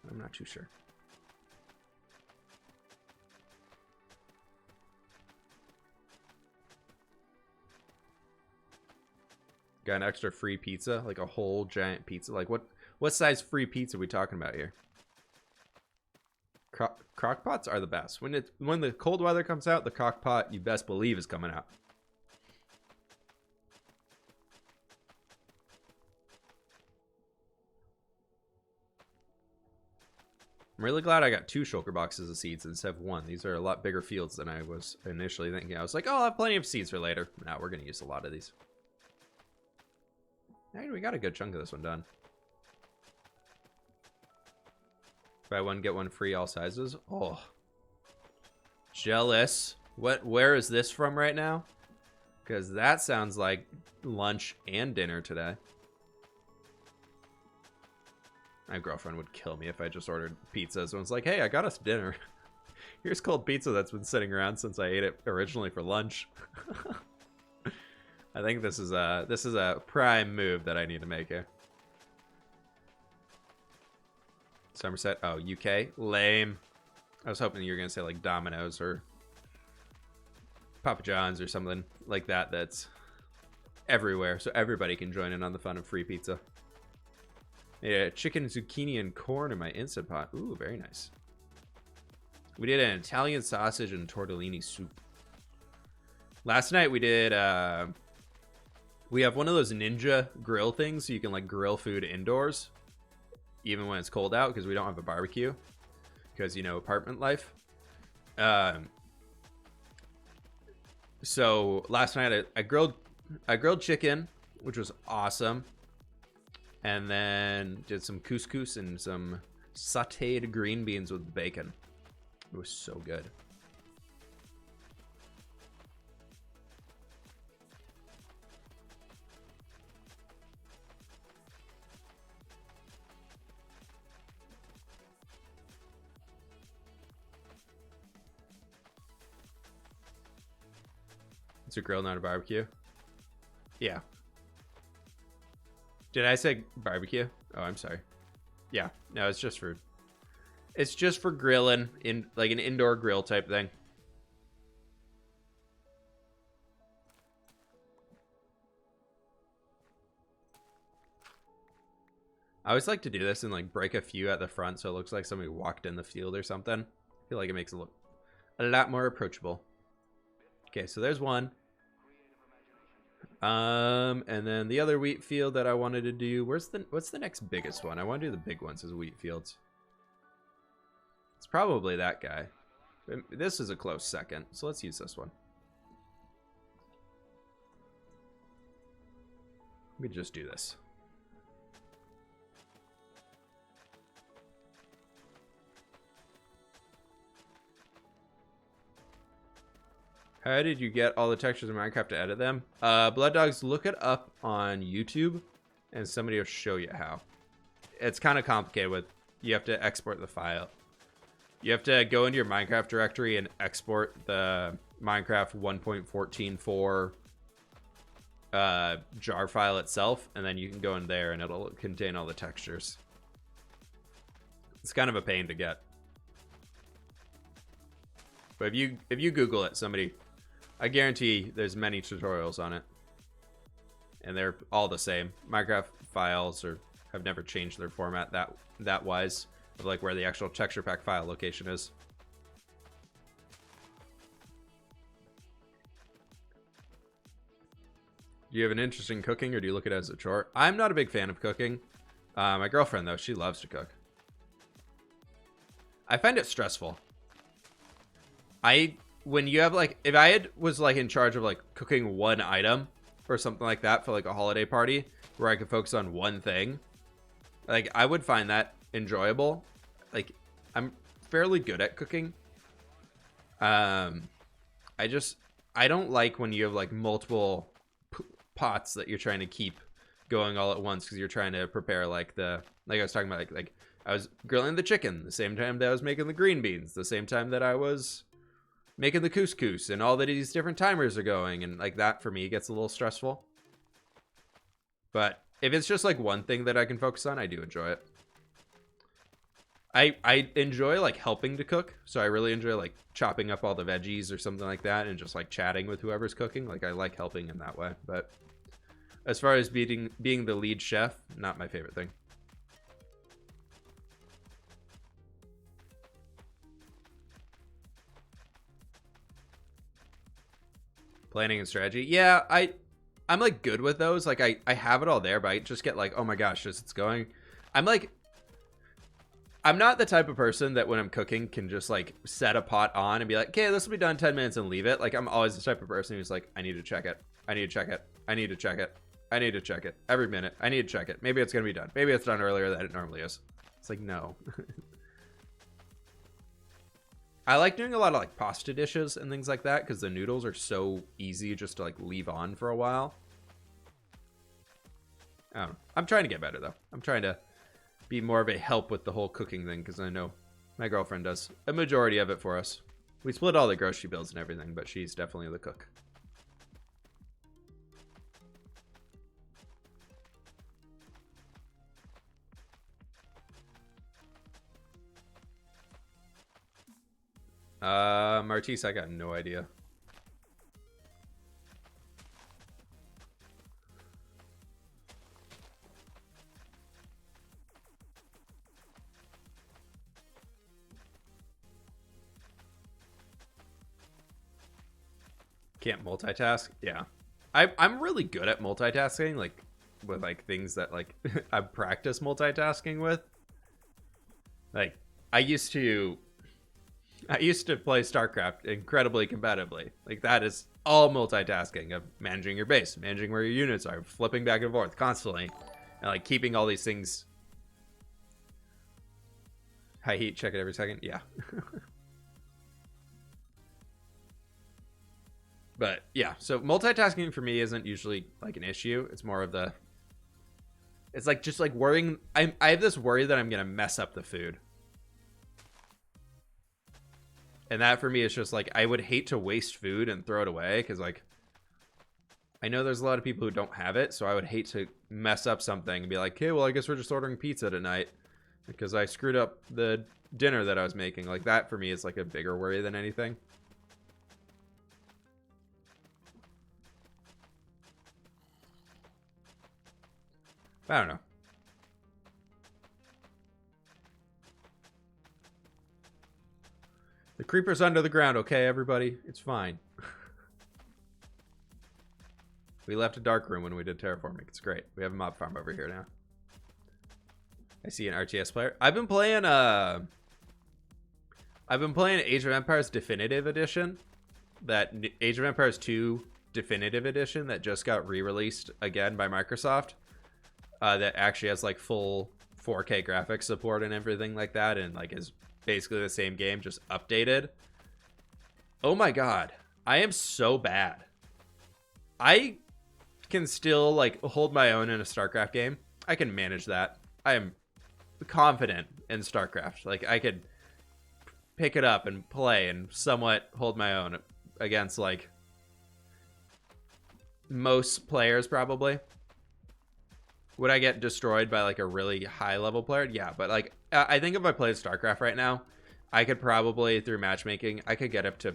I'm not too sure. Got an extra free pizza, like a whole giant pizza. Like what size free pizza are we talking about here? Crock pots are the best. When the cold weather comes out, the crock pot you best believe is coming out. I'm really glad I got 2 shulker boxes of seeds instead of 1. These are a lot bigger fields than I was initially thinking. I was like, oh, I'll have plenty of seeds for later. Now we're going to use a lot of these. Hey, we got a good chunk of this one done. Buy one, get one free, all sizes. Oh. Jealous. Where is this from right now? Because that sounds like lunch and dinner today. My girlfriend would kill me if I just ordered pizza. So it's like, hey, I got us dinner. Here's cold pizza that's been sitting around since I ate it originally for lunch. I think this is a prime move that I need to make here. Somerset. Oh, UK. Lame. I was hoping you were going to say like Domino's or Papa John's or something like that that's everywhere. So everybody can join in on the fun of free pizza. Yeah, chicken, zucchini, and corn in my Instant Pot. Ooh, very nice. We did an Italian sausage and tortellini soup. Last night we did... we have one of those Ninja grill things so you can like grill food indoors. Even when it's cold out, because we don't have a barbecue, because you know, apartment life. So last night I grilled chicken, which was awesome, and then did some couscous and some sautéed green beans with bacon. It was so good. It's a grill, not a barbecue. Yeah. Did I say barbecue? Oh, I'm sorry. Yeah. No, it's just for grilling in like an indoor grill type thing. I always like to do this and like break a few at the front so it looks like somebody walked in the field or something. I feel like it makes it look a lot more approachable. Okay, so there's one. And then the other wheat field that I wanted to do, what's the next biggest one? I want to do the big ones as wheat fields. It's probably that guy. This is a close second, so let's use this one. We could just do this. How did you get all the textures in Minecraft to edit them? Blood Dogs, look it up on YouTube and somebody will show you how. It's kind of complicated you have to export the file. You have to go into your Minecraft directory and export the Minecraft 1.14.4 jar file itself, and then you can go in there and it'll contain all the textures. It's kind of a pain to get. But if you Google it, I guarantee there's many tutorials on it. And they're all the same. Minecraft files have never changed their format that wise of like where the actual texture pack file location is. Do you have an interest in cooking, or do you look at it as a chore? I'm not a big fan of cooking. My girlfriend, though, she loves to cook. I find it stressful. When you have like, if I was like in charge of like cooking one item or something like that for like a holiday party where I could focus on one thing, like I would find that enjoyable. Like I'm fairly good at cooking. I don't like when you have like multiple pots that you're trying to keep going all at once because you're trying to prepare like I was talking about like I was grilling the chicken the same time that I was making the green beans, the same time that I was making the couscous, and all that these different timers are going, and like that for me gets a little stressful. But if it's just like one thing that I can focus on, I do enjoy it. I enjoy like helping to cook, so I really enjoy like chopping up all the veggies or something like that and just like chatting with whoever's cooking. Like I like helping in that way. But as far as being the lead chef, not my favorite thing. Planning and strategy. Yeah, I'm like good with those. Like I have it all there, but I just get like, oh my gosh, it's going. I'm not the type of person that when I'm cooking can just like set a pot on and be like, okay, this will be done in 10 minutes and leave it. Like I'm always the type of person who's like, I need to check it. I need to check it. I need to check it. I need to check it every minute. I need to check it. Maybe it's going to be done. Maybe it's done earlier than it normally is. It's like, no. I like doing a lot of like pasta dishes and things like that because the noodles are so easy just to like leave on for a while. I don't know. I'm trying to get better though. I'm trying to be more of a help with the whole cooking thing because I know my girlfriend does a majority of it for us. We split all the grocery bills and everything, but she's definitely the cook. Martise, I got no idea. Can't multitask? Yeah. I'm really good at multitasking, like with like things that like I practice multitasking with. Like I used to play StarCraft incredibly competitively. Like that is all multitasking of managing your base, managing where your units are, flipping back and forth constantly, and like keeping all these things. High heat, check it every second. Yeah. But yeah, so multitasking for me isn't usually like an issue. It's more of it's like just like worrying. I have this worry that I'm gonna mess up the food. And that for me is just like, I would hate to waste food and throw it away because like, I know there's a lot of people who don't have it. So I would hate to mess up something and be like, okay, well, I guess we're just ordering pizza tonight because I screwed up the dinner that I was making. Like that for me is like a bigger worry than anything. I don't know. The creeper's under the ground, okay, everybody? It's fine. We left a dark room when we did terraforming. It's great. We have a mob farm over here now. I see an RTS player. I've been playing Age of Empires Definitive Edition. That Age of Empires 2 Definitive Edition that just got re-released again by Microsoft. That actually has like full 4K graphics support and everything like that, and like is basically the same game, just updated. Oh my god, I am so bad. I can still like hold my own in a StarCraft game. I can manage that. I am confident in StarCraft. Like I could pick it up and play and somewhat hold my own against like most players probably. Would I get destroyed by like a really high level player? Yeah, but like I think if I played StarCraft right now, I could probably, through matchmaking, I could get up to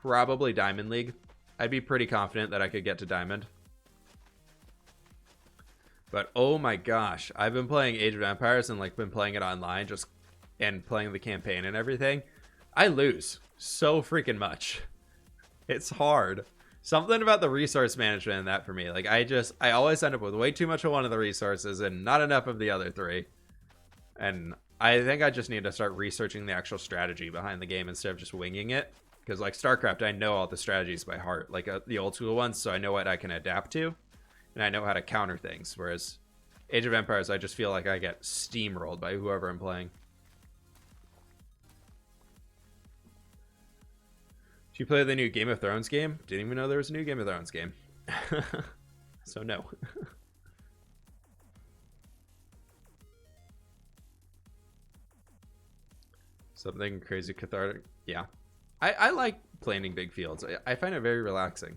probably Diamond League. I'd be pretty confident that I could get to Diamond. But oh my gosh, I've been playing Age of Empires and like been playing it online just and playing the campaign and everything. I lose so freaking much. It's hard. Something about the resource management and that for me. Like I always end up with way too much of one of the resources and not enough of the other three. And I think I just need to start researching the actual strategy behind the game instead of just winging it. Because like StarCraft, I know all the strategies by heart, like the old school ones, so I know what I can adapt to. And I know how to counter things. Whereas Age of Empires, I just feel like I get steamrolled by whoever I'm playing. Did you play the new Game of Thrones game? Didn't even know there was a new Game of Thrones game. So no. Something crazy cathartic. Yeah. I like planning big fields. I find it very relaxing.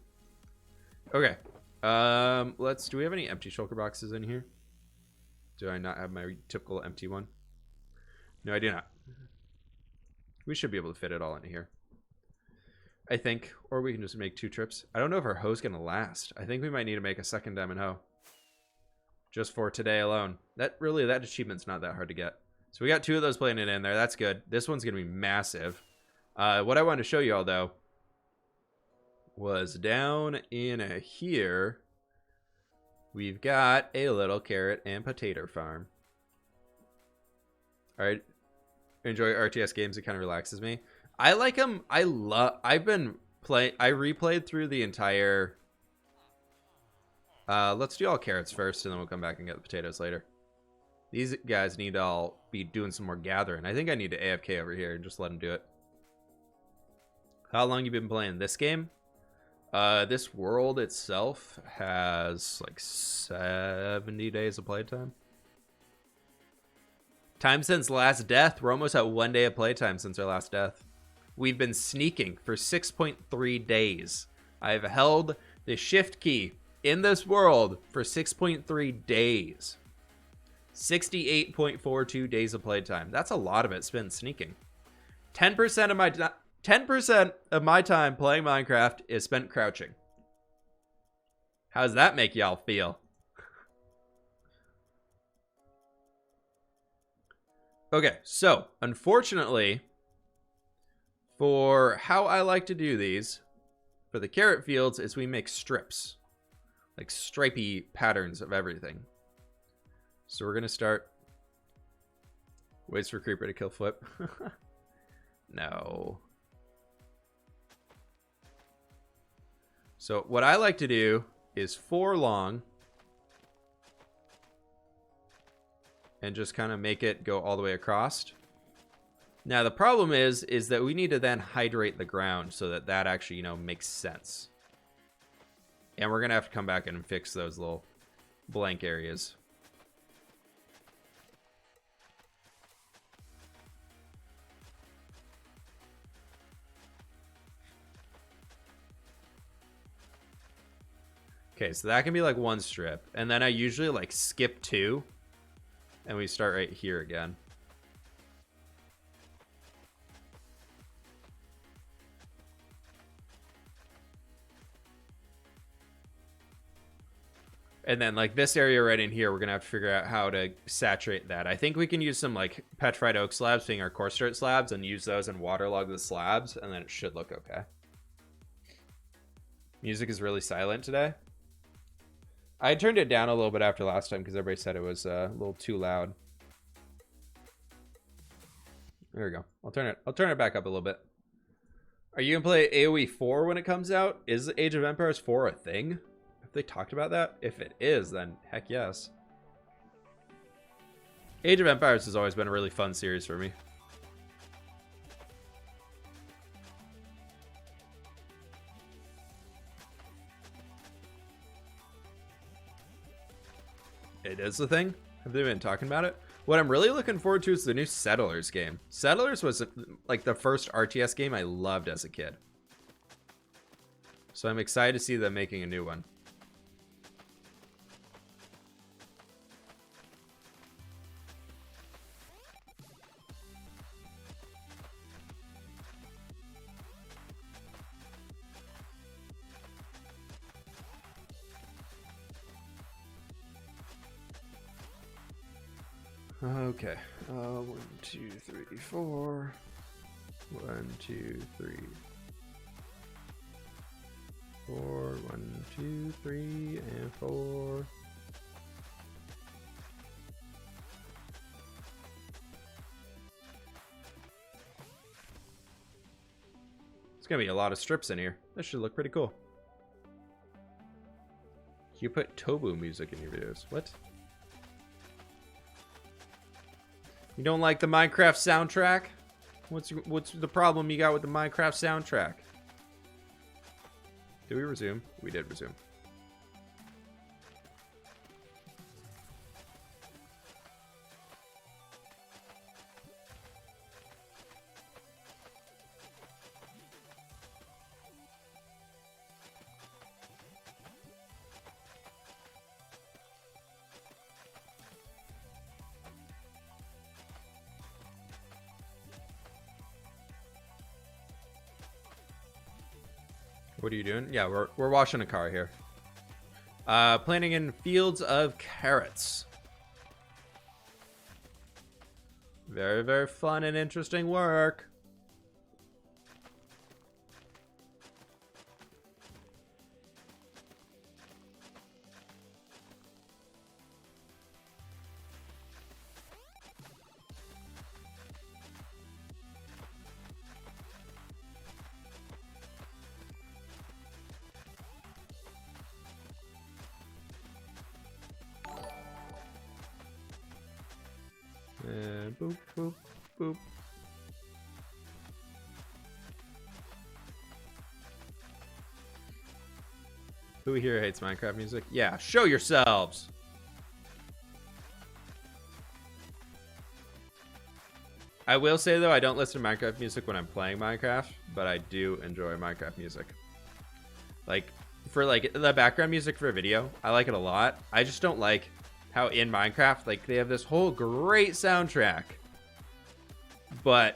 Okay. Do we have any empty shulker boxes in here? Do I not have my typical empty one? No, I do not. We should be able to fit it all in here, I think. Or we can just make 2 trips. I don't know if our hoe's gonna last. I think we might need to make a second diamond hoe just for today alone. That achievement's not that hard to get. So we got 2 of those planted in there. That's good. This one's gonna be massive. What I wanted to show you all though was down in here we've got a little carrot and potato farm. All right, enjoy RTS games. It kind of relaxes me. I like them. I replayed through the entire let's do all carrots first and then we'll come back and get the potatoes later. These guys need to all be doing some more gathering. I think I need to AFK over here and just let them do it. How long you been playing this game? This world itself has like 70 days of playtime. Time since last death. We're almost at 1 day of playtime since our last death. We've been sneaking for 6.3 days. I've held the shift key in this world for 6.3 days. 68.42 days of playtime. That's a lot of it spent sneaking. 10% of my time playing Minecraft is spent crouching. How does that make y'all feel? Okay, so unfortunately, for how I like to do these, for the carrot fields, is we make strips, like stripy patterns of everything. So we're gonna start. Waits for creeper to kill fWhip. No. So what I like to do is 4 long and just kind of make it go all the way across. Now the problem is that we need to then hydrate the ground so that actually, you know, makes sense. And we're gonna have to come back in and fix those little blank areas. Okay, so that can be like 1 strip. And then I usually like skip 2. And we start right here again. And then like this area right in here, we're going to have to figure out how to saturate that. I think we can use some like petrified oak slabs being our coarse dirt slabs and use those and waterlog the slabs. And then it should look okay. Music is really silent today. I turned it down a little bit after last time because everybody said it was a little too loud. There we go. I'll turn it back up a little bit. Are you gonna play AoE 4 when it comes out? Is Age of Empires 4 a thing? Have they talked about that? If it is, then heck yes. Age of Empires has always been a really fun series for me. It is a thing? Have they been talking about it? What I'm really looking forward to is the new Settlers game. Settlers was like the first RTS game I loved as a kid. So I'm excited to see them making a new one. Okay. 1, 2, 3, 4. 1, 2, 3, 4. 1, 2, 3, and 4. It's gonna be a lot of strips in here. This should look pretty cool. You put Tobu music in your videos. What? You don't like the Minecraft soundtrack? What's the problem you got with the Minecraft soundtrack? Did we resume? We did resume. What are you doing? Yeah, we're washing a car here. Planting in fields of carrots. Very, very fun and interesting work. And boop, boop, boop. Who here hates Minecraft music? Yeah, show yourselves. I will say though, I don't listen to Minecraft music when I'm playing Minecraft, but I do enjoy Minecraft music. Like, for like the background music for a video, I like it a lot. I just don't like how in Minecraft, like, they have this whole great soundtrack, but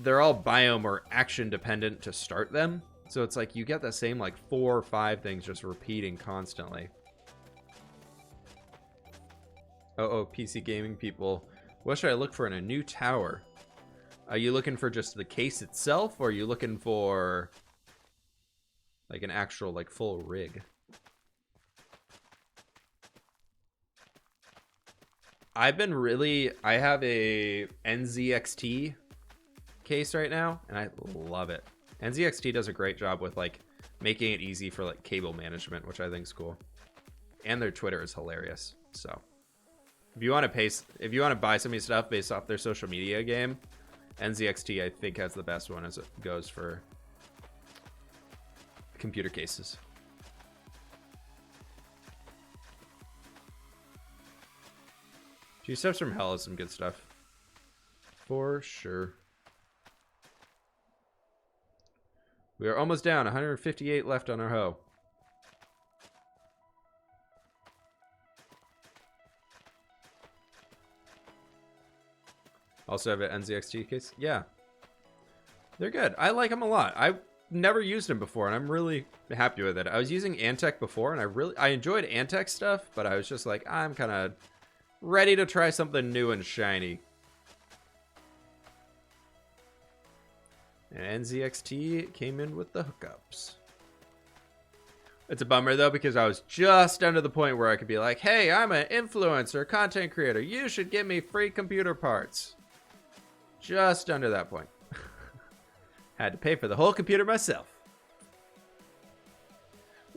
they're all biome or action dependent to start them. So it's like you get the same like 4 or 5 things just repeating constantly. Oh, PC gaming people. What should I look for in a new tower? Are you looking for just the case itself, or are you looking for like an actual like full rig? I have a NZXT case right now, and I love it. NZXT does a great job with like making it easy for like cable management, which I think is cool. And their Twitter is hilarious. So if you want to buy somebody's stuff based off their social media game, NZXT I think has the best one as it goes for computer cases. G-Steps from Hell is some good stuff. For sure. We are almost down. 158 left on our hoe. Also have an NZXT case? Yeah. They're good. I like them a lot. I've never used them before, and I'm really happy with it. I was using Antec before, and I enjoyed Antec stuff, but I was just like, I'm kind of ready to try something new and shiny. And NZXT came in with the hookups. It's a bummer though, because I was just under the point where I could be like, hey, I'm an influencer, content creator. You should give me free computer parts. Just under that point. Had to pay for the whole computer myself.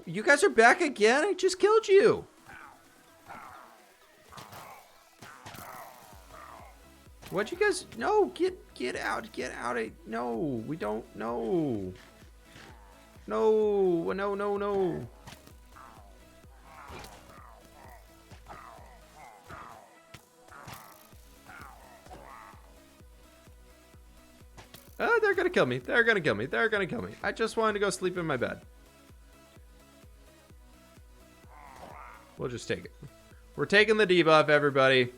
You guys are back again? I just killed you. What'd you guys? No, get out of. No, we don't. No. No. Oh, they're gonna kill me. They're gonna kill me. I just wanted to go sleep in my bed. We'll just take it. We're taking the debuff, everybody.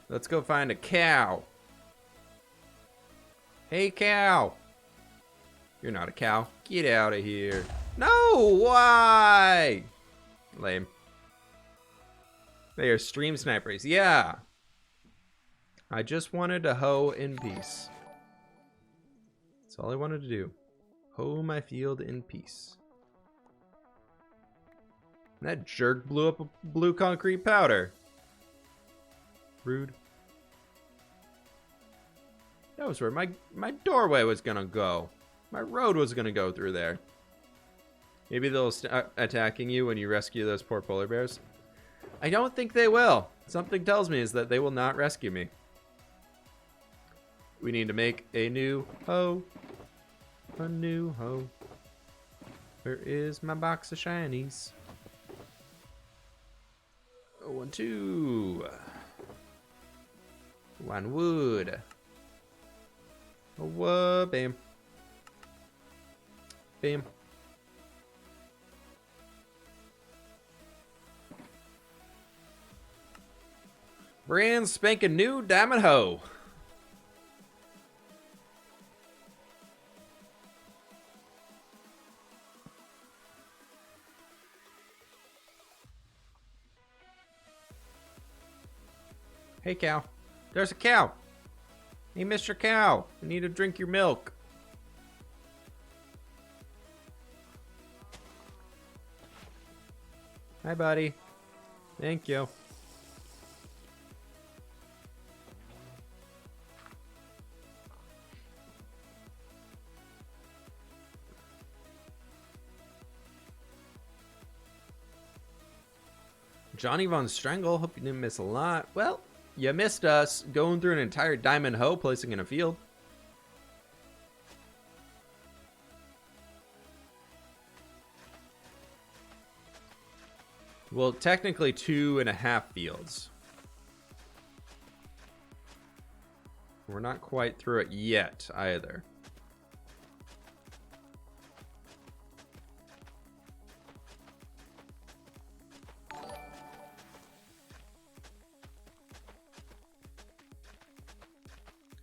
Let's go find a cow. Hey, cow. You're not a cow. Get out of here. No, why? Lame. They are stream snipers. Yeah. I just wanted to hoe in peace. That's all I wanted to do. Hoe my field in peace. And that jerk blew up a blue concrete powder. Rude. That was where my doorway was gonna go. My road was gonna go through there. Maybe they'll start attacking you when you rescue those poor polar bears. I don't think they will. Something tells me is that they will not rescue me. We need to make a new hoe. A new hoe. Where is my box of shinies? 1, 2. 1 wood. Oh, whoa, bam. Bam. Brand spanking new diamond hoe. Hey, cow. There's a cow. Hey, Mr. Cow. I need to drink your milk. Hi, buddy. Thank you. Johnny Von Strangle, hope you didn't miss a lot. Well, you missed us going through an entire diamond hoe, placing in a field. Well, technically 2.5 fields. We're not quite through it yet, either.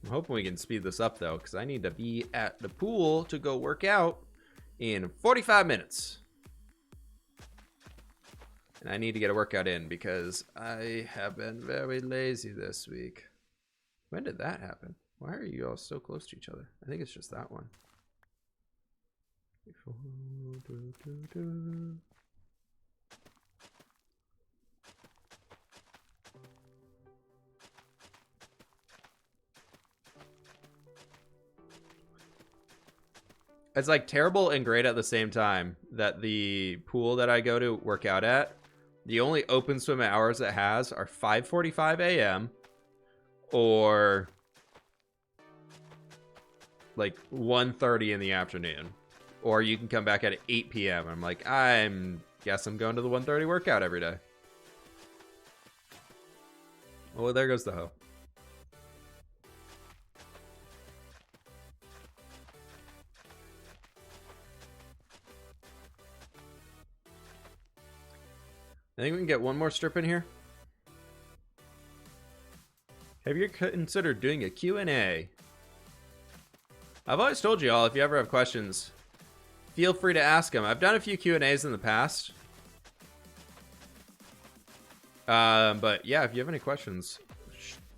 I'm hoping we can speed this up, though, because I need to be at the pool to go work out in 45 minutes. And I need to get a workout in because I have been very lazy this week. When did that happen? Why are you all so close to each other? I think it's just that one. It's like terrible and great at the same time that the pool that I go to work out at, the only open swim hours it has are 5:45 a.m. or like 1:30 in the afternoon. Or you can come back at 8 p.m. I'm like, guess I'm going to the 1:30 workout every day. Oh, there goes the hoe. I think we can get one more strip in here. Have you considered doing a Q&A? I've always told you all, if you ever have questions, feel free to ask them. I've done a few Q&As in the past. But yeah, if you have any questions,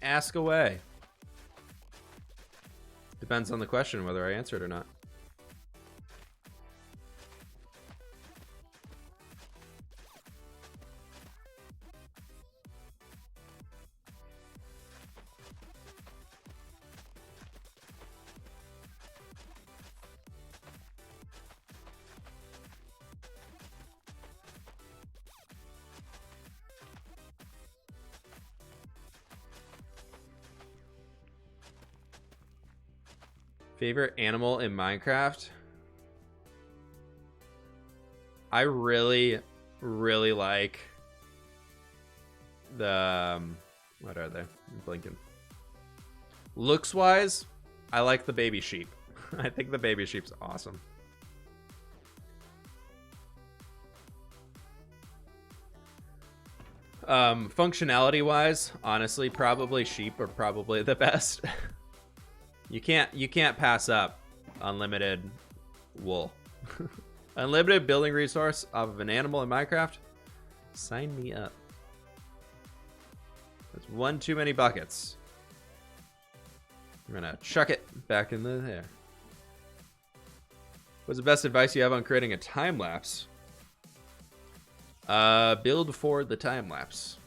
ask away. Depends on the question whether I answer it or not. Favorite animal in Minecraft? I really like the what are they? I'm blinking. Looks wise, I like the baby sheep. I think the baby sheep's awesome. Functionality wise, honestly, probably sheep are probably the best. You can't pass up unlimited wool. Unlimited building resource off of an animal in Minecraft. Sign me up. That's one too many buckets. I'm gonna chuck it back in the there. What's the best advice you have on creating a time lapse? Build for the time lapse.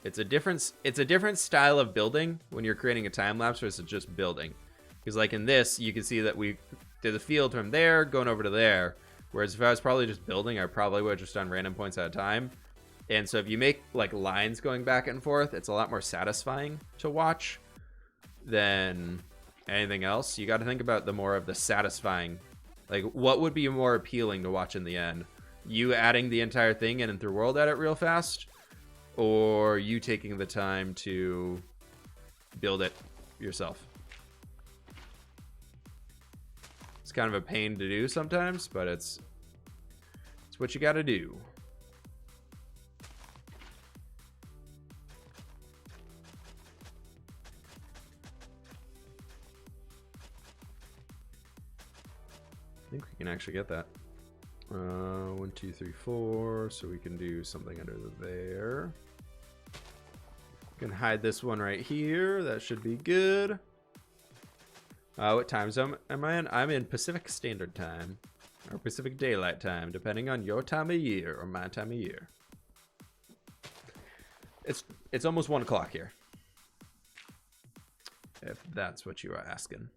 It's a different style of building when you're creating a time lapse versus just building. Because like in this, you can see that we did the field from there going over to there. Whereas if I was probably just building, I probably would have just done random points at a time. And so if you make like lines going back and forth, it's a lot more satisfying to watch than anything else. You got to think about the more of the satisfying, like what would be more appealing to watch in the end? You adding the entire thing in and through world edit real fast, or you taking the time to build it yourself? It's kind of a pain to do sometimes, but it's what you got to do. I think we can actually get that. 1, 2, 3, 4. So we can do something under there. We can hide this one right here. That should be good. What time zone am I in? I'm in Pacific Standard Time, or Pacific Daylight Time, depending on your time of year or my time of year. It's almost 1 o'clock here, if that's what you are asking.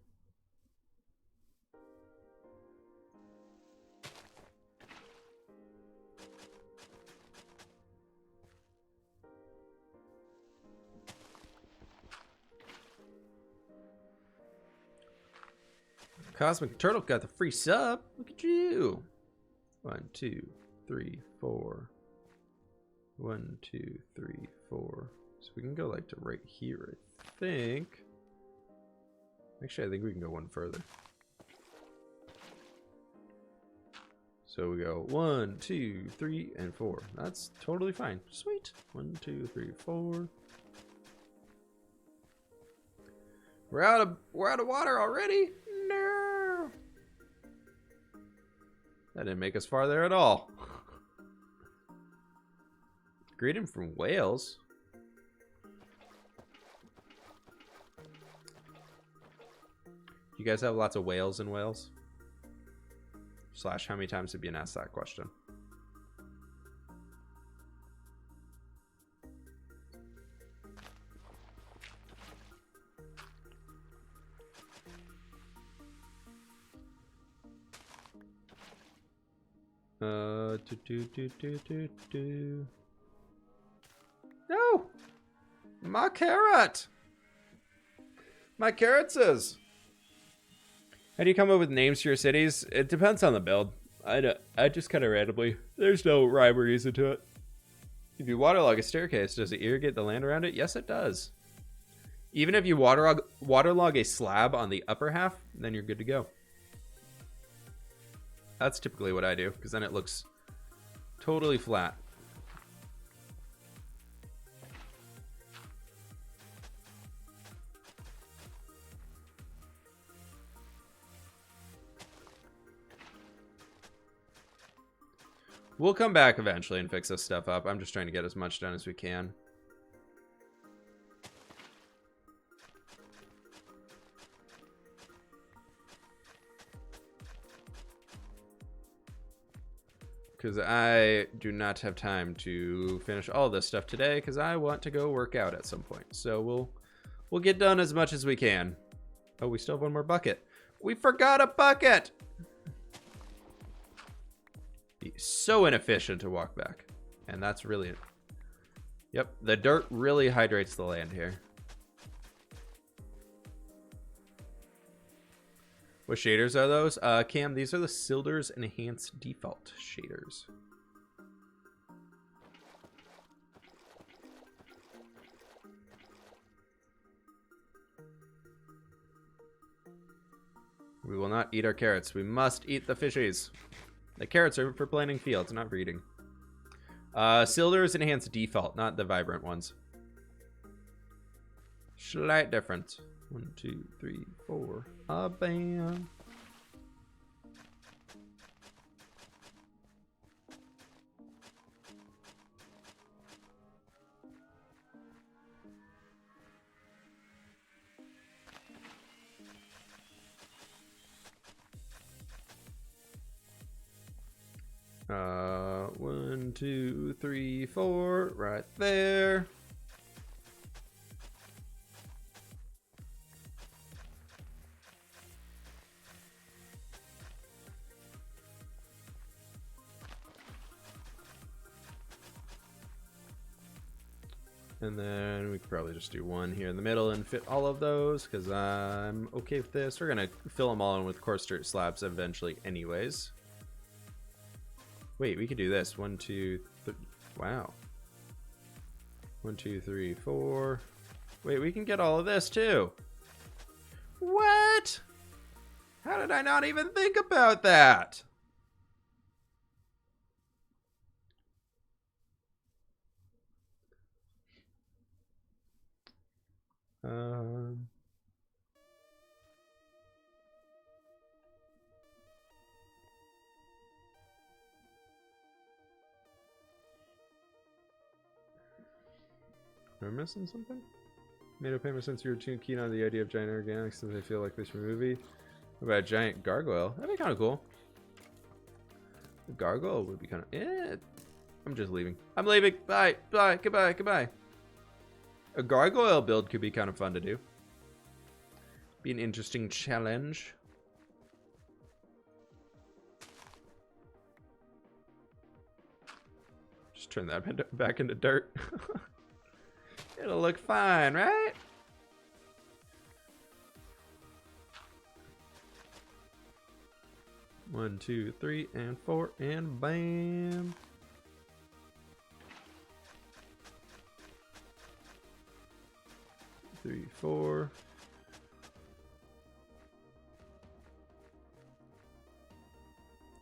Cosmic Turtle got the free sub. Look at you. 1, 2, 3, 4. 1, 2, 3, 4. So we can go like to right here, I think. Actually, I think we can go one further. So we go 1, 2, 3, and 4. That's totally fine. Sweet. 1, 2, 3, 4. We're out of water already. No. That didn't make us far there at all. Greeting from Wales. You guys have lots of whales in Wales? Slash, how many times have you been asked that question? No! My carrot! My carrot says. How do you come up with names for your cities? It depends on the build. I just kind of randomly. There's no rhyme or reason to it. If you waterlog a staircase, does it irrigate the land around it? Yes, it does. Even if you waterlog a slab on the upper half, then you're good to go. That's typically what I do, because then it looks totally flat. We'll come back eventually and fix this stuff up. I'm just trying to get as much done as we can. Because I do not have time to finish all this stuff today, because I want to go work out at some point. So we'll get done as much as we can. Oh, we still have one more bucket. We forgot a bucket! So inefficient to walk back. And that's really it. Yep, the dirt really hydrates the land here. What shaders are those? Cam, these are the Silder's Enhanced Default shaders. We will not eat our carrots. We must eat the fishies. The carrots are for planting fields, not for eating. Silder's Enhanced Default, not the vibrant ones. Slight difference. 1, 2, 3, 4. Bam. 1, 2, 3, 4, right there. And then we could probably just do one here in the middle and fit all of those because I'm okay with this. We're going to fill them all in with coarse dirt slabs eventually anyways. Wait, we could do this. 1, 2, 3. Wow. 1, 2, 3, 4. Wait, we can get all of this too. What? How did I not even think about that? Am I missing something? Made a payment since you were too keen on the idea of giant organics since I feel like this movie. What about a giant gargoyle? That'd be kind of cool. A gargoyle would be kind of... I'm just leaving. I'm leaving. Bye. Bye. Goodbye. Goodbye. A gargoyle build could be kind of fun to do. Be an interesting challenge. Just turn that back into dirt. It'll look fine, right? One, 2, 3, and 4, and bam. Three, 4.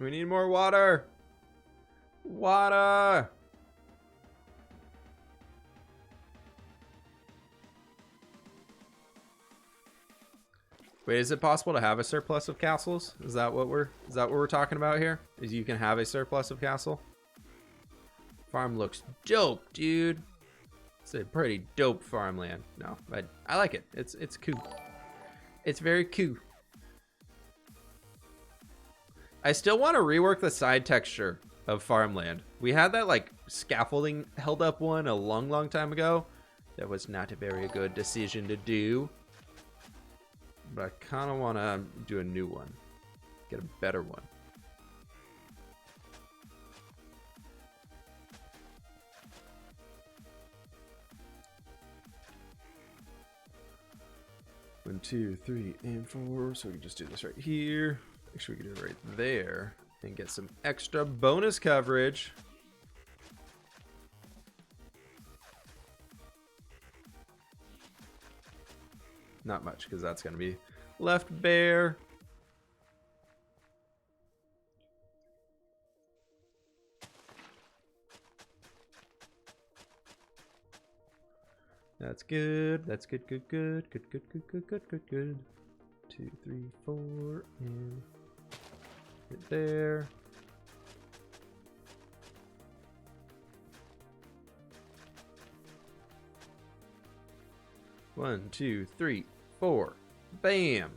We need more water. Water. Wait, is it possible to have a surplus of castles? Is that what we're talking about here? Is you can have a surplus of castle? Farm looks dope, dude. It's a pretty dope farmland. No, but I like it. It's cool. It's very cool. I still want to rework the side texture of farmland. We had that like scaffolding held up one a long time ago. That was not a very good decision to do. But I kind of want to do a new one. Get a better one. One, 2, 3, and 4. So we can just do this right here. Actually, we can do it right there. And get some extra bonus coverage. Not much, because that's going to be left bare. That's good. That's good, good, good. Good, good, good, good, good, good, good. 2, 3, 4, and right there. One, 2, 3, 4. Bam.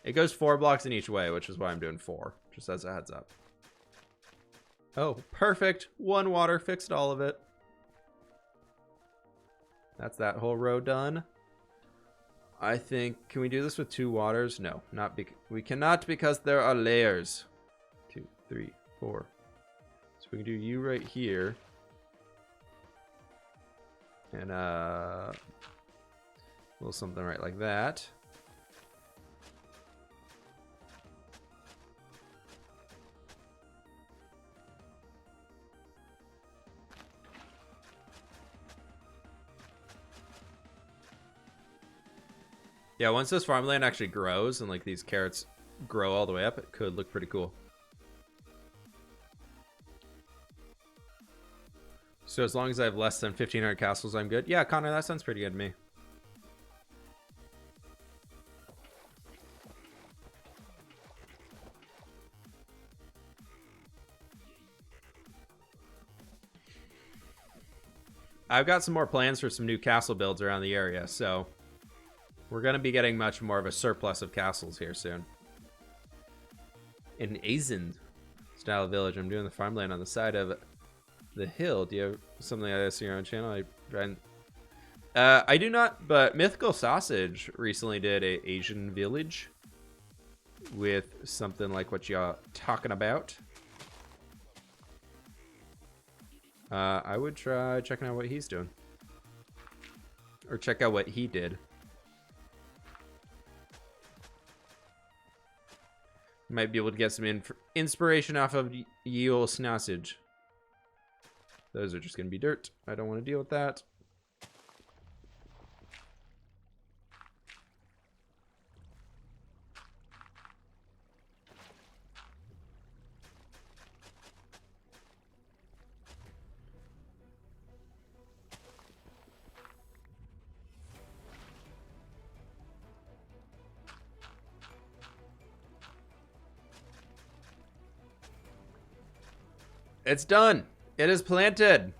It goes 4 blocks in each way, which is why I'm doing 4. Just as a heads up. Oh, perfect. 1 water fixed all of it. That's that whole row done. I think, can we do this with 2 waters? No, we cannot because there are layers. 2, 3, 4. So we can do you right here. And a little something right like that. Yeah, once this farmland actually grows and like these carrots grow all the way up, it could look pretty cool. So as long as I have less than 1,500 castles, I'm good. Yeah, Connor, that sounds pretty good to me. I've got some more plans for some new castle builds around the area, so we're going to be getting much more of a surplus of castles here soon. In Azend. style village. I'm doing the farmland on the side of the hill. Do you have something like this on your own channel? I do not, but Mythical Sausage recently did a Asian village with something like what y'all talking about. I would try checking out what he's doing. Or check out what he did. Might be able to get some inspiration off of ye ol' sausage. Those are just going to be dirt. I don't want to deal with that. It's done. It is planted.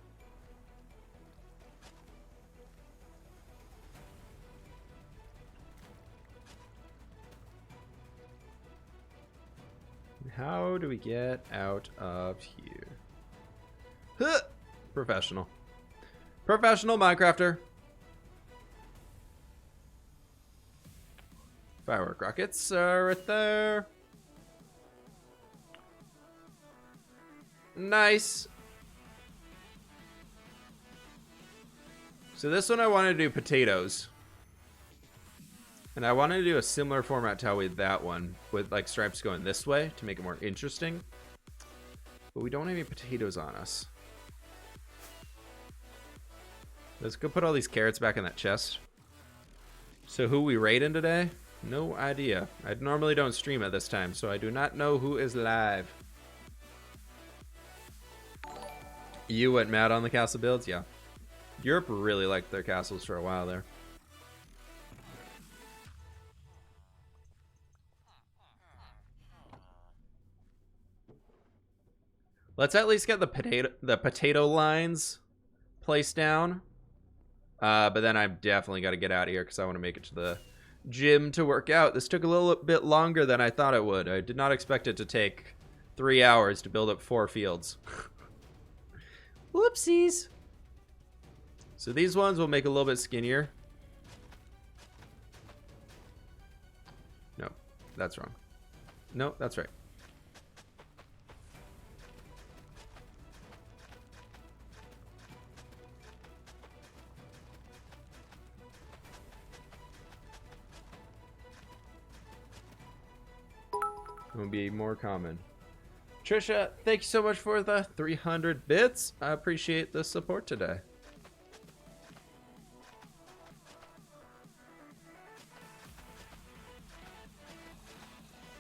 How do we get out of here? Huh! Professional. Professional Minecrafter. Firework rockets are right there. Nice. So this one I want to do potatoes. And I want to do a similar format to how we did that one, with like stripes going this way to make it more interesting. But we don't have any potatoes on us. Let's go put all these carrots back in that chest. So who we raiding today? No idea. I normally don't stream at this time, so I do not know who is live. You went mad on the castle builds? Yeah. Europe really liked their castles for a while there. Let's at least get the potato lines placed down. But then I've definitely got to get out of here because I want to make it to the gym to work out. This took a little bit longer than I thought it would. I did not expect it to take 3 hours to build up 4 fields. Whoopsies. So these ones will make a little bit skinnier. No, that's wrong. No, that's right. It will be more common. Trisha, thank you so much for the 300 bits. I appreciate the support today.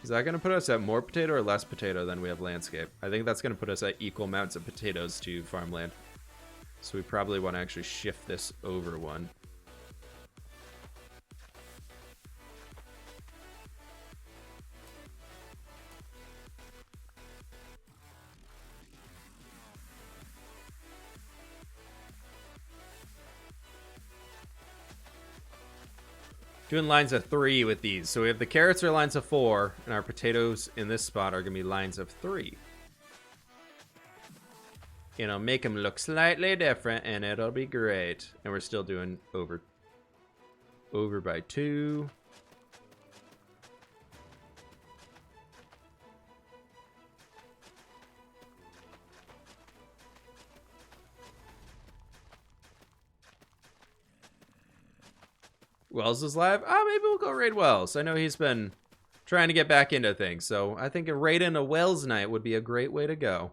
Is that going to put us at more potato or less potato than we have landscape? I think that's going to put us at equal amounts of potatoes to farmland. So we probably want to actually shift this over one. Doing lines of 3 with these. So we have the carrots are lines of 4, and our potatoes in this spot are going to be lines of 3. It'll make them look slightly different, and it'll be great. And we're still doing over by 2. Wells is live. Maybe we'll go raid Wells. I know he's been trying to get back into things, so I think a raid in a Wells night would be a great way to go.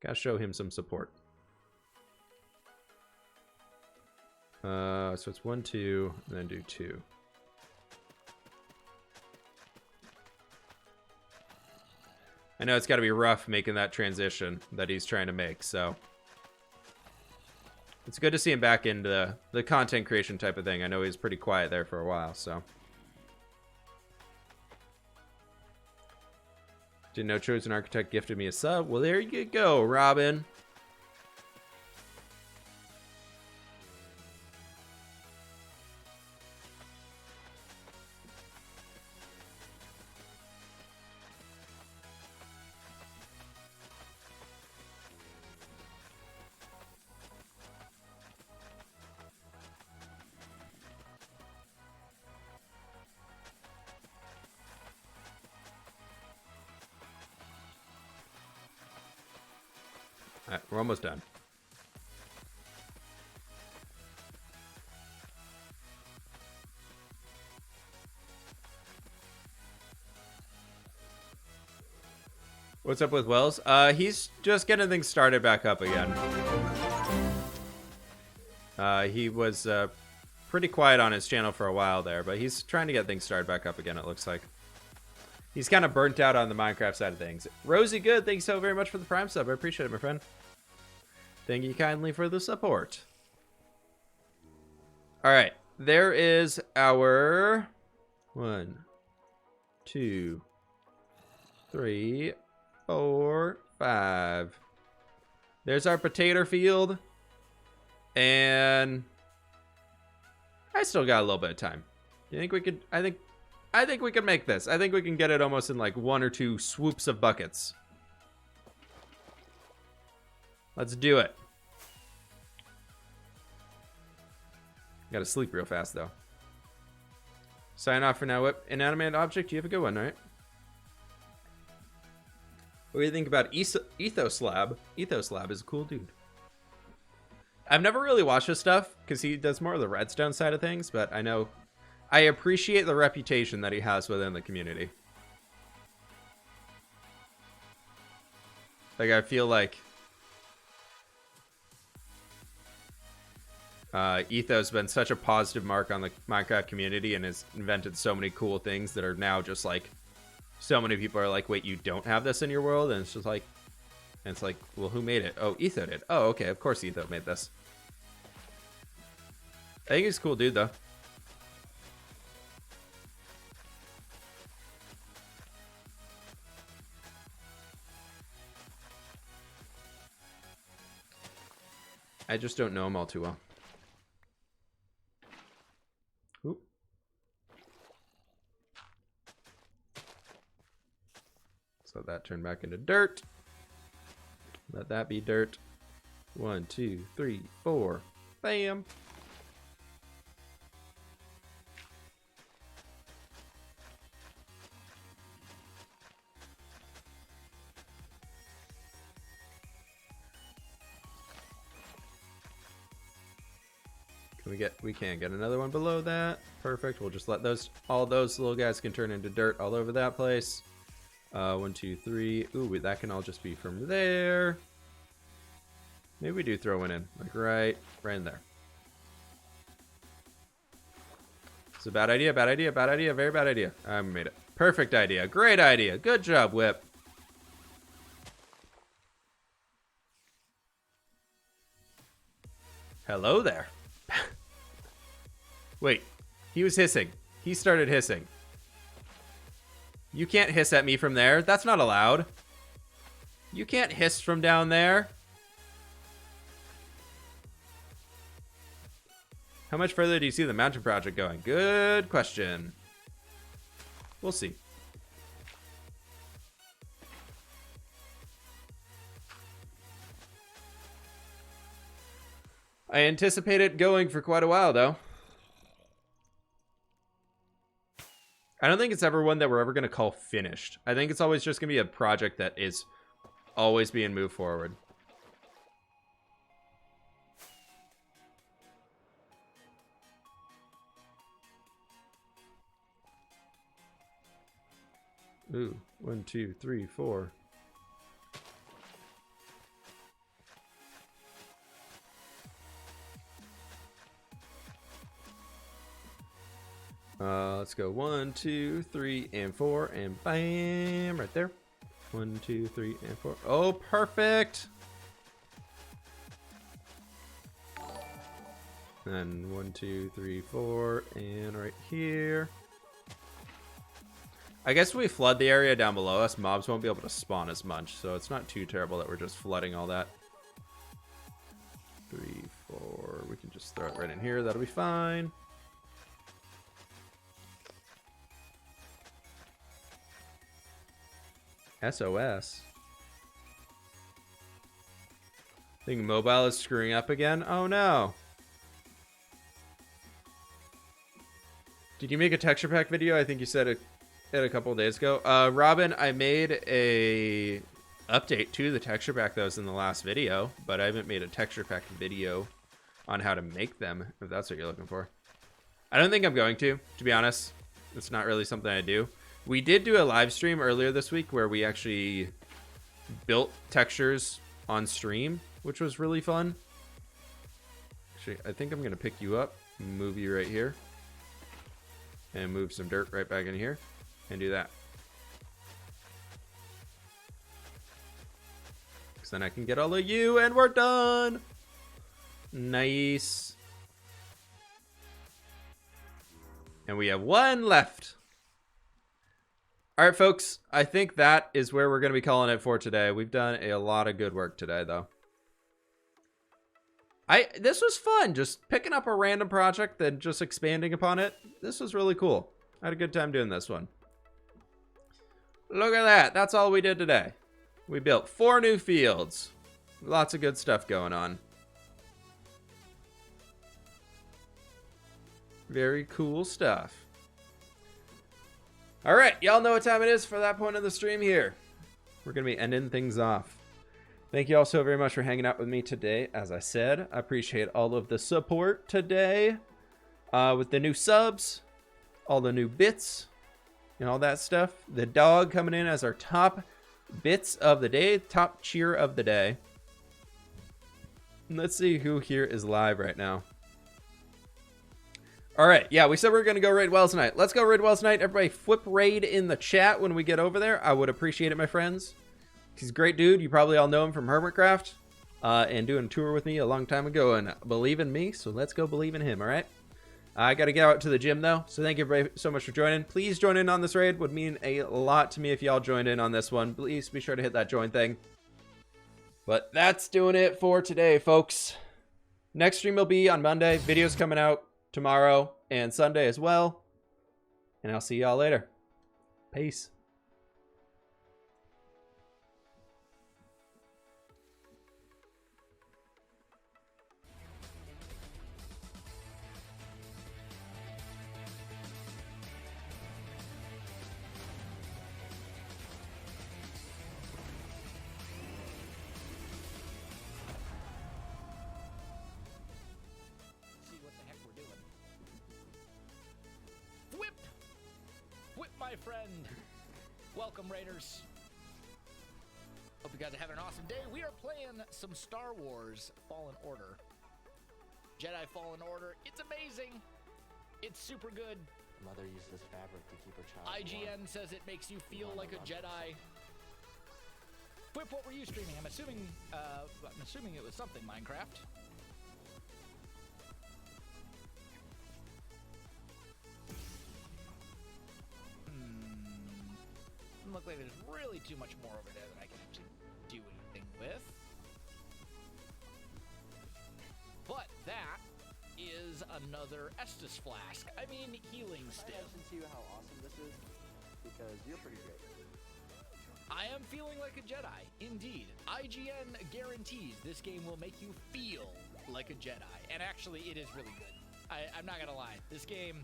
Gotta show him some support. So it's 1, 2, and then do 2. I know it's got to be rough making that transition that he's trying to make, so it's good to see him back into the content creation type of thing. I know he was pretty quiet there for a while, so. Didn't know Chosen Architect gifted me a sub. Well, there you go, Robin. Alright, we're almost done. What's up with Wells? He's just getting things started back up again. He was pretty quiet on his channel for a while there, but he's trying to get things started back up again, it looks like. He's kind of burnt out on the Minecraft side of things. Rosie Good, thanks so very much for the Prime sub. I appreciate it, my friend. Thank you kindly for the support. All right, there is our 1, 2, 3, 4, 5. There's our potato field. And I still got a little bit of time. You think we could? I think we can make this. I think we can get it almost in like 1 or 2 swoops of buckets. Let's do it. Gotta sleep real fast though. Sign off for now, Whip. Inanimate object, you have a good one, right? What do you think about Ethos Lab? Ethos Lab is a cool dude. I've never really watched his stuff because he does more of the redstone side of things, but I appreciate the reputation that he has within the community. Like, I feel like Ethos has been such a positive mark on the Minecraft community and has invented so many cool things that are now just like, so many people are like, wait, you don't have this in your world? And it's just like, well, who made it? Oh, Etho did. Oh, okay, of course Etho made this. I think he's a cool dude, though. I just don't know him all too well. Oop. So that turned back into dirt. Let that be dirt. 1, 2, 3, 4. Bam. We can't get another one below that. Perfect. We'll just let all those little guys can turn into dirt all over that place. 1, 2, 3. Ooh, that can all just be from there. Maybe we do throw one in, like right in there. It's a bad idea, bad idea, bad idea, very bad idea. I made it. Perfect idea, great idea. Good job, Whip. Hello there. Wait, he was hissing. He started hissing. You can't hiss at me from there. That's not allowed. You can't hiss from down there. How much further do you see the mountain project going? Good question. We'll see. I anticipate it going for quite a while, though. I don't think it's ever one that we're ever going to call finished. I think it's always just going to be a project that is always being moved forward. Ooh, 1, 2, 3, 4. Let's go 1, 2, 3, and 4, and bam, right there. 1, 2, 3, and 4. Oh, perfect. Then 1, 2, 3, 4, and right here. I guess if we flood the area down below us, mobs won't be able to spawn as much, so it's not too terrible that we're just flooding all that. 3, 4. We can just throw it right in here. That'll be fine. SOS. I think mobile is screwing up again. Oh no. Did you make a texture pack video? I think you said it a couple of days ago. Robin, I made a update to the texture pack that was in the last video, but I haven't made a texture pack video on how to make them, if that's what you're looking for. I don't think I'm going to be honest. It's not really something I do. We did do a live stream earlier this week where we actually built textures on stream, which was really fun. Actually, I think I'm going to pick you up, move you right here, and move some dirt right back in here, and do that. Because then I can get all of you, and we're done! Nice. And we have one left. All right, folks. I think that is where we're going to be calling it for today. We've done a lot of good work today, though. This was fun. Just picking up a random project and just expanding upon it. This was really cool. I had a good time doing this one. Look at that. That's all we did today. We built 4 new fields. Lots of good stuff going on. Very cool stuff. All right, y'all know what time it is for that point of the stream here. We're going to be ending things off. Thank you all so very much for hanging out with me today. As I said, I appreciate all of the support today with the new subs, all the new bits, and all that stuff. The dog coming in as our top bits of the day, top cheer of the day. And let's see who here is live right now. All right, yeah, we said we were going to go raid Wells tonight. Let's go raid Wells tonight. Everybody flip raid in the chat when we get over there. I would appreciate it, my friends. He's a great dude. You probably all know him from Hermitcraft and doing a tour with me a long time ago and believe in me, so let's go believe in him, all right? I got to get out to the gym, though, so thank you everybody so much for joining. Please join in on this raid. Would mean a lot to me if y'all joined in on this one. Please be sure to hit that join thing. But that's doing it for today, folks. Next stream will be on Monday. Videos coming out tomorrow and Sunday as well. And I'll see y'all later. Peace. Friend, welcome Raiders. Hope you guys are having an awesome day. We are playing some Star Wars Fallen Order. Jedi Fallen Order. It's amazing. It's super good. Mother uses fabric to keep her child IGN warm. says it makes you feel like a Jedi. fWhip, what were you streaming? I'm assuming it was something Minecraft. Look like there's really too much more over there that I can actually do anything with. But that is another Estus flask. I mean, healing still. I mention to you how awesome this is because you're pretty great. I am feeling like a Jedi, indeed. IGN guarantees this game will make you feel like a Jedi, and actually, it is really good. I'm not gonna lie. This game.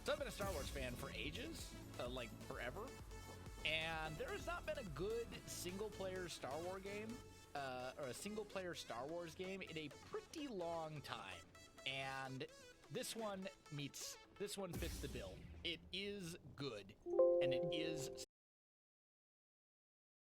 So I've been a Star Wars fan for ages, like forever. And there has not been a good single-player Star Wars game, or a single-player Star Wars game in a pretty long time. And this one fits the bill. It is good, and it is